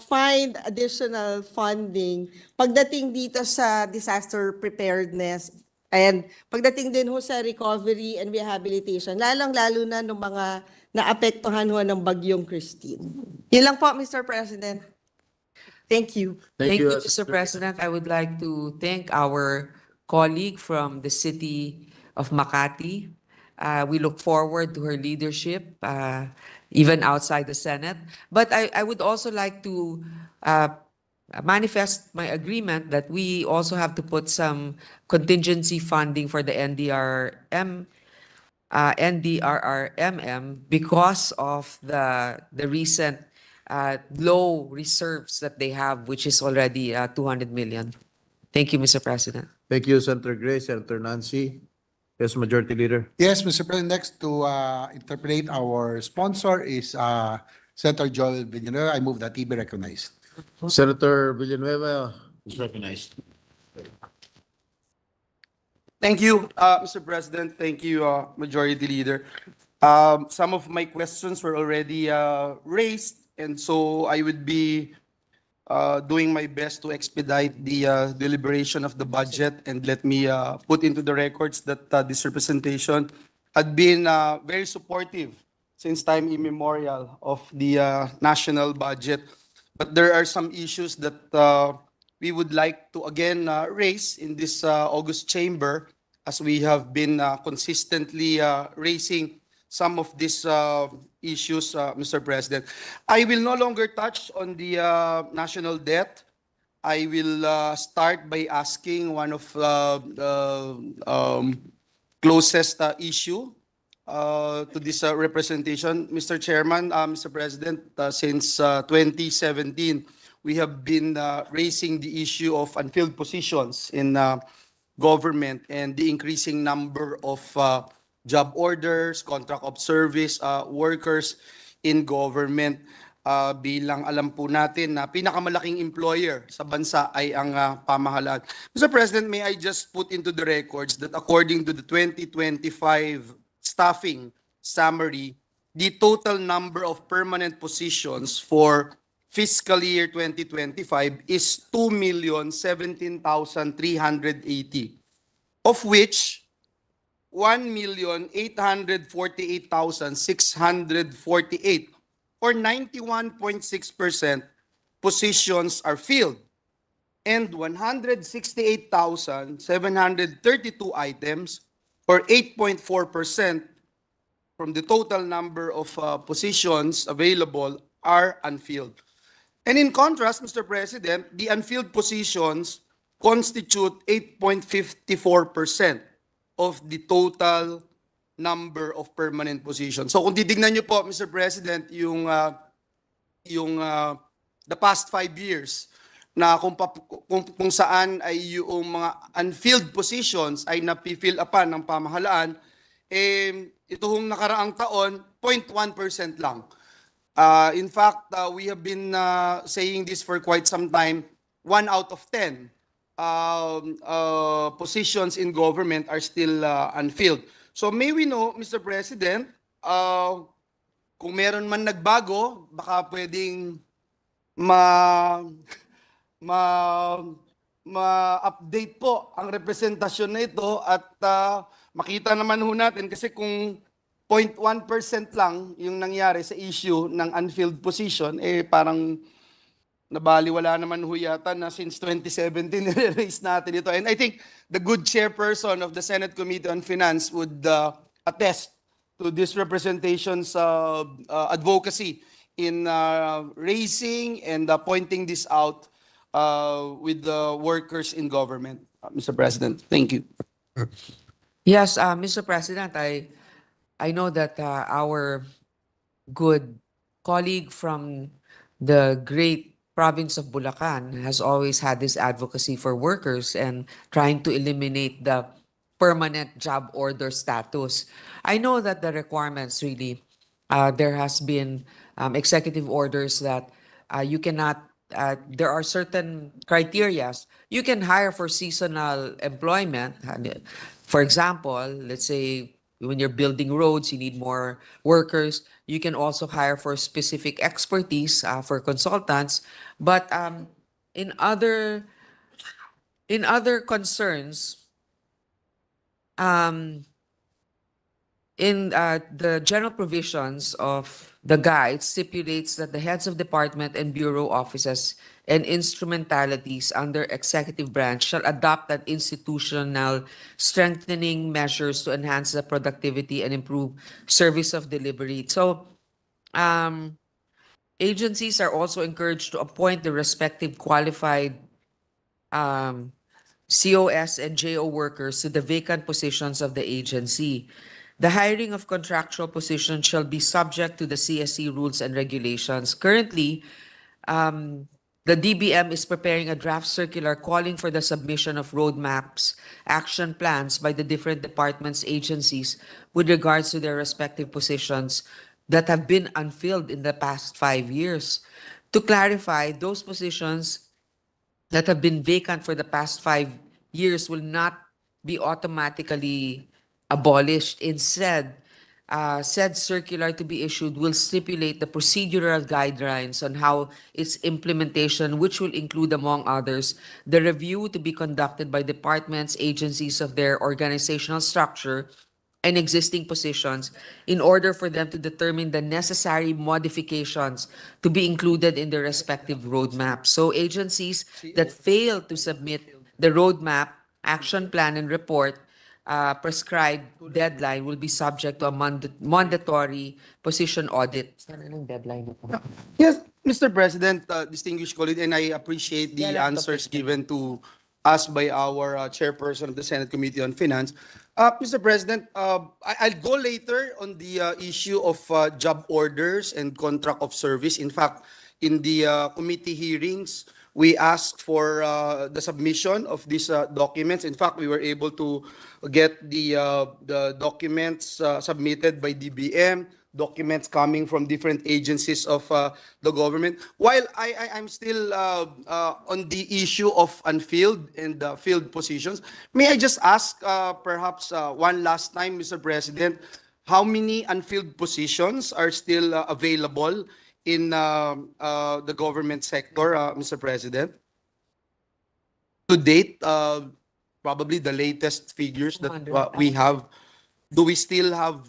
find additional funding pagdating dito sa disaster preparedness. And pagdating din ho sa recovery and rehabilitation, lalong-lalo na ng mga naapektuhan ho ng bagyong Christine. Yun lang po, Mr. President. Thank you. Thank you, Mr. President. I would like to thank our colleague from the city of Makati. We look forward to her leadership, even outside the Senate. But I would also like to manifest my agreement that we also have to put some contingency funding for the NDRRMM because of the recent low reserves that they have, which is already 200 million. Thank you, Mr. President. Thank you, Senator Gray, Senator Nancy. Yes, Majority Leader. Yes, Mr. President, next to interpolate our sponsor is Senator Joel Villanueva. I move that he be recognized. Senator Villanueva is recognized. Thank you, Mr. President. Thank you, Majority Leader. Some of my questions were already raised, and so I would be doing my best to expedite the deliberation of the budget. And let me put into the records that this representation had been very supportive since time immemorial of the national budget. But there are some issues that we would like to again raise in this August chamber, as we have been consistently raising some of these issues, Mr. President. I will no longer touch on the national debt. I will start by asking one of the closest issue to this representation. Mr. Chairman, Mr. President, since 2017, we have been raising the issue of unfilled positions in government and the increasing number of job orders, contract of service workers in government. Bilang alam po natin na pinakamalaking employer sa bansa ay ang pamahalaan. Mr. President, may I just put into the records that according to the 2025 staffing summary, the total number of permanent positions for fiscal year 2025 is 2,017,380, of which 1,848,648, or 91.6% positions are filled, and 168,732 items, or 8.4% from the total number of positions available, are unfilled. And in contrast, Mr. President, the unfilled positions constitute 8.54% of the total number of permanent positions. So kung titignan niyo po, Mr. President, yung the past 5 years, na kung saan ay yung mga unfilled positions ay napifill upan ng pamahalaan, ito hong nakaraang taon, 0.1% lang. In fact, we have been saying this for quite some time, 1 out of 10 positions in government are still unfilled. So may we know, Mr. President, kung meron man nagbago, baka pwedeng ma-update po ang representasyon na ito at makita naman ho natin kasi kung 0.1% lang yung nangyari sa issue ng unfilled position, parang nabaliwala naman ho yata na since 2017 nire-raise natin ito. And I think the good chairperson of the Senate Committee on Finance would attest to this representation's advocacy in raising and pointing this out with the workers in government, Mr. President. Thank you. Yes, Mr. President, I know that our good colleague from the great province of Bulacan has always had this advocacy for workers and trying to eliminate the permanent job order status. I know that the requirements really, there has been executive orders that you cannot, there are certain criterias. You can hire for seasonal employment. For example, let's say when you're building roads, you need more workers. You can also hire for specific expertise for consultants. But in other concerns, um, in the general provisions of the guide stipulates that the heads of department and bureau offices and instrumentalities under executive branch shall adopt an institutional strengthening measures to enhance the productivity and improve service of delivery. So um, agencies are also encouraged to appoint the respective qualified um, COS and JO workers to the vacant positions of the agency. The hiring of contractual positions shall be subject to the CSC rules and regulations. Currently, the DBM is preparing a draft circular calling for the submission of roadmaps, action plans by the different departments, agencies with regards to their respective positions that have been unfilled in the past 5 years. To clarify, those positions that have been vacant for the past 5 years will not be automatically abolished. Instead, said circular to be issued will stipulate the procedural guidelines on how its implementation, which will include, among others, the review to be conducted by departments, agencies of their organizational structure, and existing positions in order for them to determine the necessary modifications to be included in their respective roadmaps. So agencies that fail to submit the roadmap, action plan, and report prescribed deadline will be subject to a mandatory position audit. Anong deadline ito? Yes, Mr. President, distinguished colleague, and I appreciate the answers given to us by our chairperson of the Senate Committee on Finance. Mr. President, I'll go later on the issue of job orders and contract of service. In fact, in the committee hearings, we asked for the submission of these documents. In fact, we were able to get the documents submitted by DBM, documents coming from different agencies of the government. While I'm still on the issue of unfilled and filled positions, may I just ask perhaps one last time, Mr. President, how many unfilled positions are still available in the government sector, Mr. President? To date, probably the latest figures that we have, do we still have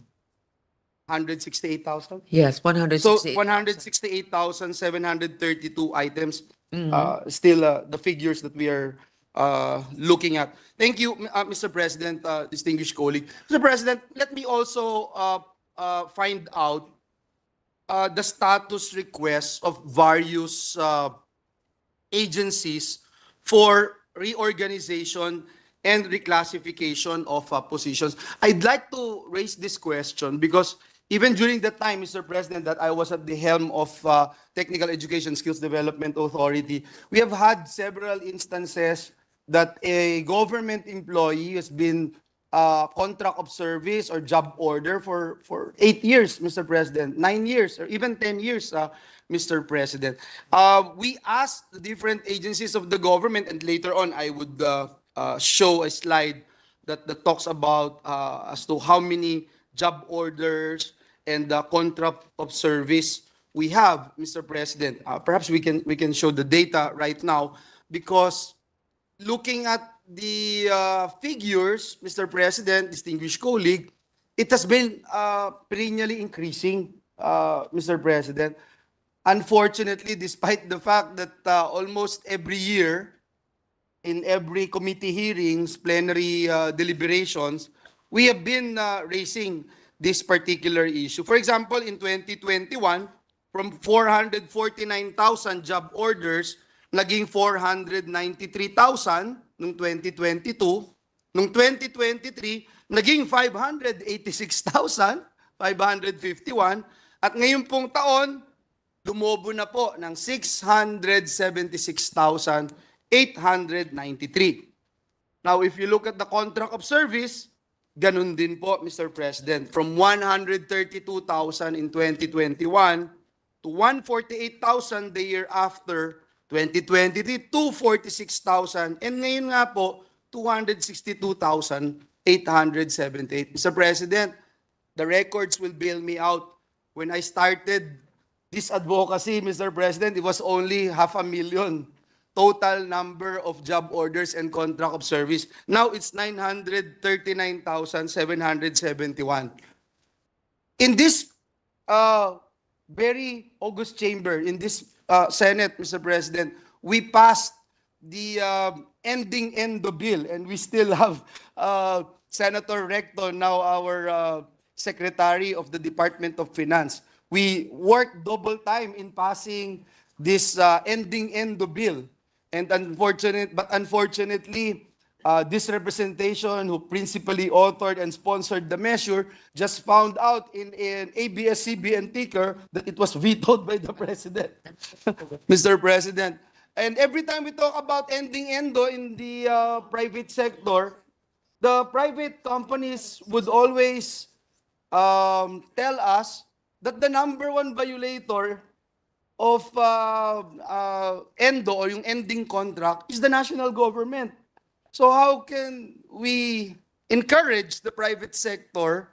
168,000? Yes, So 168. 168,732 items, still the figures that we are looking at. Thank you, Mr. President, distinguished colleague. Mr. President, let me also find out the status requests of various agencies for reorganization and reclassification of positions. I'd like to raise this question because even during the time, Mr. President, that I was at the helm of Technical Education Skills Development Authority, we have had several instances that a government employee has been contract of service or job order for 8 years, Mr. President, 9 years, or even 10 years, Mr. President. We asked the different agencies of the government, and later on I would show a slide that talks about as to how many job orders and the contract of service we have, Mr. President. Perhaps we can show the data right now because looking at the figures, Mr. President, distinguished colleague, it has been perennially increasing, Mr. President. Unfortunately, despite the fact that almost every year, in every committee hearings, plenary deliberations, we have been raising this particular issue. For example, in 2021, from 449,000 job orders, naging 493,000 noong 2022. Noong 2023, naging 586,551. At ngayon pong taon, lumobo na po ng 676,893. Now, if you look at the contract of service, ganun din po, Mr. President. From 132,000 in 2021 to 148,000 the year after, 2023, 246,000. And ngayon nga po, 262,878. Mr. President, the records will bail me out. When I started this advocacy, Mr. President, it was only 500,000 total number of job orders and contract of service. Now it's 939,771. In this very august chamber, in this Senate, Mr. President, we passed the ending endo bill, and we still have Senator Recto, now our Secretary of the Department of Finance. We worked double time in passing this ending endo bill. And unfortunately, this representation who principally authored and sponsored the measure just found out in ABS-CBN ticker that it was vetoed by the President, Mr. President. And every time we talk about ending endo in the private sector, the private companies would always tell us that the number one violator of endo or yung ending contract is the national government. So how can we encourage the private sector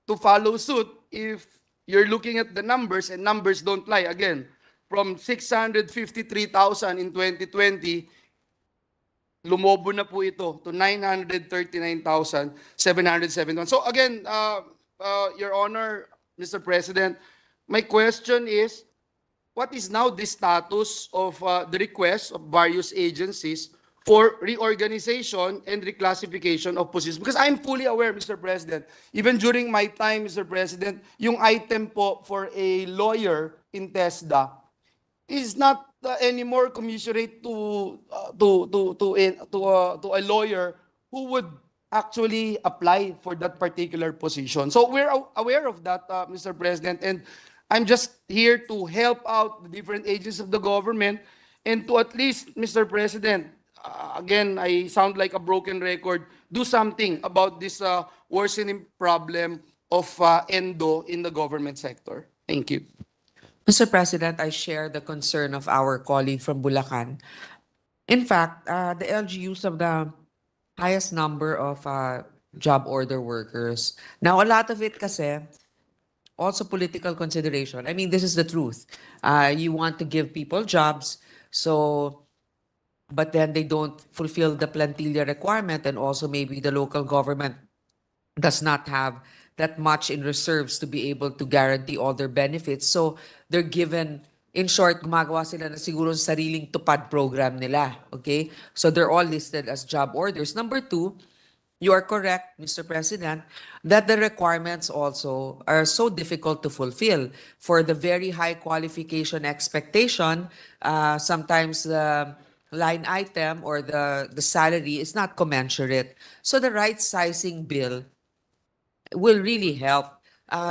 to follow suit if you're looking at the numbers and numbers don't lie? Again, from 653,000 in 2020, lumobo na po ito to 939,771. So again, Your Honor, Mr. President, my question is, what is now the status of the request of various agencies for reorganization and reclassification of positions? Because I'm fully aware, Mr. President, even during my time, Mr. President, yung item po for a lawyer in TESDA is not anymore commensurate to a lawyer who would actually apply for that particular position. So we're aware of that, Mr. President, and I'm just here to help out the different agencies of the government and to at least, Mr. President, again, I sound like a broken record, do something about this worsening problem of endo in the government sector. Thank you. Mr. President, I share the concern of our colleague from Bulacan. In fact, the LGUs have the highest number of job order workers. Now, a lot of it kasi, also political consideration. I mean, this is the truth. You want to give people jobs, but then they don't fulfill the plantilla requirement, and also maybe the local government does not have that much in reserves to be able to guarantee all their benefits. So they're given, in short, gumagawa sila na siguro sariling tupad program nila. Okay? So they're all listed as job orders. Number two, you are correct, Mr. President, that the requirements also are so difficult to fulfill. For the very high qualification expectation, sometimes the line item or the salary is not commensurate. So the right sizing bill will really help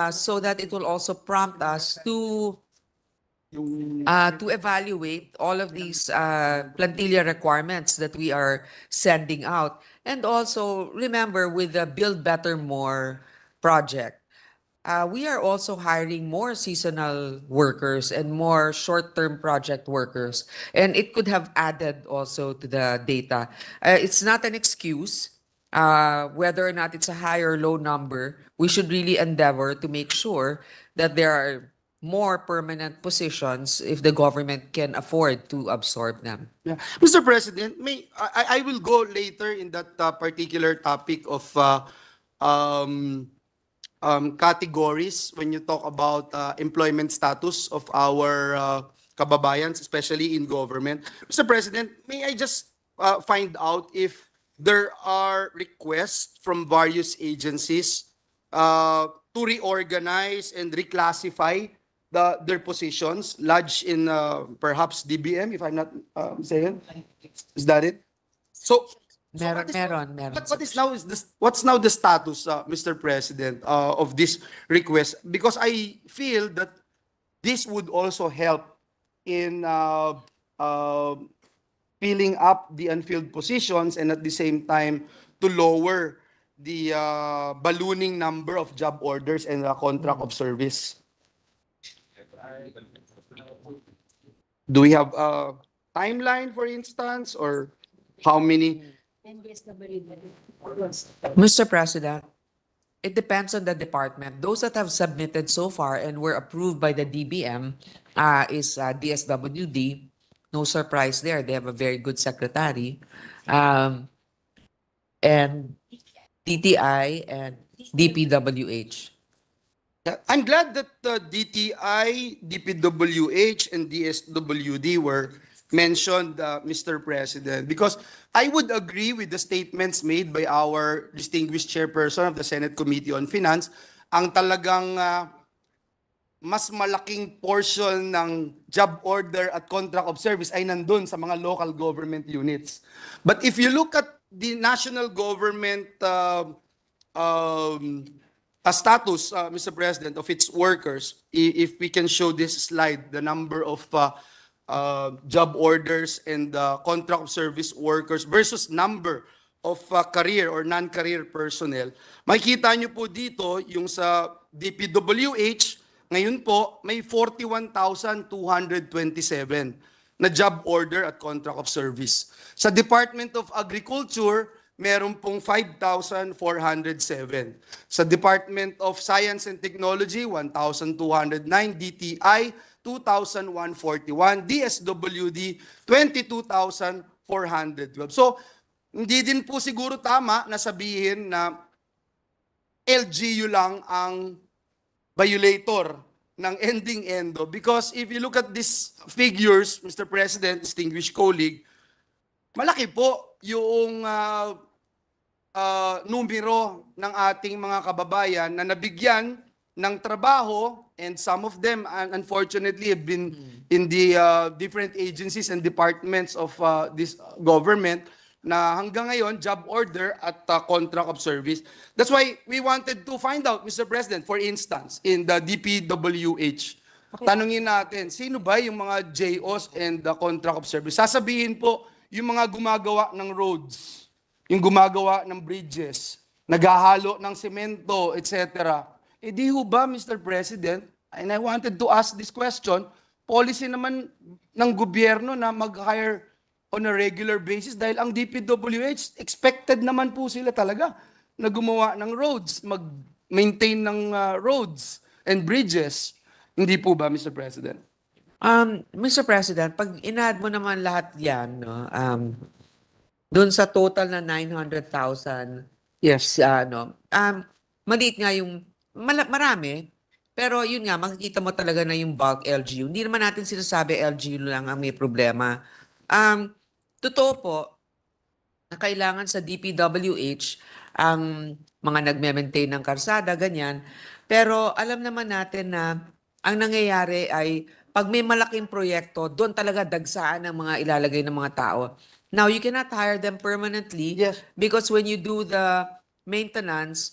so that it will also prompt us to evaluate all of these plantilla requirements that we are sending out. And also, remember, with the Build Better More project, we are also hiring more seasonal workers and more short-term project workers. And it could have added also to the data. It's not an excuse. Whether or not it's a high or low number, we should really endeavor to make sure that there are more permanent positions if the government can afford to absorb them. Yeah. Mr. President, I will go later in that particular topic of categories when you talk about employment status of our kababayans, especially in government. Mr. President, may I just find out if there are requests from various agencies to reorganize and reclassify their positions, lodged in perhaps DBM, if I'm not mistaken. Is that it? So, Meron. what's now the status, Mr. President, of this request? Because I feel that this would also help in filling up the unfilled positions and at the same time to lower the ballooning number of job orders and contract of service. Do we have a timeline, for instance, or how many? Mr. President, it depends on the department. Those that have submitted so far and were approved by the DBM is DSWD. No surprise there. They have a very good secretary. And DTI and DPWH. I'm glad that DTI, DPWH, and DSWD were mentioned, Mr. President, because I would agree with the statements made by our distinguished chairperson of the Senate Committee on Finance. Ang talagang mas malaking portion ng job order at contract of service ay nandun sa mga local government units. But if you look at the national government status, Mr. President, of its workers, if we can show this slide, the number of job orders and contract of service workers versus number of career or non-career personnel, makikita nyo po dito yung sa DPWH, ngayon po may 41,227 na job order at contract of service. Sa Department of Agriculture, meron pong 5,407. Sa Department of Science and Technology, 1,209. DTI, 2,141. DSWD, 22,412. So, hindi din po siguro tama na sabihin na LGU lang ang violator ng ending-endo. Because if you look at these figures, Mr. President, distinguished colleague, malaki po yung numero ng ating mga kababayan na nabigyan ng trabaho, and some of them unfortunately have been in the different agencies and departments of this government na hanggang ngayon job order at contract of service. That's why we wanted to find out, Mr. President, for instance, in the DPWH, tanungin natin, sino ba yung mga JOs and the contract of service? Sasabihin po, yung mga gumagawa ng roads, yung gumagawa ng bridges, naghahalo ng semento, etc. Eh di ho ba, Mr. President, and I wanted to ask this question, policy naman ng gobyerno na mag-hire on a regular basis dahil ang DPWH, expected naman po sila talaga na gumawa ng roads, mag-maintain ng roads and bridges. Hindi po ba, Mr. President? Mr. President, pag in-add mo naman lahat yan, no, doon sa total na 900,000, Yes. maliit nga yung, marami, pero yun nga, makikita mo talaga na yung bulk LGU. Hindi naman natin sinasabi LGU lang ang may problema. Totoo po, na kailangan sa DPWH ang mga nagme-maintain ng karsada, ganyan. Pero alam naman natin na ang nangyayari ay pag may malaking proyekto, doon talaga dagsaan ang mga ilalagay ng mga tao. Now, you cannot hire them permanently because when you do the maintenance,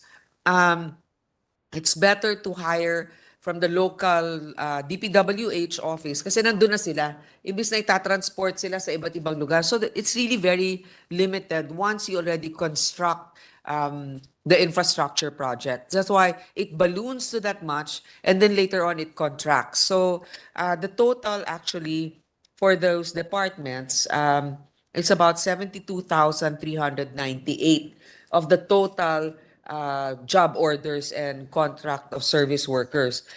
it's better to hire from the local DPWH office kasi nandun na sila. Ibig na itatransport sila sa iba't ibang lugar. So it's really very limited once you already construct the infrastructure project. That's why it balloons to that much and then later on it contracts. So the total actually for those departments, it's about 72,398 of the total job orders and contract of service workers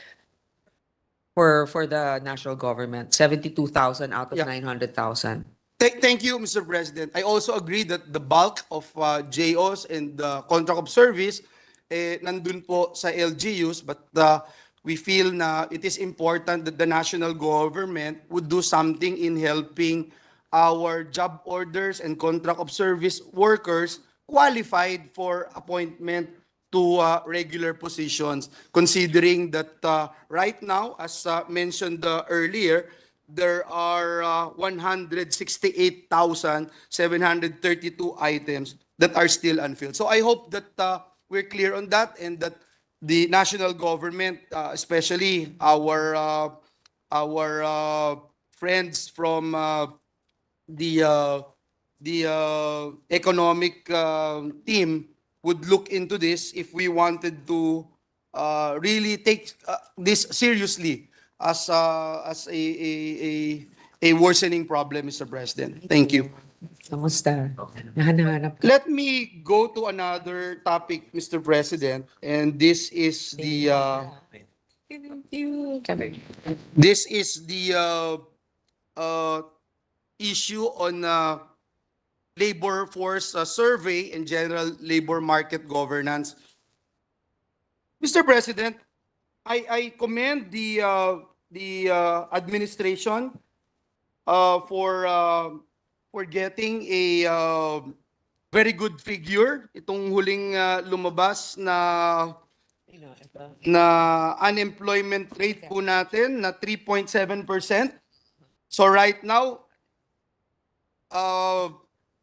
for the national government, 72,000 out of 900,000. Thank you, Mr. President. I also agree that the bulk of JOs and the contract of service nandun po sa LGUs, but we feel na it is important that the national government would do something in helping our job orders and contract of service workers qualified for appointment to regular positions, considering that right now, as mentioned earlier, there are 168,732 items that are still unfilled. So I hope that we're clear on that, and that the national government, especially our friends from the economic team would look into this if we wanted to really take this seriously as a worsening problem, Mr. President. Thank you. Kamusta? Nahanap ka? Let me go to another topic, Mr. President, and this is the issue on labor force survey and general labor market governance. Mr. President, I commend the administration for getting a very good figure. Itong huling lumabas na unemployment rate po natin na 3.7%. So right now,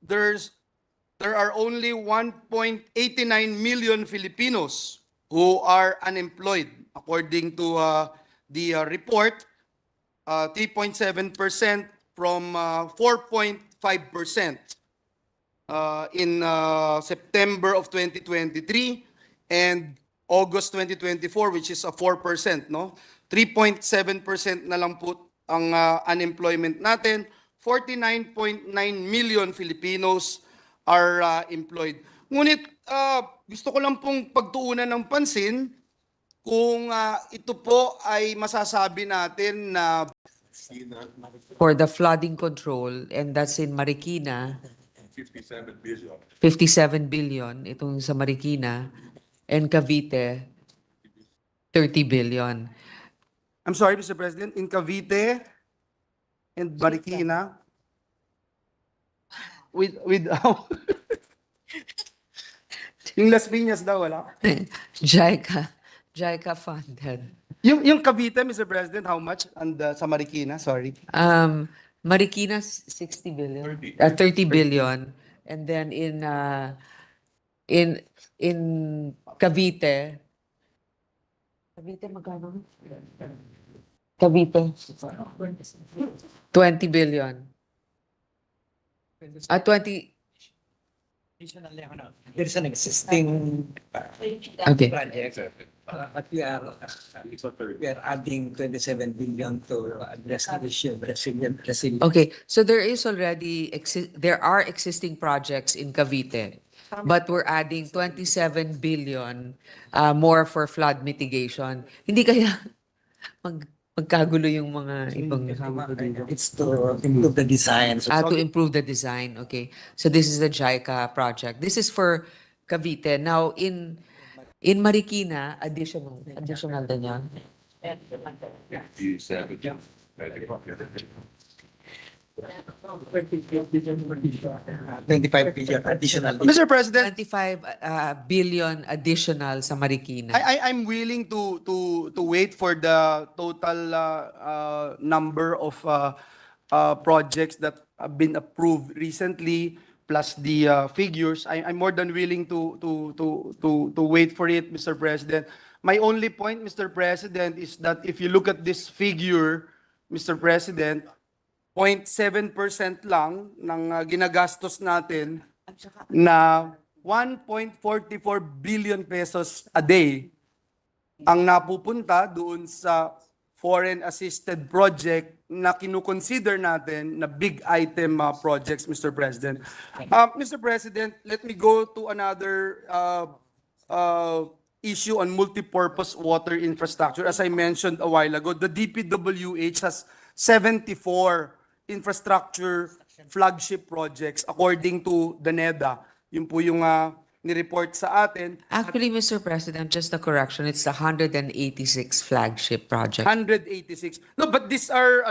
there are only 1.89 million Filipinos who are unemployed, according to the report. 3.7% from 4.5% in September of 2023 and August 2024, which is a 4%, no? 3.7% na lang po ang unemployment natin. 49.9 million Filipinos are employed. Ngunit gusto ko lang pong pagtuunan ng pansin kung ito po ay masasabi natin na For the flooding control, and that's in Marikina, 57 billion. 57 billion, itong sa Marikina, and Cavite, 30 billion. I'm sorry, Mr. President, in Cavite and Marikina, with yung Las Piñas daw, wala. JICA funded. Yung Cavite, Mr. President, how much? And sa Marikina, sorry. Marikina, 60 billion. 30 billion. And then in Cavite, magkano? Cavite, 20 billion. 20. There's an existing Okay. project, but we are adding 27 billion to address the issue of resilient. Okay, so there are existing projects in Cavite, but we're adding 27 billion more for flood mitigation. Hindi kaya magkagulo yung mga ibang It's to improve the design. to improve the design. Okay, so this is the JICA project. This is for Cavite. Now in Marikina, additional din yan. 57. 25 billion additional. Mr. President, 25 billion additional sa Marikina. I'm willing to wait for the total number of projects that have been approved recently, plus the figures. I'm more than willing to wait for it, Mr. President. My only point, Mr. President, is that if you look at this figure, Mr. President, 0.7% lang ng ginagastos natin na 1.44 billion pesos a day ang napupunta doon sa foreign assisted project na kinukonsider natin na big item projects, Mr. President. Mr. President, let me go to another issue on multipurpose water infrastructure. As I mentioned a while ago, the DPWH has 74 infrastructure flagship projects according to the NEDA. Yun po yung ni-report sa atin. Actually, Mr. President, just a correction, it's 186 flagship projects. 186. No, but these are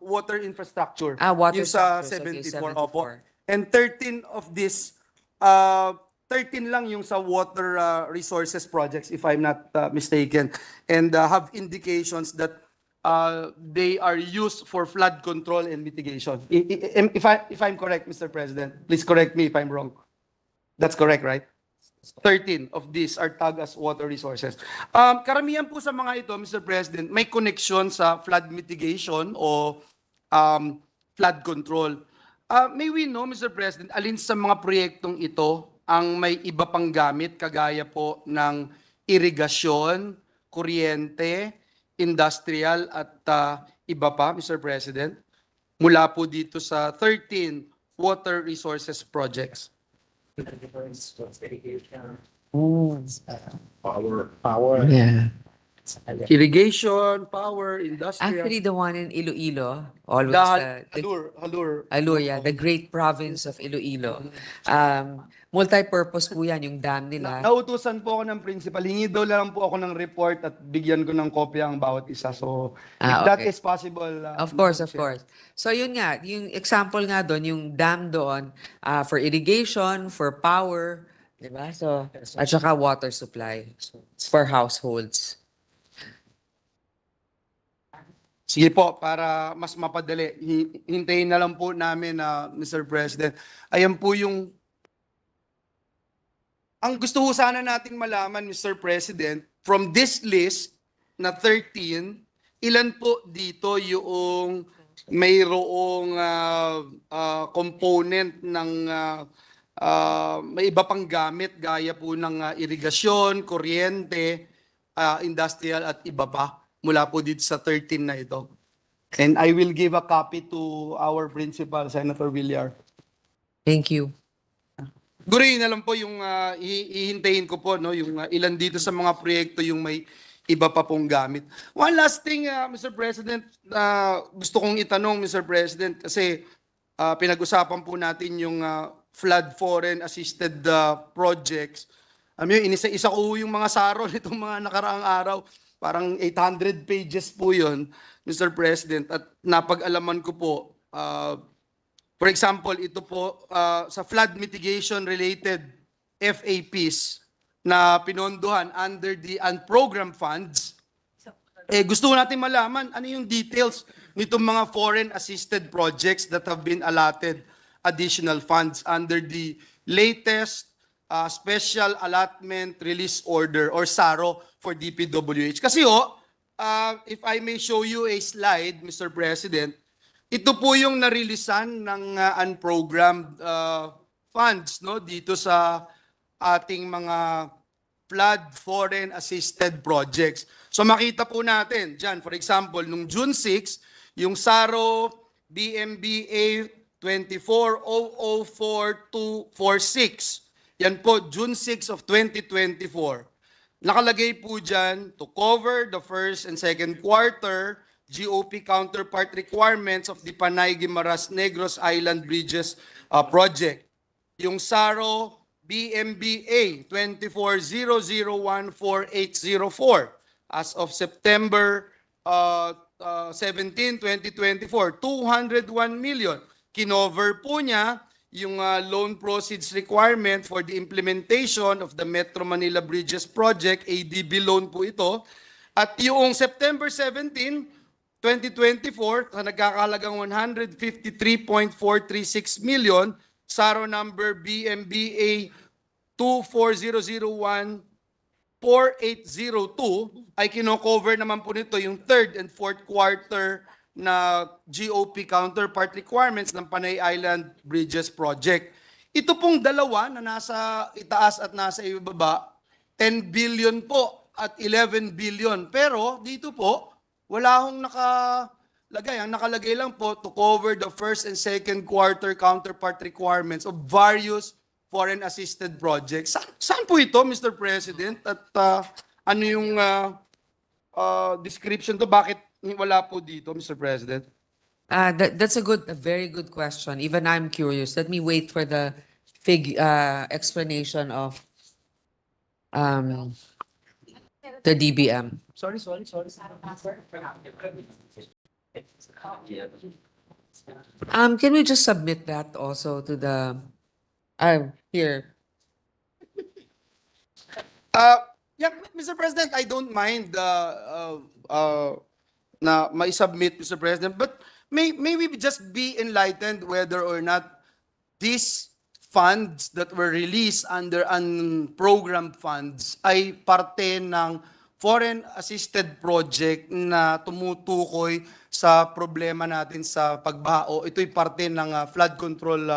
water infrastructure. Water Yung sa structures, okay, 74. Opo. 74. And 13 of these 13 lang yung sa water resources projects, if I'm not mistaken, and have indications that they are used for flood control and mitigation. If I'm correct, Mr. President, please correct me if I'm wrong. That's correct, right? 13 of these are tagged as water resources. Karamihan po sa mga ito, Mr. President, may connection sa flood mitigation o flood control. May we know, Mr. President, alin sa mga proyektong ito ang may iba pang gamit kagaya po ng irigasyon, kuryente, industrial at iba pa, Mr. President, mula po dito sa 13 water resources projects? Power. Yeah. Irrigation, power, industrial. Actually, the one in Iloilo, always Halur. yeah, the great province of Iloilo. Multi-purpose po yan, yung dam nila. Nautusan po ako ng principal. Hingi daw lang po ako ng report at bigyan ko ng kopya ang bawat isa. So, if that Okay. is possible. Of course, Madam of Chair. course. So yun nga, yung example nga doon, yung dam doon, for irrigation, for power, di ba? So, at saka water supply for households. Sige po, para mas mapadali, hintayin na lang po namin na Mr. President. Ayan po yung ang gusto ko sana nating malaman, Mr. President, from this list na 13, ilan po dito yung mayroong component ng may iba pang gamit gaya po ng irigasyon, kuryente, industrial at iba pa mula po dito sa 13 na ito. And I will give a copy to our principal, Senator Villar. Thank you. Siguro yun na lang po yung ihintayin ko po, no, yung ilan dito sa mga proyekto yung may iba pa pong gamit. One last thing, Mr. President, gusto kong itanong, Mr. President, kasi pinag-usapan po natin yung flood foreign assisted projects. Inisa-isa ko yung mga saro nitong mga nakaraang araw. Parang 800 pages po yun, Mr. President. At napag-alaman ko po, for example, ito po sa flood mitigation related FAPs na pinondohan under the unprogrammed funds. Gusto natin malaman ano yung details nitong mga foreign assisted projects that have been allotted additional funds under the latest Special Allotment Release Order or SARO for DPWH. Kasi if I may show you a slide, Mr. President, ito po yung narilisan ng unprogrammed funds, no, dito sa ating mga flood foreign assisted projects. So makita po natin diyan, for example, nung June 6, yung SARO BMBA 24004246. Yan po, June 6 of 2024. Nakalagay po dyan, to cover the first and second quarter GOP counterpart requirements of the Panay Guimaras Negros Island Bridges project. Yung SARO BMBA 2400148804 as of September 17, 2024, 201 million. Kinover po niya yung loan proceeds requirement for the implementation of the Metro Manila Bridges Project, ADB loan po ito. At yung September 17, 2024, sa nagkakalagang 153.436 million, SARO number BMBA 2400148802, ay kino-cover naman po nito yung third and fourth quarter na GOP counterpart requirements ng Panay Island Bridges Project. Ito pong dalawa na nasa itaas at nasa ibaba, 10 billion po at 11 billion. Pero dito po, wala akong nakalagay. Ang nakalagay lang po to cover the first and second quarter counterpart requirements of various foreign assisted projects. Saan po ito, Mr. President? At ano yung description to? Bakit wala po dito, Mr. President? That's a very good question. Even I'm curious. Let me wait for the explanation of the DBM. Sorry. Can we just submit that also to the here? Yeah, Mr. President, I don't mind na may submit, Mr. President, but may we just be enlightened whether or not these funds that were released under unprogrammed funds ay parte ng foreign assisted project na tumutukoy sa problema natin sa pagbaha o ito'y parte ng flood control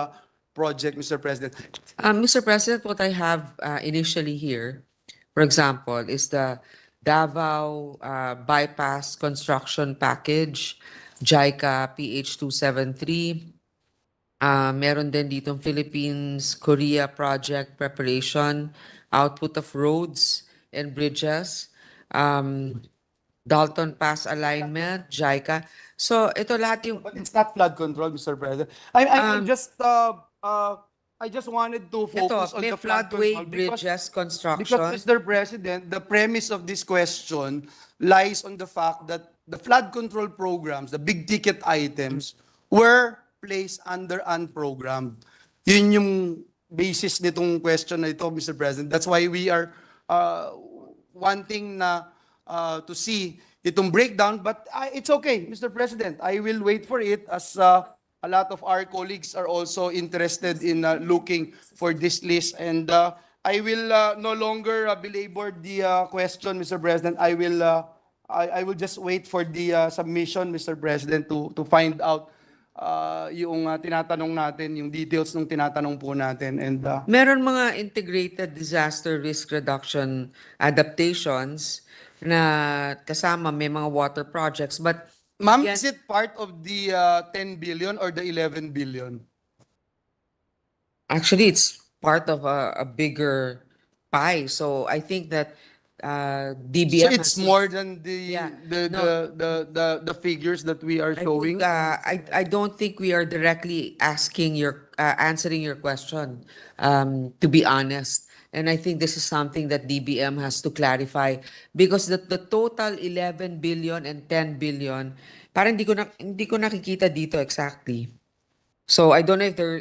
project, Mr. President. Mr. President, what I have initially here, for example, is the Davao Bypass Construction Package, JICA PH 273. Meron din ditong Philippines-Korea Project Preparation, Output of Roads and Bridges, Dalton Pass Alignment, JICA. So ito lahat yung... But it's not flood control, Mr. President. I just wanted to focus on may the flood floodway control bridges construction. because, Mr. President, the premise of this question lies on the fact that the flood control programs, the big ticket items, were placed under unprogrammed. Yun yung basis nitong question na ito, Mr. President. That's why we are wanting na to see itong breakdown, but it's okay, Mr. President. I will wait for it as a lot of our colleagues are also interested in looking for this list. And I will no longer belabor the question, Mr. President. I will just wait for the submission, Mr. President, to find out yung tinatanong natin, yung details ng tinatanong po natin. And Meron mga integrated disaster risk reduction adaptations na kasama may mga water projects, but ma'am, yan- is it part of the 10 billion or the 11 billion? actually it's part of a bigger pie. So I think that DBM So it's has to- more than the Yeah. the figures that we are I showing. think, I don't think we are directly asking your answering your question, to be honest. And I think this is something that DBM has to clarify because the total 11 billion and 10 billion, parang hindi ko nakikita dito exactly. So I don't know if they're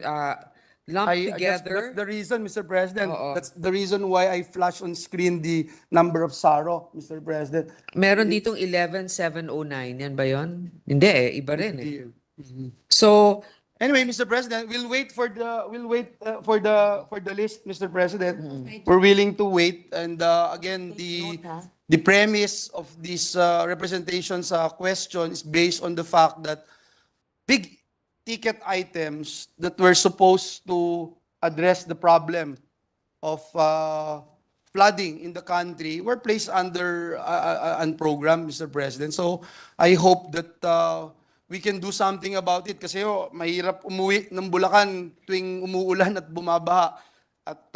lumped That's together. the reason, Mr. President. Oo. That's the reason why I flash on screen the number of SARO, Mr. President. Meron ditong 11,709. Yan ba yon? Hindi iba rin eh. The- So, Anyway, Mr. President, we'll wait for the list, Mr. President. We're willing to wait. And again, the premise of this representation's question is based on the fact that big ticket items that were supposed to address the problem of flooding in the country were placed under program, Mr. President. So I hope that we can do something about it kasi mahirap umuwi ng Bulacan tuwing umuulan at bumabaha. At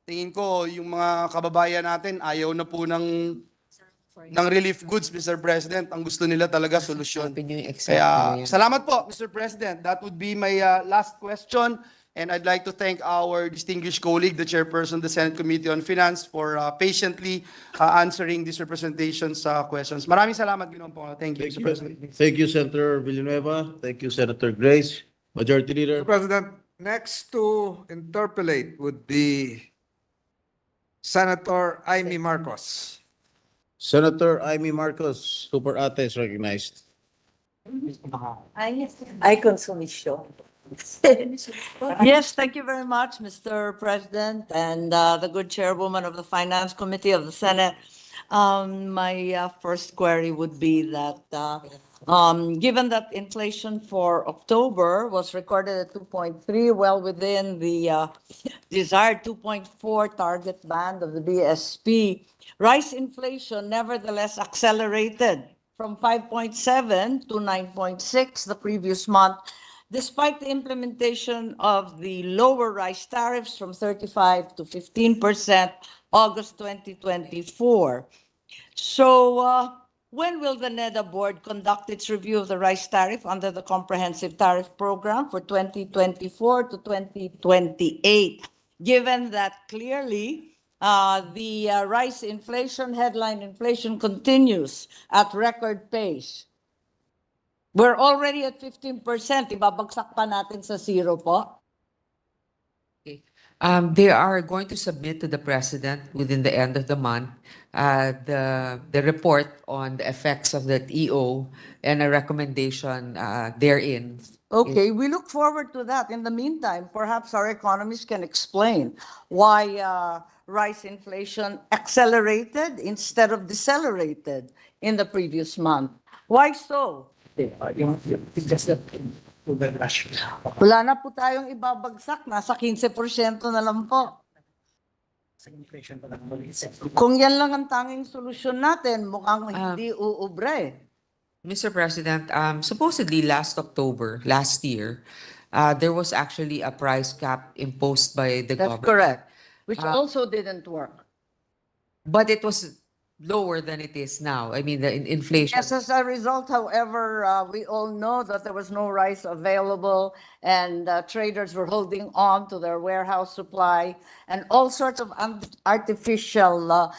tingin ko yung mga kababayan natin ayaw na po ng relief goods, Mr. President. Ang gusto nila talaga solusyon. open yung exact Kaya, na yan. salamat po, Mr. President. That would be my last question. And I'd like to thank our distinguished colleague, the chairperson of the Senate Committee on Finance, for patiently answering these representations questions. Maraming salamat, Ginoong Pangulo. Thank you, Mr. President. Thank you, Senator Villanueva. Thank you, Senator Grace. Majority Leader. Mr. President, next to interpolate would be Senator Amy Marcos. Senator Amy Marcos, Super Ate is recognized. Ay, consumisyon. Yes, thank you very much, Mr. President, and the good chairwoman of the Finance Committee of the Senate. My first query would be that, given that inflation for October was recorded at 2.3, well within the desired 2.4 target band of the BSP, rice inflation nevertheless accelerated from 5.7 to 9.6 the previous month, despite the implementation of the lower rice tariffs from 35 to 15% August 2024. So when will the NEDA board conduct its review of the rice tariff under the comprehensive tariff program for 2024 to 2028? Given that clearly the rice inflation, headline inflation continues at record pace. We're already at 15%. Ibabagsak pa natin sa zero po. Okay. They are going to submit to the president within the end of the month the report on the effects of the EO and a recommendation therein. Okay, we look forward to that. In the meantime, perhaps our economists can explain why rice inflation accelerated instead of decelerated in the previous month. Why so? Yung tigas na tugal rush. Wala na po tayong ibabagsak, nasa 15% na lang po. Sa inflation pa lang muli. Kung yan lang ang tanging solusyon natin, mukhang hindi uubra eh. Mr. President, supposedly last year, there was actually a price cap imposed by the That's government. correct. Which also didn't work. But it was lower than it is now. I mean, the inflation. Yes, as a result, however, we all know that there was no rice available and traders were holding on to their warehouse supply and all sorts of artificial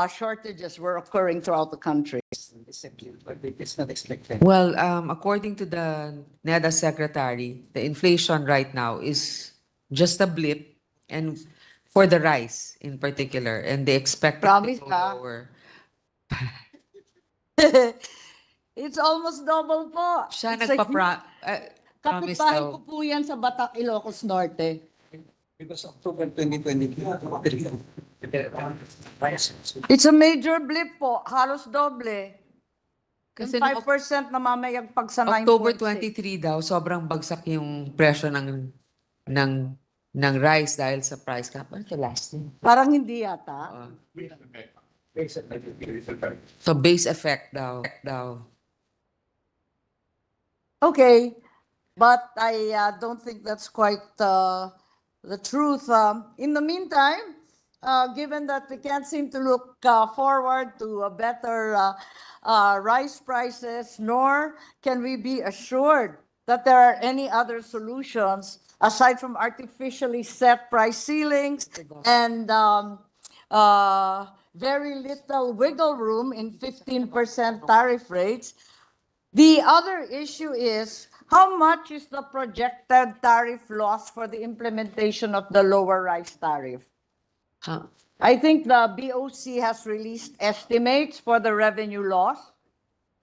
shortages were occurring throughout the country. But it's not expected. Well, according to the NEDA secretary, the inflation right now is just a blip, and for the rice in particular, and they expect it Promise to go ka? lower. It's almost double po. Siya It's a promise kapitbahay daw. ko po yan sa Batak, Ilocos Norte. Because October 2022, It's a major blip po, halos doble. Kasi Yung noong 5% na mamayagpag sa 9.6. October 23 daw, sobrang bagsak yung presyo ng rice dahil sa price cap. Ano ito last year? Parang hindi yata. So base effect daw. Okay, but I don't think that's quite the truth. In the meantime, given that we can't seem to look forward to a better rice prices, nor can we be assured that there are any other solutions aside from artificially set price ceilings and very little wiggle room in 15% tariff rates. The other issue is how much is the projected tariff loss for the implementation of the lower rice tariff? Huh. I think the BOC has released estimates for the revenue loss,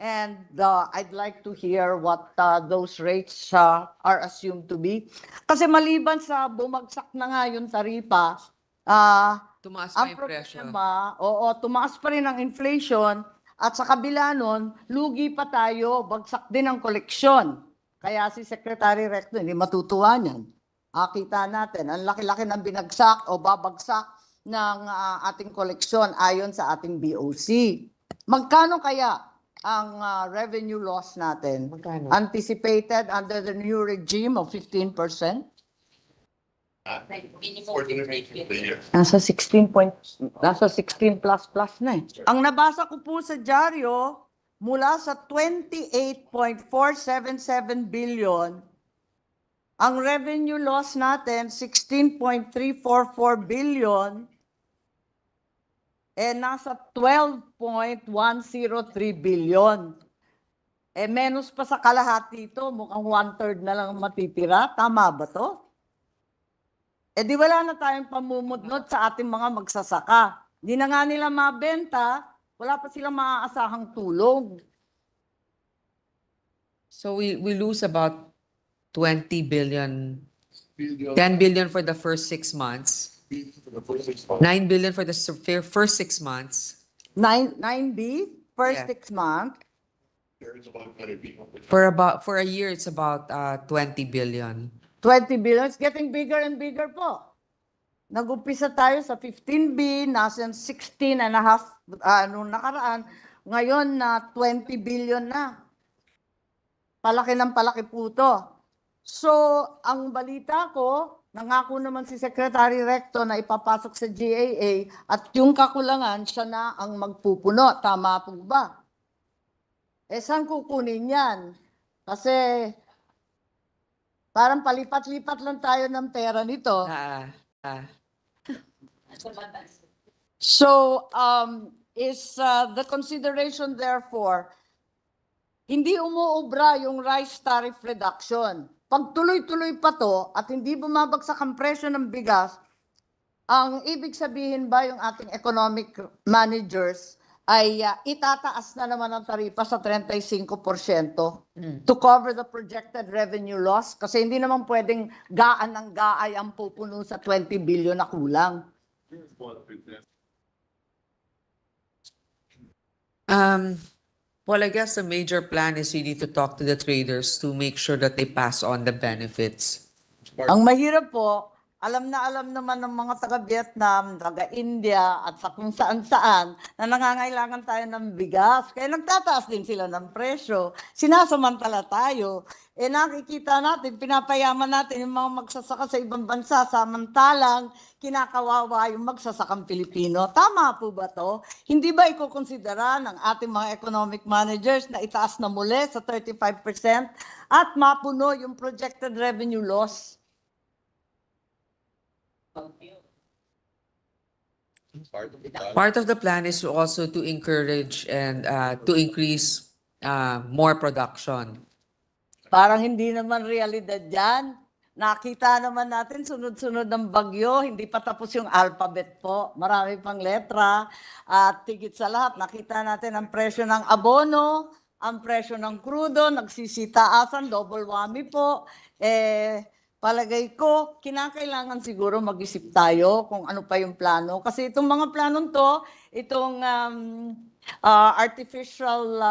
and I'd like to hear what those rates are assumed to be. Kasi maliban sa bumagsak na nga yung taripa, Tumaas pa ang yung presyo. problema, tumaas pa rin ang inflation, at sa kabila nun, lugi pa tayo, bagsak din ang koleksyon. Kaya si Secretary Recto, hindi matutuwa niyan. Kita natin, ang laki-laki ng binagsak o babagsak ng ating koleksyon ayon sa ating BOC. Magkano kaya ang revenue loss natin? Magkano? Anticipated under the new regime of 15%? Nasa 16 plus na eh. Ang nabasa ko po sa dyaryo, mula sa 28.477 billion, ang revenue loss natin, 16.344 billion, nasa 12.103 billion. Menos pa sa kalahati ito, mukhang 1/3 na lang matitira. Tama ba to? Di wala na tayong pamumudnot sa ating mga magsasaka. Di na nga nila mabenta, wala pa silang maaasahang tulong. So we lose about 20 billion, 10 billion for the first 6 months, 9 billion for the first 6 months. 9B, first Yeah. 6 months. For a year, it's about 20 billion. 20 billion, it's getting bigger and bigger po. Nag-umpisa tayo sa 15B, nasa 16 and a half nung nakaraan. Ngayon na 20 billion na. Palaki ng palaki po to. So, ang balita ko, nangako naman si Secretary Recto na ipapasok sa GAA at yung kakulangan, siya na ang magpupuno. Tama po ba? Saan kukunin yan? Kasi parang palipat-lipat lang tayo ng pera nito. So, is the consideration therefore, hindi umuubra yung rice tariff reduction. Pag tuloy-tuloy pa to at hindi bumabagsak ang presyo ng bigas, Ang ibig sabihin ba yung ating economic managers ay itataas na naman ang taripa sa 35% to cover the projected revenue loss? Kasi hindi naman pwedeng gaan ng gaay ang pupuno sa 20 billion na kulang. Well, I guess the major plan is really to talk to the traders to make sure that they pass on the benefits. Ang mahirap po, alam naman ng mga taga-Vietnam, taga-India, at sa kung saan-saan na nangangailangan tayo ng bigas. Kaya nagtataas din sila ng presyo. Sinasamantala tayo. Nakikita natin, pinapayaman natin yung mga magsasaka sa ibang bansa, samantalang kinakawawa yung magsasakang Pilipino. Tama po ba to? Hindi ba ikukonsidera ng ating mga economic managers na itaas na muli sa 35% at mapuno yung projected revenue loss? Part of the plan is also to encourage and to increase more production. Parang hindi naman realidad yan. Nakita naman natin sunod-sunod ng bagyo, hindi pa tapos yung alphabet po. Marami pang letra. At tigit sa lahat, nakita natin ang presyo ng abono, ang presyo ng krudo, nagsisitaasan, double whammy po. Palagay ko, kinakailangan siguro mag-isip tayo kung ano pa yung plano. Kasi itong mga planong to, itong artificial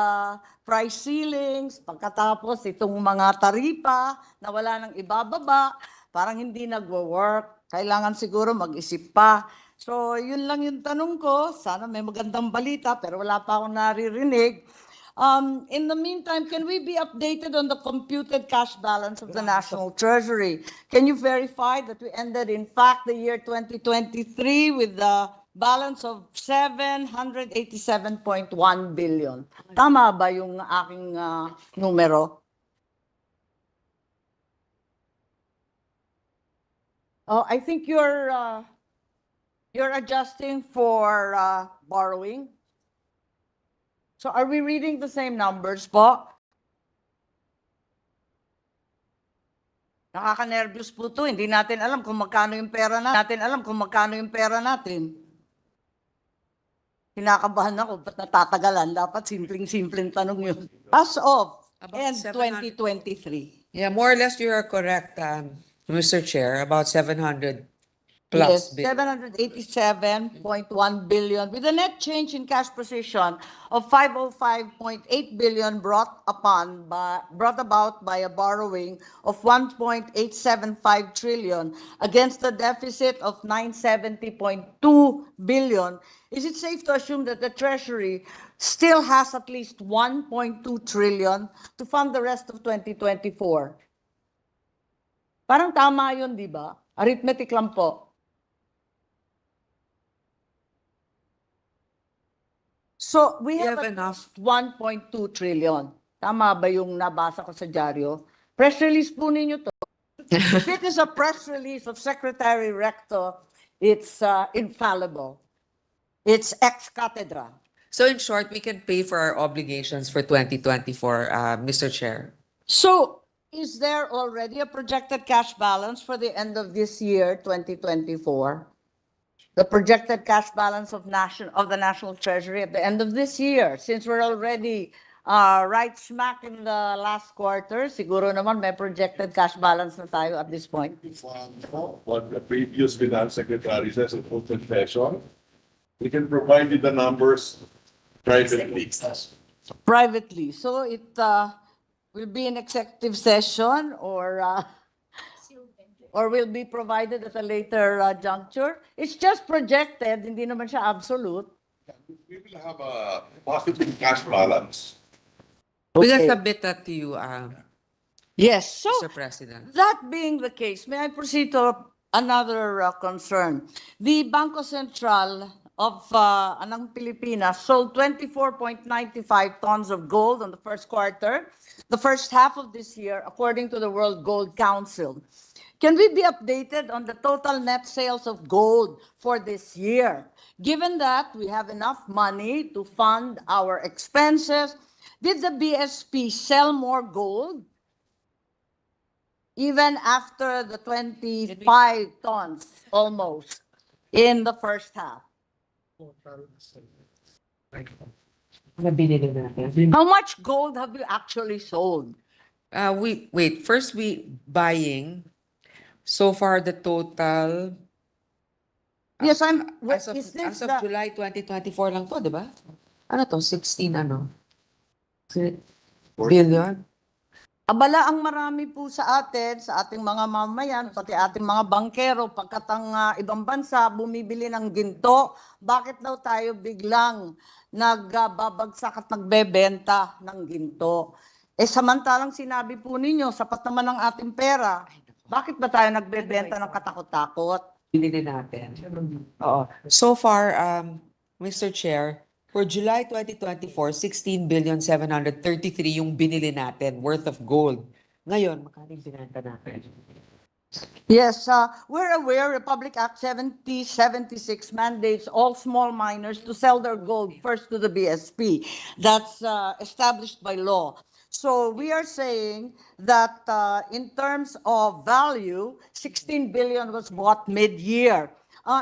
price ceilings, pagkatapos itong mga taripa na wala nang ibababa, parang hindi nagwo-work. Kailangan siguro mag-isip pa. So, yun lang yung tanong ko. Sana may magandang balita, pero wala pa akong naririnig. In the meantime, can we be updated on the computed cash balance of the National Treasury? Can you verify that we ended, in fact, the year 2023 with the balance of 787.1 billion? Tama ba yung aking numero? Oh, I think you're adjusting for borrowing. So are we reading the same numbers po? Nakaka-nervous po to. Hindi natin alam kung magkano yung pera natin. Kinakabahan ako, ba't natatagalan? Dapat simpleng-simpleng tanong yun. As of end 2023. Yeah, more or less you are correct, Mr. Chair, about 700 plus Yes, 787.1 billion with a net change in cash position of 505.8 billion brought about by a borrowing of 1.875 trillion against a deficit of 970.2 billion. Is it safe to assume that the Treasury still has at least 1.2 trillion to fund the rest of 2024? Parang tama yun, di ba? Arithmetic lang po. So we have enough 1.2 trillion. Tama ba yung nabasa ko sa dyaryo? Press release po ninyo to. If it is a press release of Secretary Recto, it's infallible. It's ex cathedra. So in short, we can pay for our obligations for 2024, Mr. Chair. So is there already a projected cash balance for the end of this year, 2024? The projected cash balance of the National Treasury at the end of this year, since we're already right smack in the last quarter, siguro naman may projected cash balance na tayo at this point. What the previous finance secretary says in open session, we can provide you the numbers privately. Privately, so it will be an executive session or will be provided at a later juncture. It's just projected, hindi naman siya absolute. We will have a positive cash balance. We Okay. can submit that to you, Yes, so Mr. President. that being the case, may I proceed to another concern? The Bangko Sentral of ng Pilipinas sold 24.95 tons of gold on the first quarter, the first half of this year, according to the World Gold Council. Can we be updated on the total net sales of gold for this year? Given that we have enough money to fund our expenses, did the BSP sell more gold? Even after the 25 tons, almost. in the first half? Ano binili natin? How much gold have you actually sold? Wait, first we buying. So far, the total, Yes, as of July 2024 lang to, di ba? Ano to? 16 ano? Billion? Abala ang marami po sa atin, sa ating mga mamayan, pati ating mga bankero, pagkat ang ibang bansa bumibili ng ginto, bakit daw tayo biglang nagbabagsak at nagbebenta ng ginto? Eh samantalang sinabi po ninyo, sapat naman ang ating pera, bakit ba tayo nagbebenta ng katakot-takot? Binili natin. Oo. So far, Mr. Chair, for July 2024, 16,733 yung binili natin worth of gold. Ngayon, magkano yung binenta natin? Yes, we're aware Republic Act 7076 mandates all small miners to sell their gold first to the BSP. That's established by law. So we are saying that in terms of value, 16 billion was bought mid-year.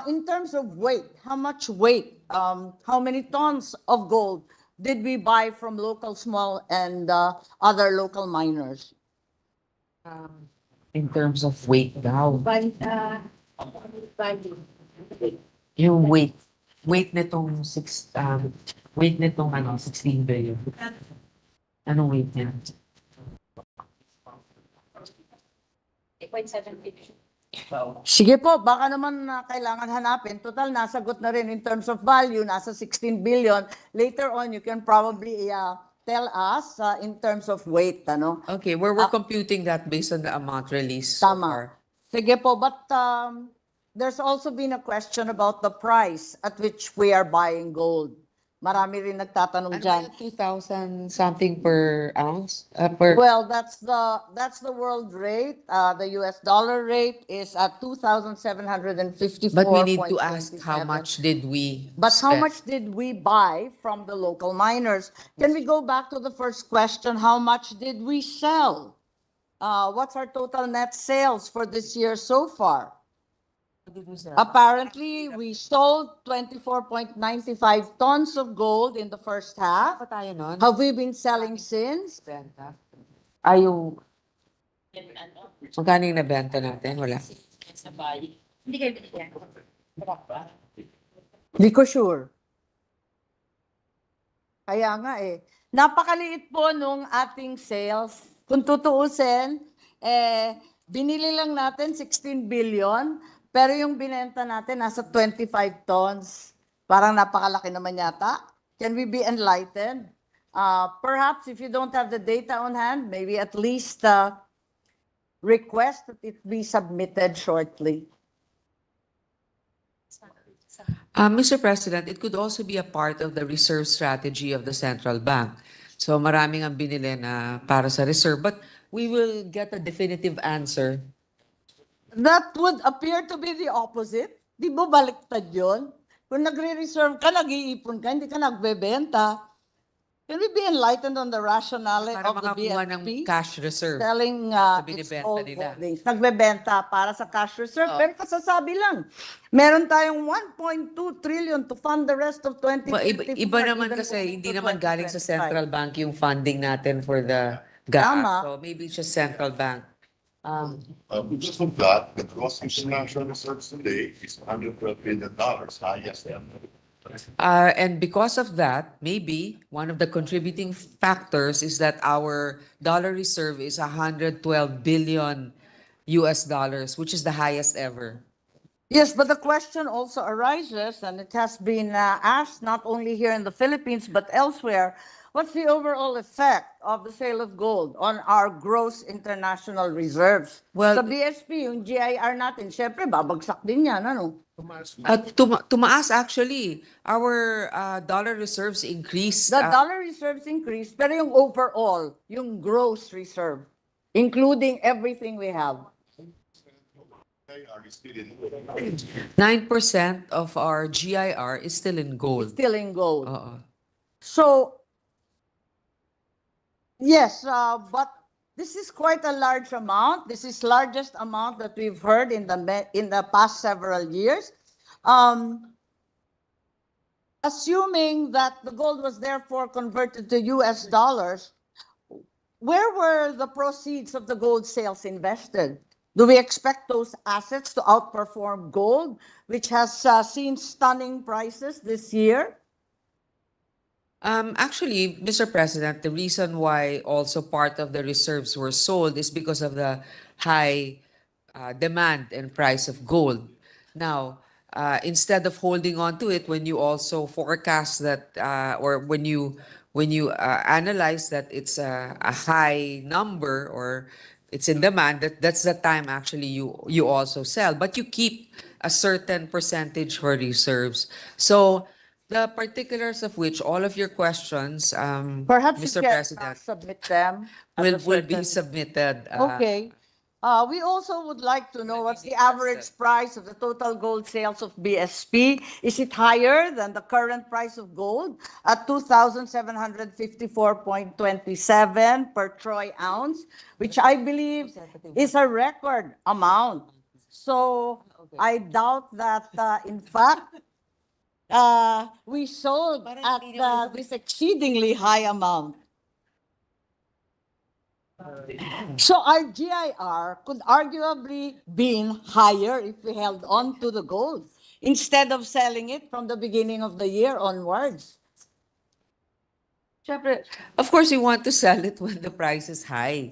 In terms of weight, how much weight, how many tons of gold did we buy from local small and other local miners? In terms of weight daw. Value. Yung weight. Weight nitong 16 billion. Anong weight niya? 8.7 billion. Sige po, baka naman kailangan hanapin. Total, nasagot na rin in terms of value, nasa 16 billion. Later on, you can probably tell us in terms of weight. Ano? Okay, we're computing that based on the amount released so Tama. far. Sige po, but there's also been a question about the price at which we are buying gold. Marami rin nagtatanong Ano dyan. ba yung 2,000 something per ounce? Well, that's the world rate. The US dollar rate is at 2,754.27. But we need to ask how much did we But how spend? much did we buy from the local miners? Can we go back to the first question? How much did we sell? What's our total net sales for this year so far? Apparently, we sold 24.95 tons of gold in the first half. Pa tayo nun? Have we been selling since? Benta? Ay, yung... Magkano yung nabenta natin? Wala. Sa bayi. Hindi kayo binigyan. Wala. Hindi ko sure. Kaya nga napakaliit po nung ating sales. Kung tutuusin, binili lang natin 16 billion, pero yung binenta natin nasa 25 tons. Parang napakalaki naman yata. Can we be enlightened? Perhaps if you don't have the data on hand, maybe at least request that it be submitted shortly. Mr. President, it could also be a part of the reserve strategy of the central bank. So maraming ang binili na para sa reserve, but we will get a definitive answer. That would appear to be the opposite. Di ba baliktad yun? Kung nagre-reserve ka, nag-iipon ka, hindi ka nagbebenta. Can we be enlightened on the rationale Para of the makakuha ng BSP? cash reserve. Selling Sa its binibenta old nila. holdings. Nagbebenta para sa cash reserve. Pero kasasabi lang, meron tayong 1.2 trillion to fund the rest of 2024. Iba naman even kasi, moving hindi to naman galing sa 2025. central bank yung funding natin for the GAA. Tama. So maybe it's just central bank. Because of that, the gross international reserves today is $112 billion, highest ever. And because of that, maybe one of the contributing factors is that our dollar reserve is 112 billion US dollars, which is the highest ever. Yes, but the question also arises, and it has been asked not only here in the Philippines but elsewhere, what's the overall effect of the sale of gold on our gross international reserves? Well- sa BSP, yung GIR natin, syempre babagsak din yan, ano? Tumaas actually. Our dollar reserves increased. The dollar reserves increased, pero yung overall, yung gross reserve, including everything we have. They are still in. 9% of our GIR is still in gold. Still in gold. Oo. So, yes, but this is quite a large amount. This is largest amount that we've heard in the past several years. Assuming that the gold was therefore converted to US dollars, where were the proceeds of the gold sales invested? Do we expect those assets to outperform gold, which has seen stunning prices this year? Actually, Mr. President, the reason why also part of the reserves were sold is because of the high demand and price of gold. Now, instead of holding on to it, when you also forecast that, or when you analyze that it's a high number or it's in demand, that's the time actually you also sell, but you keep a certain percentage for reserves. So the particulars of which all of your questions, Perhaps you Mr. can President, submit them at a will be certain. submitted. Okay. We also would like to know what's the average price of the total gold sales of BSP. Is it higher than the current price of gold at 2,754.27 per troy ounce, which I believe is a record amount. So I doubt that, in fact, we sold at this exceedingly high amount. So our GIR could arguably been higher if we held on to the gold instead of selling it from the beginning of the year onwards. Syempre, of course, we want to sell it when the price is high.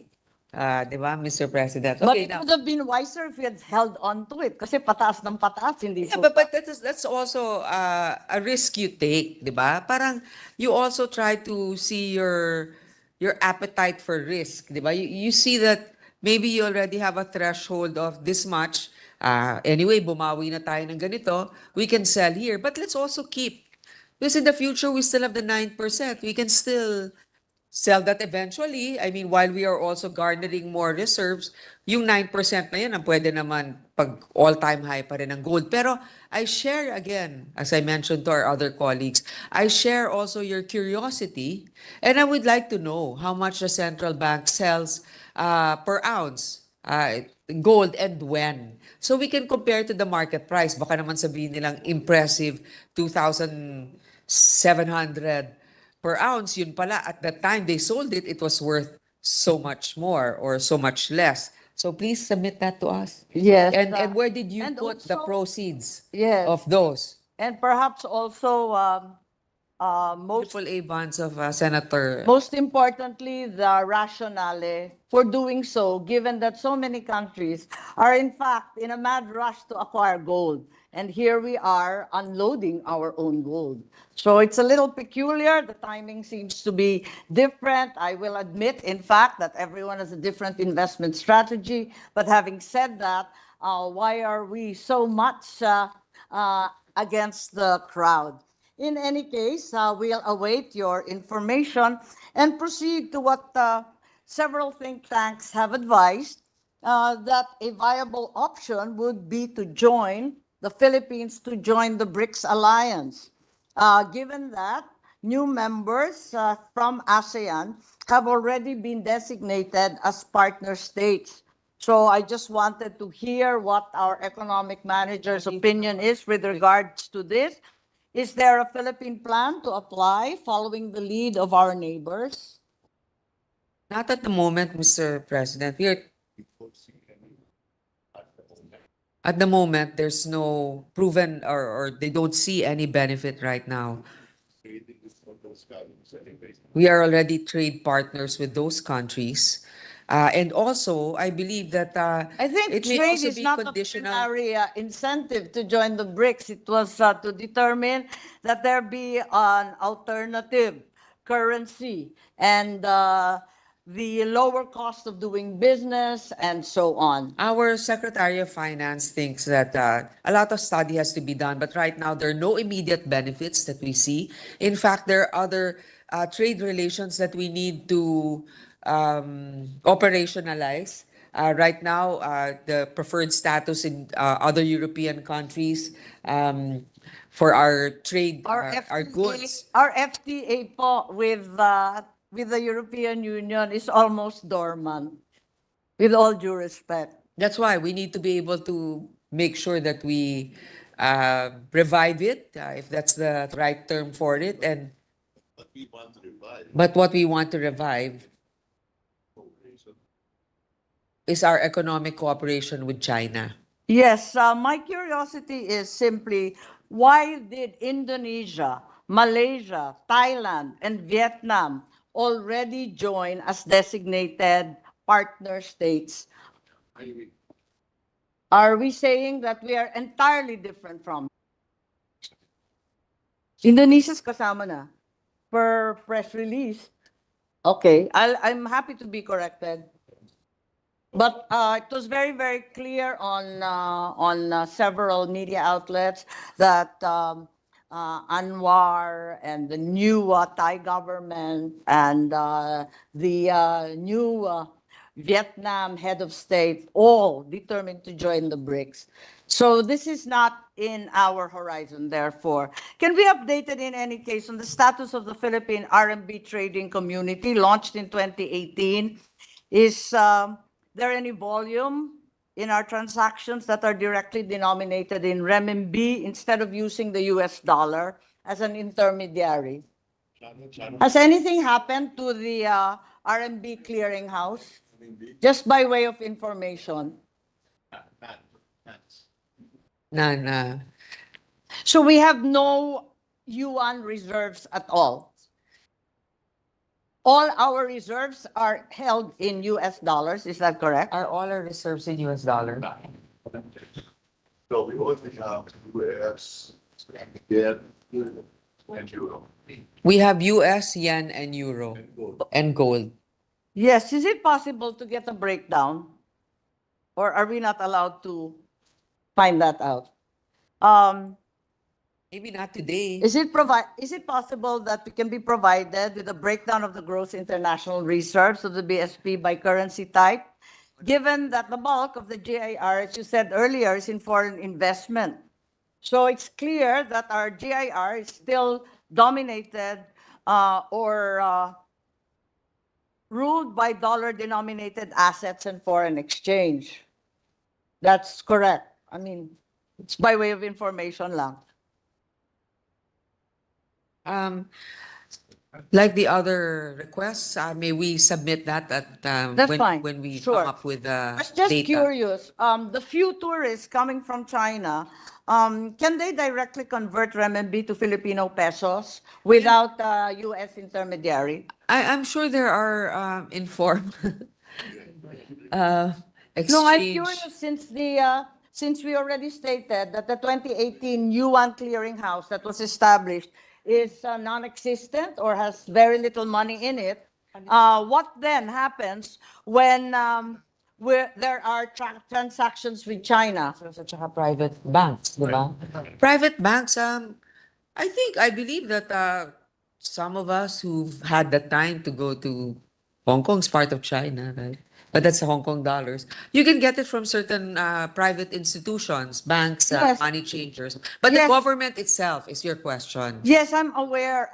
Di ba, Mr. President? But Okay, it now, would have been wiser if we had held on to it kasi pataas ng pataas, hindi yeah, po. but that's also a risk you take, di ba? Parang you also try to see your appetite for risk, di ba? You see that maybe you already have a threshold of this much. Anyway, bumawi na tayo ng ganito. We can sell here, but let's also keep. Because in the future, we still have the 9%. We can still sell that eventually. I mean, while we are also garnering more reserves, yung 9% na yun, ang pwede naman pag all-time high pa rin ang gold. Pero I share again, as I mentioned to our other colleagues, I share also your curiosity, and I would like to know how much the central bank sells per ounce. Gold and when. So we can compare to the market price. Baka naman sabihin nilang impressive 2,700 per ounce. Yun pala, at the time they sold it, it was worth so much more or so much less. So please submit that to us. Yes. And where did you and put the also- proceeds Yes. of those? And perhaps also most AAA bonds of Senator. Most importantly, the rationale for doing so, given that so many countries are in fact in a mad rush to acquire gold. And here we are unloading our own gold. So it's a little peculiar. The timing seems to be different. I will admit, in fact, that everyone has a different investment strategy. But having said that, why are we so much against the crowd? In any case, we'll await your information and proceed to what several think tanks have advised, that a viable option would be to join the Philippines to join the BRICS alliance. Given that new members from ASEAN have already been designated as partner states. So I just wanted to hear what our economic manager's opinion is with regards to this. Is there a Philippine plan to apply following the lead of our neighbors? Not at the moment, Mr. President. At the moment, there's no proven or they don't see any benefit right now. We are already trade partners with those countries. And also, I believe that I think it may trade also is be not conditional. a primary incentive to join the BRICS. It was to determine that there be an alternative currency and the lower cost of doing business and so on. Our Secretary of Finance thinks that a lot of study has to be done, but right now there are no immediate benefits that we see. In fact, there are other trade relations that we need to operationalize. Right now, the preferred status in other European countries for our trade, our goods. Our FTA po with the European Union is almost dormant, with all due respect. That's why we need to be able to make sure that we revive it, if that's the right term for it, and But we want to revive. but what we want to revive is our economic cooperation with China. Yes, my curiosity is simply, why did Indonesia, Malaysia, Thailand, and Vietnam already join as designated partner states? Are we saying that we are entirely different from Indonesia's kasama na per press release? Okay, I'm happy to be corrected. But it was very, very clear on several media outlets that Anwar and the new Thai government and the new Vietnam head of state all determined to join the BRICS. So this is not in our horizon, therefore. Can we update it in any case on the status of the Philippine RMB trading community launched in 2018? Is there any volume in our transactions that are directly denominated in renminbi instead of using the US dollar as an intermediary? Has anything happened to the RMB clearinghouse? Just by way of information. None. So we have no yuan reserves at all. All our reserves are held in US dollars, is that correct? Are all our reserves in US dollar? So we only have US, yen, and euro. We have US, yen, and euro, and gold. Yes, is it possible to get a breakdown? Or are we not allowed to find that out? Maybe not today. Is it possible that we can be provided with a breakdown of the gross international reserves of the BSP by currency type? Given that the bulk of the GIR, as you said earlier, is in foreign investment. So it's clear that our GIR is still dominated or ruled by dollar-denominated assets and foreign exchange. That's correct. I mean, it's by way of information lang. Like the other requests, may we submit that at That's fine. when we Sure. come up with I was just data. curious, the few tourists coming from China, can they directly convert renminbi to Filipino pesos without US intermediary? I'm sure there are informed exchange. No, I'm curious since we already stated that the 2018 yuan clearinghouse that was established is non-existent or has very little money in it. What then happens when there are transactions with China? Private banks, di ba? Private banks, I believe that some of us who've had the time to go to Hong Kong's part of China, right? But that's Hong Kong dollars. You can get it from certain private institutions, banks, Yes. money changers. But Yes. the government itself is your question. Yes, I'm aware.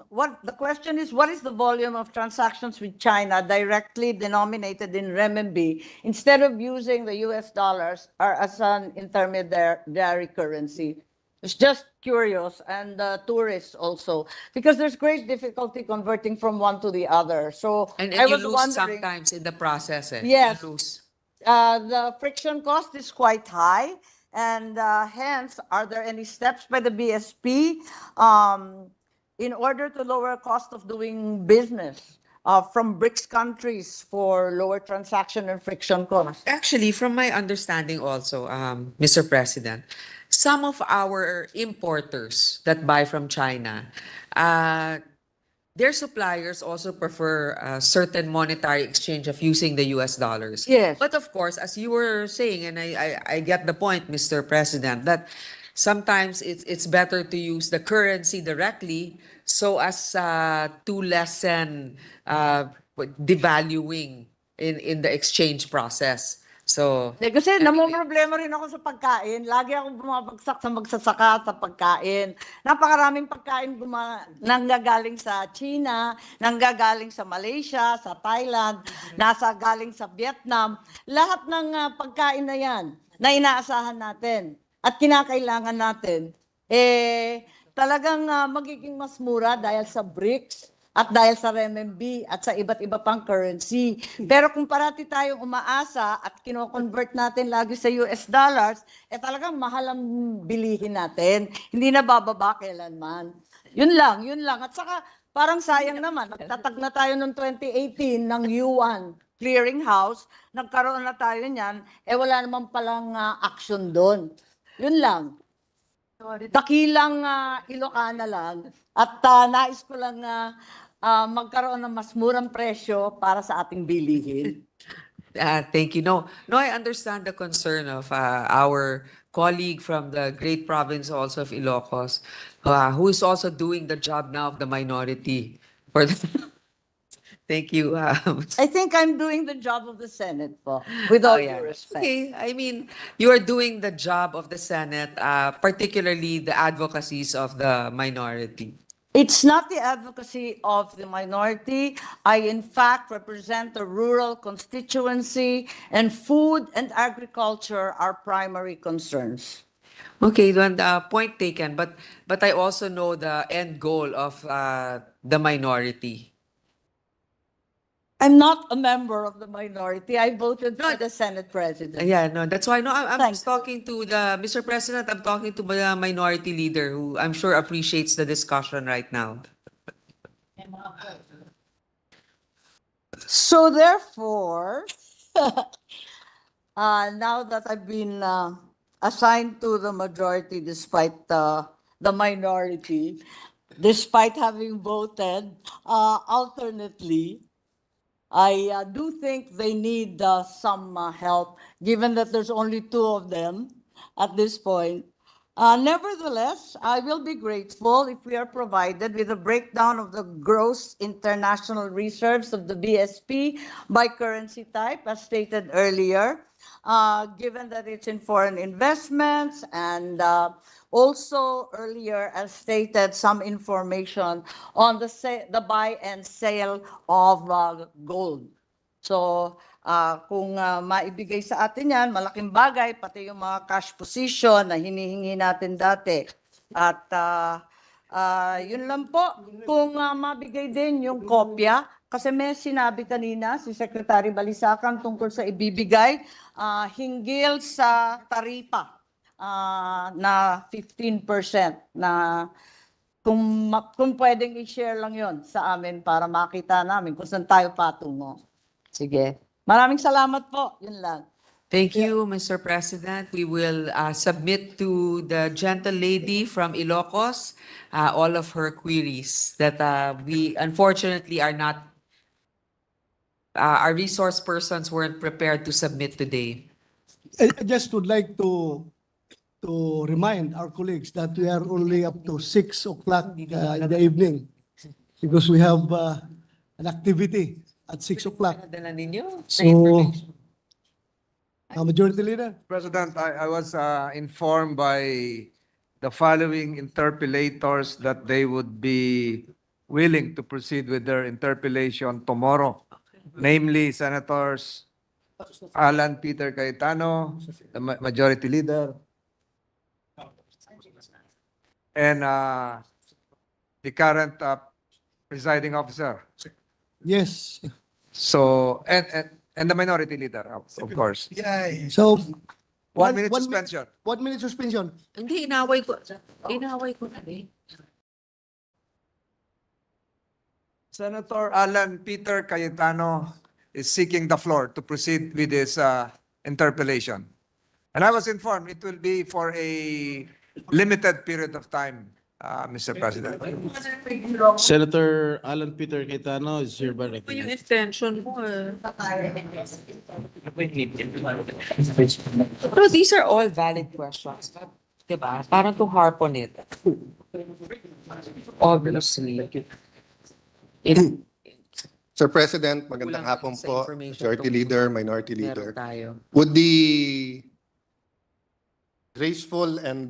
What the question is, what is the volume of transactions with China directly denominated in renminbi instead of using the US dollars or as an intermediary currency? It's just curious, and tourists also, because there's great difficulty converting from one to the other. So And I you was lose wondering. sometimes in the process. Yes. You lose. The friction cost is quite high, and hence, are there any steps by the BSP in order to lower cost of doing business from BRICS countries for lower transaction and friction costs? Actually, from my understanding also, Mr. President, some of our importers that buy from China, their suppliers also prefer a certain monetary exchange of using the US dollars. Yes. But of course, as you were saying, and I get the point, Mr. President, that sometimes it's better to use the currency directly so as to lessen devaluing in the exchange process. So, Kasi namumroblema rin ako sa pagkain. Lagi akong bumabagsak sa magsasaka sa pagkain. Napakaraming pagkain nanggagaling sa China, nanggagaling sa Malaysia, sa Thailand, nasa galing sa Vietnam. Lahat ng pagkain na yan na inaasahan natin at kinakailangan natin, talagang magiging mas mura dahil sa BRICS at dahil sa renminbi at sa iba't iba pang currency. Pero kung parati tayong umaasa at kino-convert natin lagi sa US dollars, talagang mahal ang bilihin natin. Hindi na bababa kailanman. Yun lang, yun lang. At saka parang sayang naman, nagtatag na tayo noong 2018 ng yuan clearinghouse, nagkaroon na tayo niyan, wala naman palang action doon. Yun lang. Dakilang Ilocana lang. At nais ko lang magkaroon ng mas murang presyo para sa ating bilihin. Thank you. No, I understand the concern of our colleague from the great province also of Ilocos, who is also doing the job now of the minority. Thank you. I think I'm doing the job of the Senate po, with all due respect. Okay, I mean, you are doing the job of the Senate, particularly the advocacies of the minority. It's not the advocacy of the minority. I, in fact, represent the rural constituency, and food and agriculture are primary concerns. Okay, then point taken. But I also know the end goal of the minority. I'm not a member of the minority. I voted for the Senate President. Yeah, no, that's why. No, I'm Thanks. just talking to the Mr. President. I'm talking to the minority leader, who I'm sure appreciates the discussion right now. So therefore, now that I've been assigned to the majority despite the minority, despite having voted alternately, I do think they need some help, given that there's only two of them at this point. Nevertheless, I will be grateful if we are provided with a breakdown of the gross international reserves of the BSP by currency type, as stated earlier, given that it's in foreign investments, and also earlier, as stated, some information on the buy and sale of gold. So, kung maibigay sa atin yan, malaking bagay, pati yung mga cash position na hinihingi natin dati. At yun lang po, kung mabigay din yung kopya, kasi may sinabi kanina si Secretary Balisacan tungkol sa ibibigay hinggil sa taripa na 15% na kung pwedeng i-share lang yon sa amin para makita namin kung saan tayo patungo. Sige. Maraming salamat po. Yun lang. Thank you, Mr. President. We will submit to the gentle lady from Ilocos all of her queries that we unfortunately are not, our resource persons weren't prepared to submit today. I just would like to remind our colleagues that we are only up to 6 o'clock in the evening because we have an activity at 6 o'clock. So, Majority Leader. President, I was informed by the following interpellators that they would be willing to proceed with their interpellation tomorrow. Namely, Senators Alan Peter Cayetano, the Majority Leader, and the current presiding officer. Yes. So, and the Minority Leader, of course. So, 1 minute suspension. 1 minute suspension. Hindi, inaway ko. Inaway ko na eh. Senator Alan Peter Cayetano is seeking the floor to proceed with his interpellation. And I was informed it will be for a limited period of time, Mr. President. Senator Alan Peter Cayetano is hereby Yung recognized. extension mo Pero these are all valid questions. Diba? Parang to harp on it. Obviously. Sir President, magandang Kulang hapon sa po, information Majority tungkol Leader, Minority Leader. Meron tayo. Would the graceful and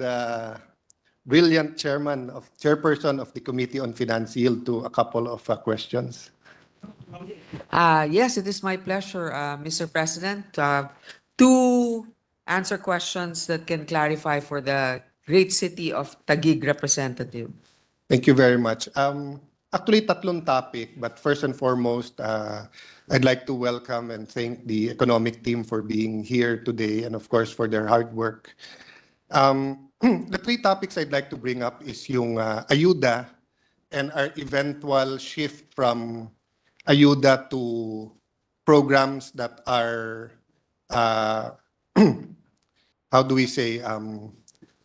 brilliant chairperson of the Committee on Finance yield to a couple of questions? Yes, it is my pleasure, Mr. President. Two answer questions that can clarify for the great city of Taguig representative. Thank you very much. Actually, tatlong topic, but first and foremost, I'd like to welcome and thank the economic team for being here today and of course for their hard work. The three topics I'd like to bring up is yung ayuda and our eventual shift from ayuda to programs that are, how do we say,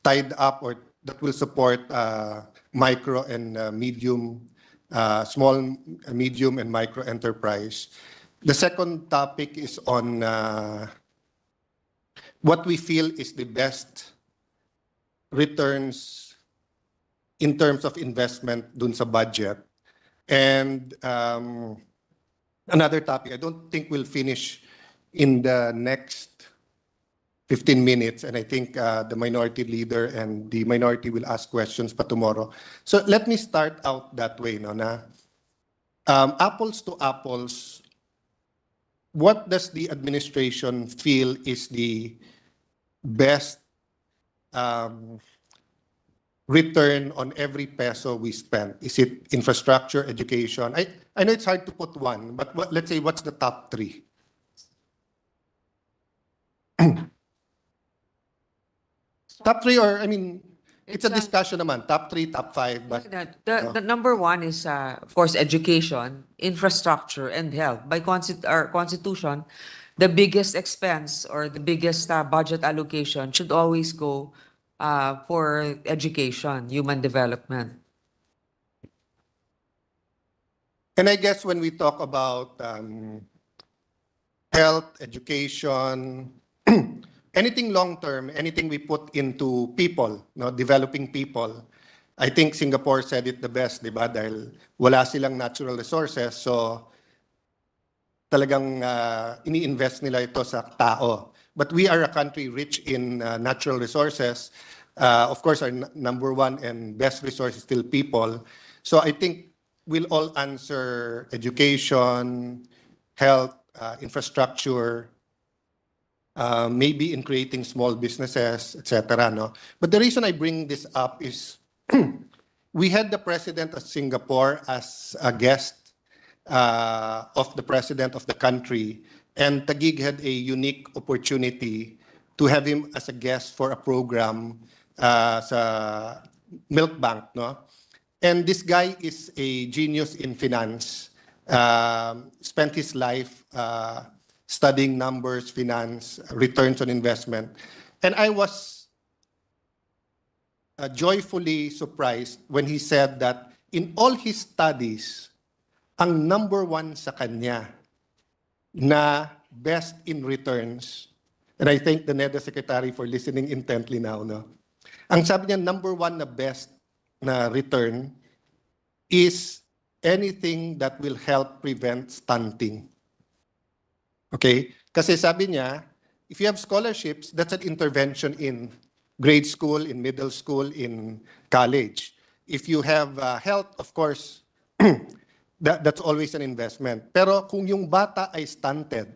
tied up or that will support micro and small, medium, and micro enterprise. The second topic is on what we feel is the best returns in terms of investment dun sa budget. And another topic, I don't think we'll finish in the next 15 minutes, and I think the minority leader and the minority will ask questions pa tomorrow. So let me start out that way, no, na apples to apples, what does the administration feel is the best return on every peso we spend? Is it infrastructure, education? I know it's hard to put one, but let's say what's the top three? Top three, or I mean, it's a discussion naman. Top three, top five, but The number one is, of course, education, infrastructure, and health. By our constitution, the biggest expense or the biggest budget allocation should always go for education, human development. and I guess when we talk about health, education, anything long-term, anything we put into people, no, developing people, I think Singapore said it the best, di ba? Dahil wala silang natural resources, so talagang ini-invest nila ito sa tao. But we are a country rich in natural resources. Of course, our number one and best resource is still people. So I think we'll all answer education, health, infrastructure, maybe in creating small businesses, etc. No? But the reason I bring this up is we had the president of Singapore as a guest of the president of the country, and Taguig had a unique opportunity to have him as a guest for a program sa Milk Bank. No? And this guy is a genius in finance, spent his life studying numbers, finance, returns on investment. And I was joyfully surprised when he said that in all his studies, ang number one sa kanya na best in returns, and I thank the NEDA Secretary for listening intently now, no? Ang sabi niya, number one na best na return is anything that will help prevent stunting. Okay? Kasi sabi niya, if you have scholarships, that's an intervention in grade school, in middle school, in college. If you have health, of course, that's always an investment. Pero kung yung bata ay stunted,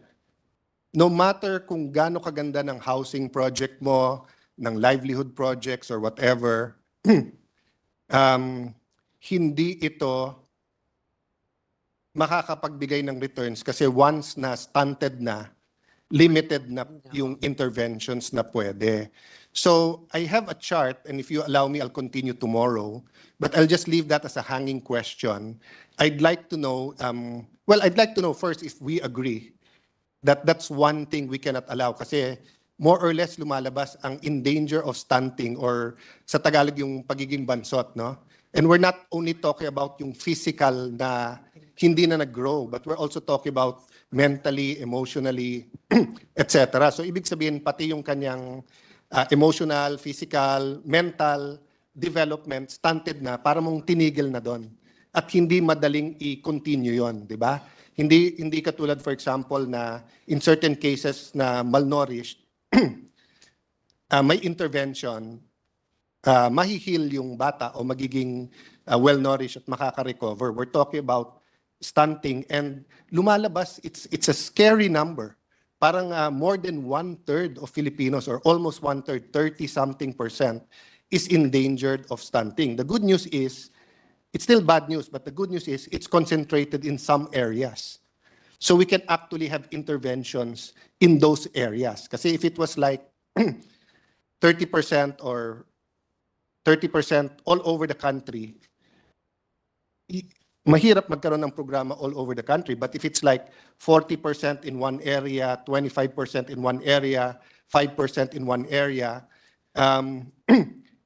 no matter kung gaano kaganda ng housing project mo, ng livelihood projects or whatever, hindi ito makakapagbigay ng returns kasi once na stunted na, limited na yung interventions na pwede. So I have a chart, and if you allow me, I'll continue tomorrow, but I'll just leave that as a hanging question. I'd like to know, I'd like to know first if we agree that that's one thing we cannot allow kasi more or less lumalabas ang in danger of stunting, or sa Tagalog yung pagiging bansot, no? And we're not only talking about yung physical na hindi na nag-grow, but we're also talking about mentally, emotionally, etc. So ibig sabihin, pati yung kanyang emotional, physical, mental development stunted na para mong tinigil na doon. At hindi madaling i-continue yon, di ba? Hindi katulad, for example, na in certain cases na malnourished, may intervention, mahihil yung bata o magiging well-nourished at makaka-recover. We're talking about stunting, and lumalabas, it's a scary number. parang more than 1/3 of Filipinos, or almost 1/3, 30-something%, is endangered of stunting. The good news is, it's still bad news, but the good news is it's concentrated in some areas. So we can actually have interventions in those areas. Kasi if it was like 30% or 30% all over the country, mahirap magkaroon ng programa all over the country. But if it's like 40% in one area, 25% in one area, 5% in one area,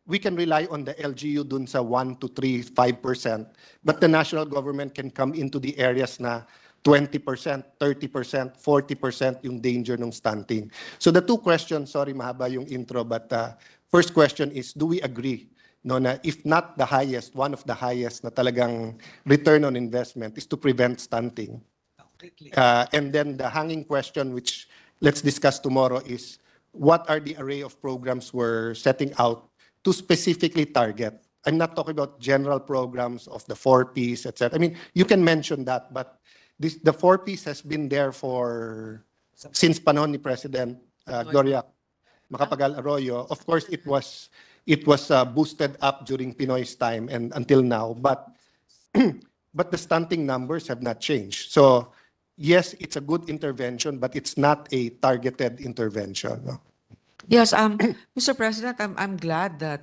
we can rely on the LGU dun sa 1 to 3, 5%. But the national government can come into the areas na 20%, 30%, 40% yung danger ng stunting. So the two questions, sorry mahaba yung intro, but first question is, do we agree no, na if not the highest, one of the highest na talagang return on investment is to prevent stunting? And then the hanging question, which let's discuss tomorrow, is what are the array of programs we're setting out to specifically target? I'm not talking about general programs of the 4Ps, etc. I mean, you can mention that, but the 4Ps has been there since panahon ni President Gloria Macapagal Arroyo. Of course, it was boosted up during Pinoy's time and until now, but the stunting numbers have not changed. So yes, it's a good intervention, but it's not a targeted intervention. No? Yes, Mr. President, I'm glad that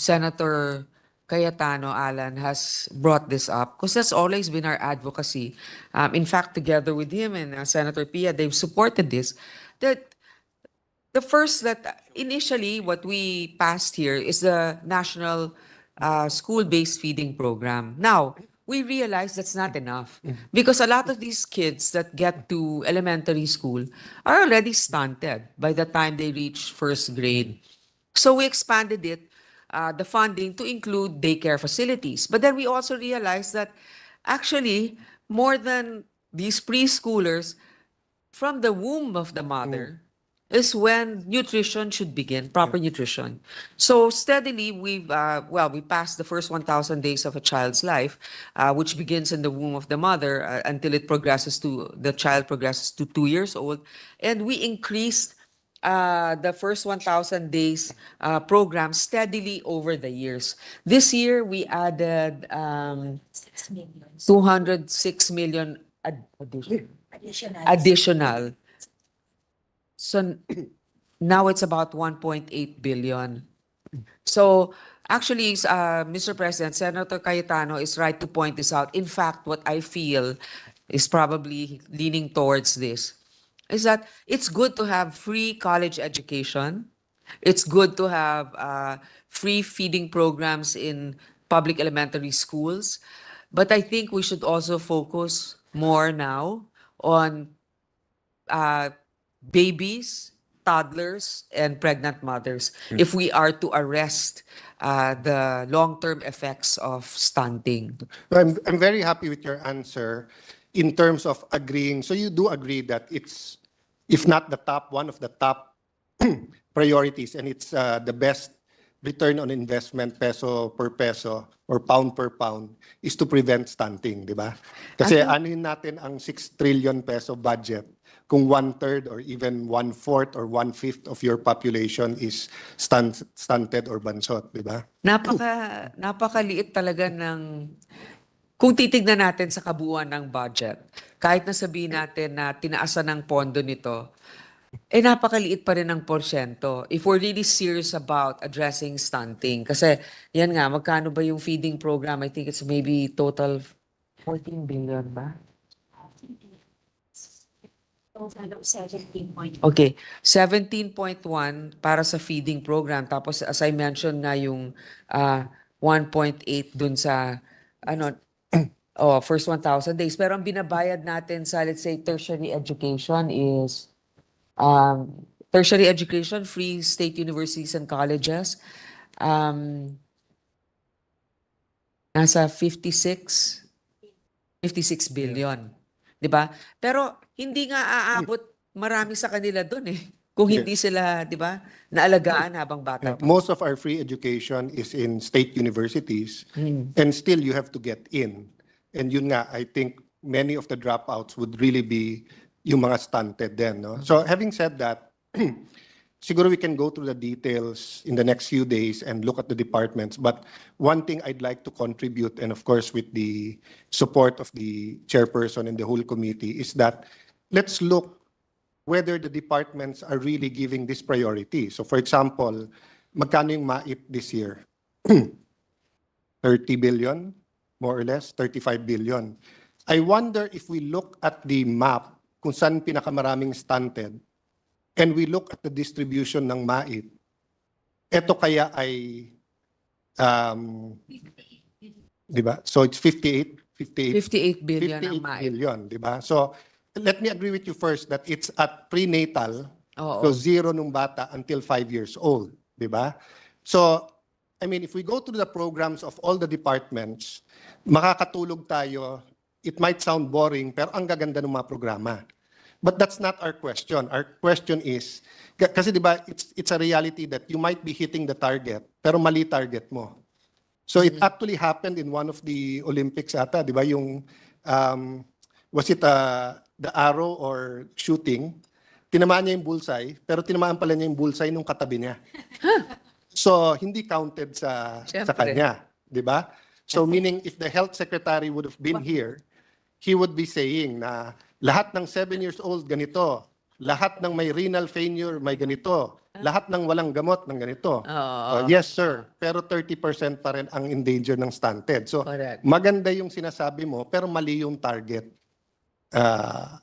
Senator Cayetano Alan has brought this up because that's always been our advocacy. In fact, together with him and Senator Pia, they've supported this. That initially what we passed here is the National School-Based Feeding Program. Now, we realize that's not enough because a lot of these kids that get to elementary school are already stunted by the time they reach first grade. So we expanded it, the funding, to include daycare facilities. But then we also realized that actually more than these preschoolers, from the womb of the mother is when nutrition should begin, proper nutrition. So steadily, we passed the first 1,000 days of a child's life, which begins in the womb of the mother until the child progresses to 2 years old. And we increased the first 1,000 days program steadily over the years. This year, we added 206 million additional. So now it's about 1.8 billion. So actually, Mr. President, Senator Cayetano is right to point this out. In fact, what I feel is probably leaning towards this is that it's good to have free college education. It's good to have free feeding programs in public elementary schools. But I think we should also focus more now on babies, toddlers, and pregnant mothers if we are to arrest the long-term effects of stunting. I'm very happy with your answer in terms of agreeing. So you do agree that it's, if not the top, one of the top priorities, and it's the best return on investment peso per peso or pound per pound is to prevent stunting, di ba? Kasi anuhin natin ang 6 trillion peso budget kung 1/3 or even 1/4 or 1/5 of your population is stunted or bansot, di ba? Napakaliit talaga ng, kung titignan natin sa kabuuan ng budget, kahit na sabihin natin na tinaasan ng pondo nito, napakaliit pa rin ang porsyento if we're really serious about addressing stunting. Kasi yan nga, magkano ba yung feeding program? I think it's maybe total 14 billion ba? Okay, 17.1 para sa feeding program. Tapos as I mentioned nga yung 1.8 dun sa first 1,000 days. Pero ang binabayad natin sa, let's say, tertiary education is tertiary education, free state universities and colleges, nasa 56 billion. Di ba? Pero hindi nga aabot marami sa kanila doon kung hindi sila, di ba, naalagaan habang bata pa. Most of our free education is in state universities, and still you have to get in. And yun nga, I think many of the dropouts would really be yung mga stunted din, no? So having said that, siguro we can go through the details in the next few days and look at the departments. But one thing I'd like to contribute, and of course with the support of the chairperson and the whole committee, is that let's look whether the departments are really giving this priority. So for example, magkano yung MAIP this year? 30 billion, more or less, 35 billion. I wonder if we look at the map kung saan pinakamaraming stunted and we look at the distribution ng MAIP, ito kaya ay, di ba? So it's 58 billion ang 58 MAIP. billion, di ba? So let me agree with you first that it's at prenatal, Oo. so 0 nung bata until 5 years old, di ba? So, I mean, if we go through the programs of all the departments, makakatulog tayo. It might sound boring, pero ang gaganda ng mga programa. But that's not our question. Our question is, kasi di ba, it's a reality that you might be hitting the target, pero mali target mo. So it actually happened in one of the Olympics ata, di ba, yung, was it the arrow or shooting? Tinamaan niya yung bullseye, pero tinamaan pala niya yung bullseye nung katabi niya. So hindi counted sa kanya, di ba? So meaning if the health secretary would have been here, he would be saying na lahat ng 7 years old ganito, lahat ng may renal failure may ganito, lahat ng walang gamot ng ganito. Yes sir, pero 30% pa rin ang in danger ng stunted. So Correct. maganda yung sinasabi mo pero mali yung target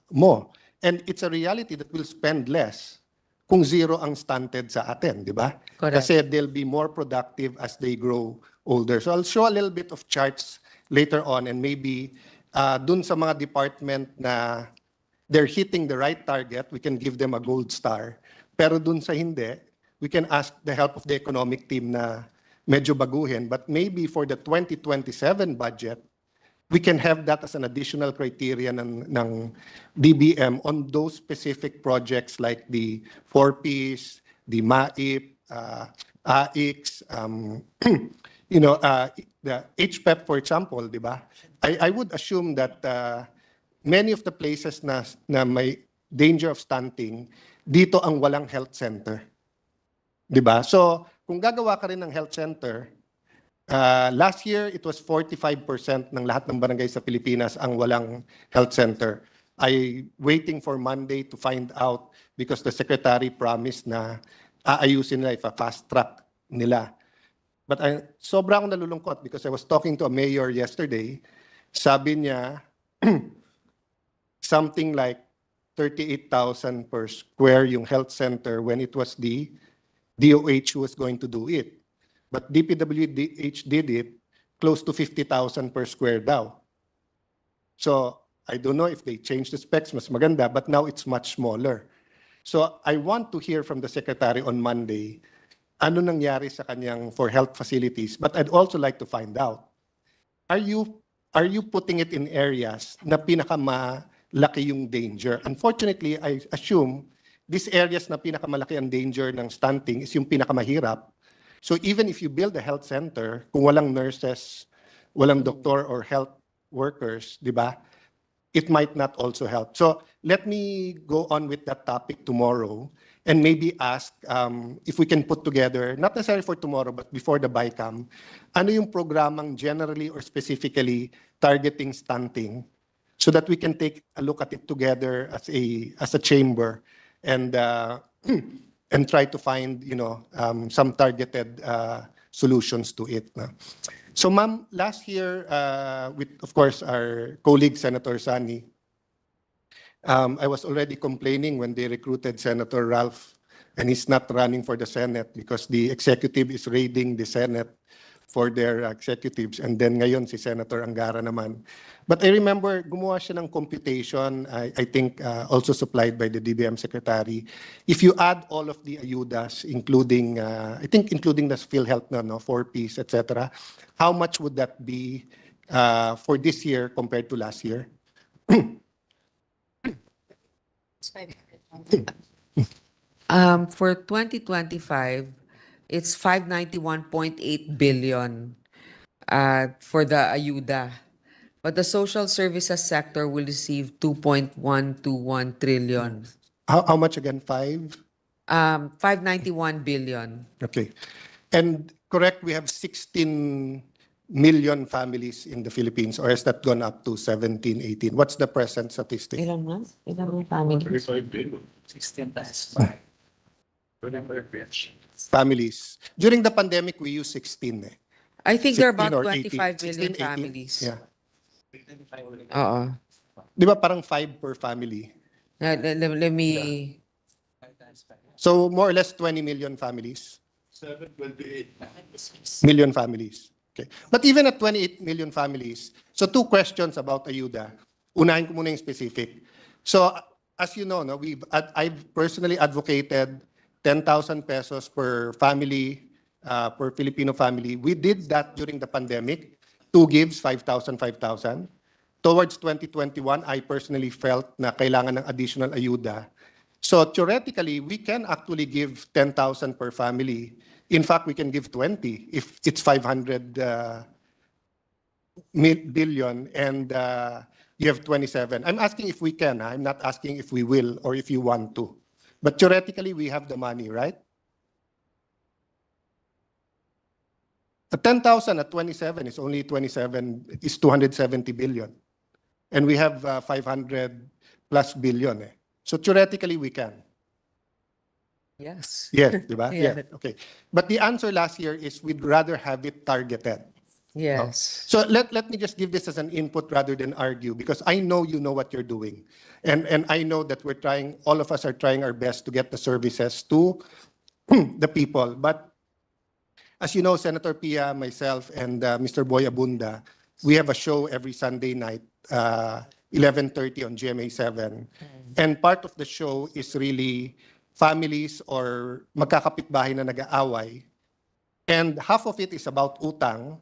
mo. And it's a reality that we'll spend less kung 0 ang stunted sa atin, di ba? Correct. Kasi they'll be more productive as they grow older. So I'll show a little bit of charts later on and maybe dun sa mga department na they're hitting the right target, we can give them a gold star. Pero dun sa hindi, we can ask the help of the economic team na medyo baguhin. But maybe for the 2027 budget, we can have that as an additional criteria ng DBM on those specific projects like the 4Ps, the MAIP, AIX, the HPEP, for example, di ba? I would assume that many of the places na may danger of stunting, dito ang walang health center. Di ba? So, kung gagawa ka rin ng health center, last year, it was 45% ng lahat ng barangay sa Pilipinas ang walang health center. I waiting for Monday to find out because the secretary promised na aayusin nila, fast track nila. But sobra akong nalulungkot because I was talking to a mayor yesterday. Sabi niya, something like 38,000 per square yung health center when it was the DOH who was going to do it. But DPWH did it close to 50,000 per square daw. So I don't know if they changed the specs, mas maganda, but now it's much smaller. So I want to hear from the secretary on Monday, ano nangyari sa kanyang for health facilities, but I'd also like to find out, are you putting it in areas na pinakamalaki yung danger? Unfortunately, I assume these areas na pinakamalaki ang danger ng stunting is yung pinakamahirap. So even if you build a health center, kung walang nurses, walang doktor or health workers, di ba? It might not also help. So let me go on with that topic tomorrow and maybe ask if we can put together, not necessarily for tomorrow, but before the BICAM, ano yung programang generally or specifically targeting stunting so that we can take a look at it together as a chamber and and try to find some targeted solutions to it. No? So ma'am, last year with of course our colleague Senator Sani, I was already complaining when they recruited Senator Ralph and he's not running for the Senate because the executive is raiding the Senate for their executives and then ngayon si Senator Angara naman. But I remember gumawa siya ng computation, I think also supplied by the DBM Secretary. If you add all of the ayudas, including, I think including the PhilHealth, 4Ps, etc., how much would that be for this year compared to last year? For 2025, it's 591.8 billion for the ayuda. But the social services sector will receive 2.121 trillion. How much again? 591 billion. Okay. And correct, we have 16 million families in the Philippines, or has that gone up to 17, 18? What's the present statistic? Ilan na? Ilan ang families? 16 times 5. Remember, Rich. Families. During the pandemic, we used 16. I think there are 16 about or 18. 25 million 16, 18. families. Yeah. Oo. Di ba parang 5 per family? Let me... So more or less 20 million families. 728. Million families. Okay. But even at 28 million families, so two questions about ayuda. Unahin ko muna yung specific. So as you know, no, I've personally advocated 10,000 pesos per family, per Filipino family. We did that during the pandemic. 2 gives, 5,000, 5,000. Towards 2021, I personally felt na kailangan ng additional ayuda. So theoretically, we can actually give 10,000 per family. In fact, we can give 20 if it's 500 billion and you have 27. I'm asking if we can. I'm not asking if we will or if you want to. But theoretically, we have the money, right? The 10,000 at 27 is only 270 billion. And we have 500 plus billion. So theoretically, we can. Yes. Yes, di ba? Yeah. Yes, okay. But the answer last year is we'd rather have it targeted. Yes. So let me just give this as an input rather than argue, because I know you know what you're doing. And I know that we're trying, all of us are trying our best to get the services to the people. But as you know, Senator Pia, myself, and Mr. Boy Abunda, we have a show every Sunday night, 11:30 on GMA7. And part of the show is really families or magkakapitbahay na nag-aaway. And half of it is about utang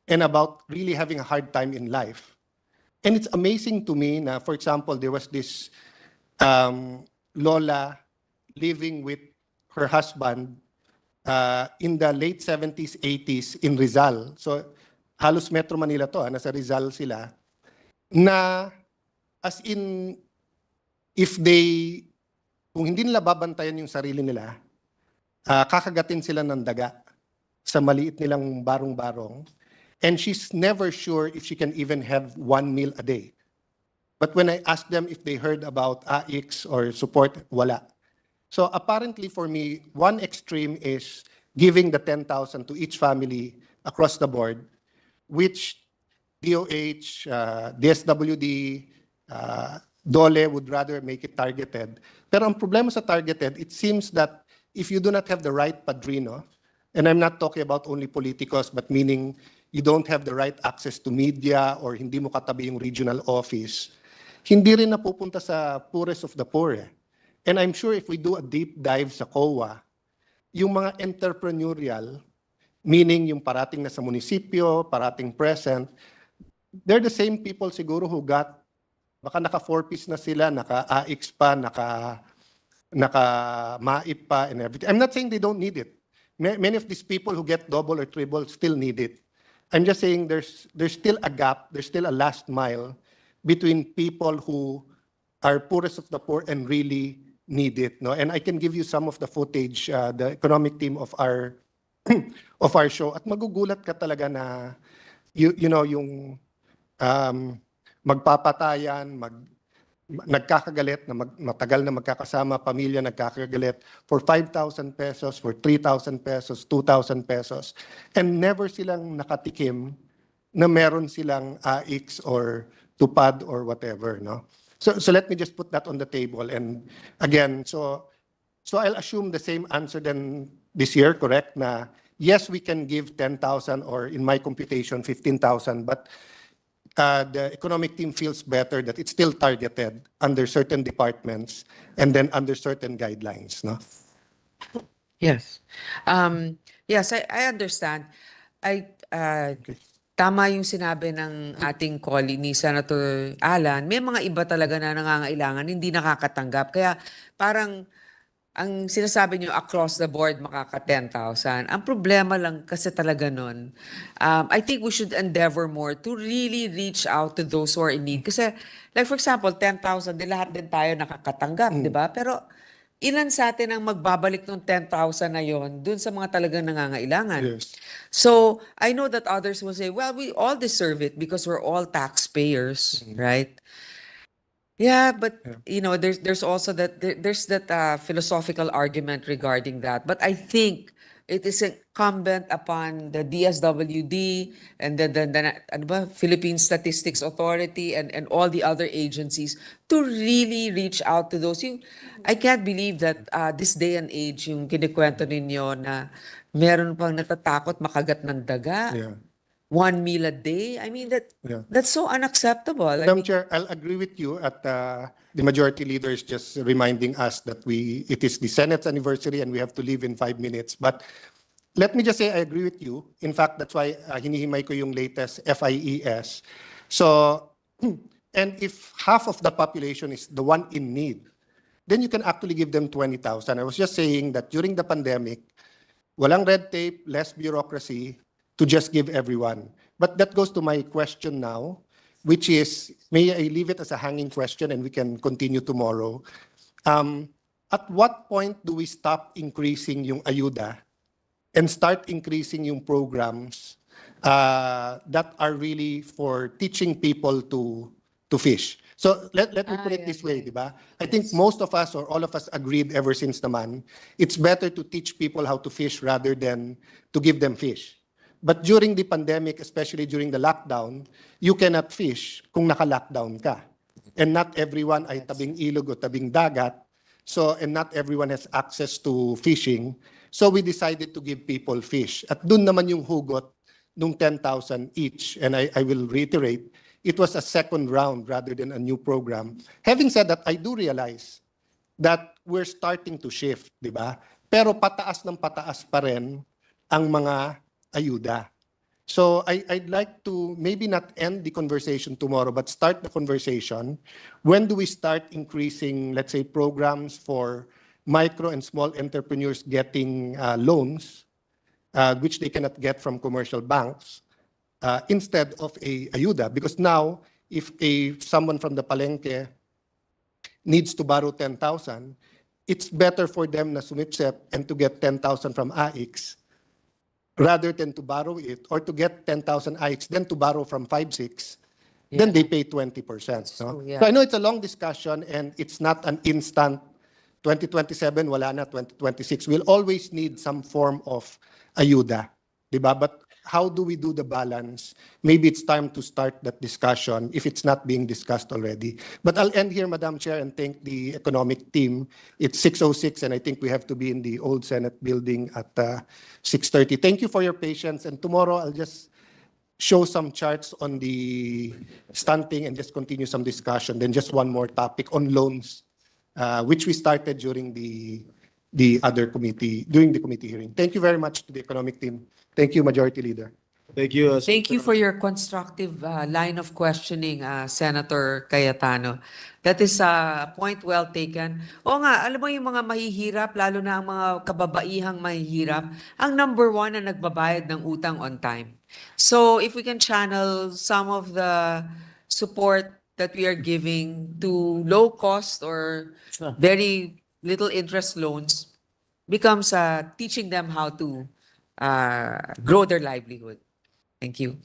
and about really having a hard time in life. And it's amazing to me na, for example, there was this Lola living with her husband in the late 70s, 80s in Rizal. So halos Metro Manila to, nasa Rizal sila. Na as in, kung hindi nila babantayan yung sarili nila, kakagatin sila ng daga sa maliit nilang barong-barong. And she's never sure if she can even have one meal a day. But when I asked them if they heard about AIX or support, wala. So apparently for me, one extreme is giving the 10,000 to each family across the board, which DOH, DSWD, DOLE would rather make it targeted. Pero ang problema sa targeted, it seems that if you do not have the right padrino, and I'm not talking about only politicos, but meaning you don't have the right access to media or hindi mo katabi yung regional office, hindi rin napupunta sa poorest of the poor. And I'm sure if we do a deep dive sa COA, yung mga entrepreneurial, meaning yung parating na sa munisipyo, parating present, they're the same people siguro who got, baka naka 4-piece na sila, naka AIX pa, naka MAIP pa, and everything. I'm not saying they don't need it. Many of these people who get double or triple still need it. I'm just saying there's still a gap, there's still a last mile between people who are poorest of the poor and really need it. No? And I can give you some of the footage, the economic team of our show. At magugulat ka talaga na, you know, yung magpapatayan, nagkakagalit, na matagal na magkakasama, pamilya nagkakagalit for 5,000 pesos, for 3,000 pesos, 2,000 pesos. And never silang nakatikim na meron silang AIX or tupad or whatever. No? So let me just put that on the table. And again, so I'll assume the same answer than this year, correct? Na yes, we can give 10,000 or in my computation, 15,000, but the economic team feels better that it's still targeted under certain departments and then under certain guidelines, no? Yes. Yes, I understand. Tama yung sinabi ng ating colleague ni Senator Alan. May mga iba talaga na nangangailangan, hindi nakakatanggap. Kaya parang ang sinasabi nyo across the board makaka 10,000. Ang problema lang kasi talaga nun, I think we should endeavor more to really reach out to those who are in need. Kasi, like for example, 10,000, di lahat din tayo nakakatanggap, di ba? Pero ilan sa atin ang magbabalik ng 10,000 na yon dun sa mga talagang nangangailangan? Yes. So, I know that others will say, well, we all deserve it because we're all taxpayers, right? Yeah, but you know, there's also there's that philosophical argument regarding that. But I think it is incumbent upon the DSWD and the ano ba, Philippine Statistics Authority and all the other agencies to really reach out to those. I can't believe that this day and age yung kinikwento ninyo na meron pang natatakot makagat ng daga. Yeah. 1 meal a day. I mean Yeah. that's so unacceptable. I Madam mean, Chair, I'll agree with you at the majority leader is just reminding us that it is the Senate's anniversary and we have to leave in 5 minutes. But let me just say I agree with you. In fact, that's why hinihimay ko yung latest FIES. So, and if half of the population is the one in need, then you can actually give them 20,000. I was just saying that during the pandemic, walang red tape, less bureaucracy, to just give everyone. But that goes to my question now, which is, may I leave it as a hanging question and we can continue tomorrow. At what point do we stop increasing yung ayuda and start increasing yung programs that are really for teaching people to fish? So let me put it this way, di ba? I think most of us or all of us agreed ever since naman, it's better to teach people how to fish rather than to give them fish. But during the pandemic, especially during the lockdown, you cannot fish kung naka-lockdown ka. And not everyone ay tabing ilog o tabing dagat. So, and not everyone has access to fishing. So we decided to give people fish. At dun naman yung hugot nung 10,000 each. And I will reiterate, it was a second round rather than a new program. Having said that, I do realize that we're starting to shift, di ba? Pero pataas ng pataas pa rin ang mga ayuda. So I'd like to maybe not end the conversation tomorrow, but start the conversation. When do we start increasing, let's say, programs for micro and small entrepreneurs getting loans, which they cannot get from commercial banks, instead of a ayuda? Because now, if someone from the palengke needs to borrow 10,000, it's better for them na sumipsep and to get 10,000 from AIX rather than to borrow it, or to get 10,000 AIX, then to borrow from 5-6, then they pay 20%. No? yeah. So I know it's a long discussion and it's not an instant 2027, wala na, 2026. We'll always need some form of ayuda. Diba? But how do we do the balance? Maybe it's time to start that discussion if it's not being discussed already. But I'll end here, Madam Chair, and thank the economic team. It's 6:06 and I think we have to be in the old Senate building at 6:30. Thank you for your patience. And tomorrow I'll just show some charts on the stunting and just continue some discussion. Then just one more topic on loans, which we started during the other committee, during the committee hearing. Thank you very much to the economic team. Thank you, Majority Leader. Thank you. Thank you for your constructive line of questioning, Senator Cayetano. That is a point well taken. O nga, alam mo yung mga mahihirap, lalo na ang mga kababaihang mahihirap, ang number one na nagbabayad ng utang on time. So if we can channel some of the support that we are giving to low cost or very little interest loans, becomes teaching them how to grow their livelihood. Thank you.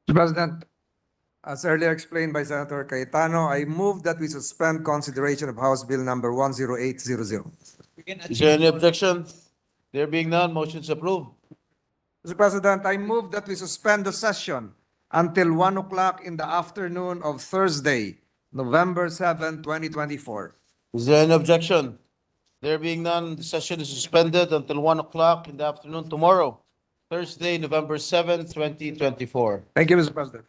Mr. President, as earlier explained by Senator Cayetano, I move that we suspend consideration of House Bill number 10800. Is there any objection? There being none, motion's approved. Mr. President, I move that we suspend the session until 1 o'clock in the afternoon of Thursday, November 7, 2024. Is there any objection? There being none, the session is suspended until 1 o'clock in the afternoon tomorrow, Thursday, November 7, 2024. Thank you, Mr. President.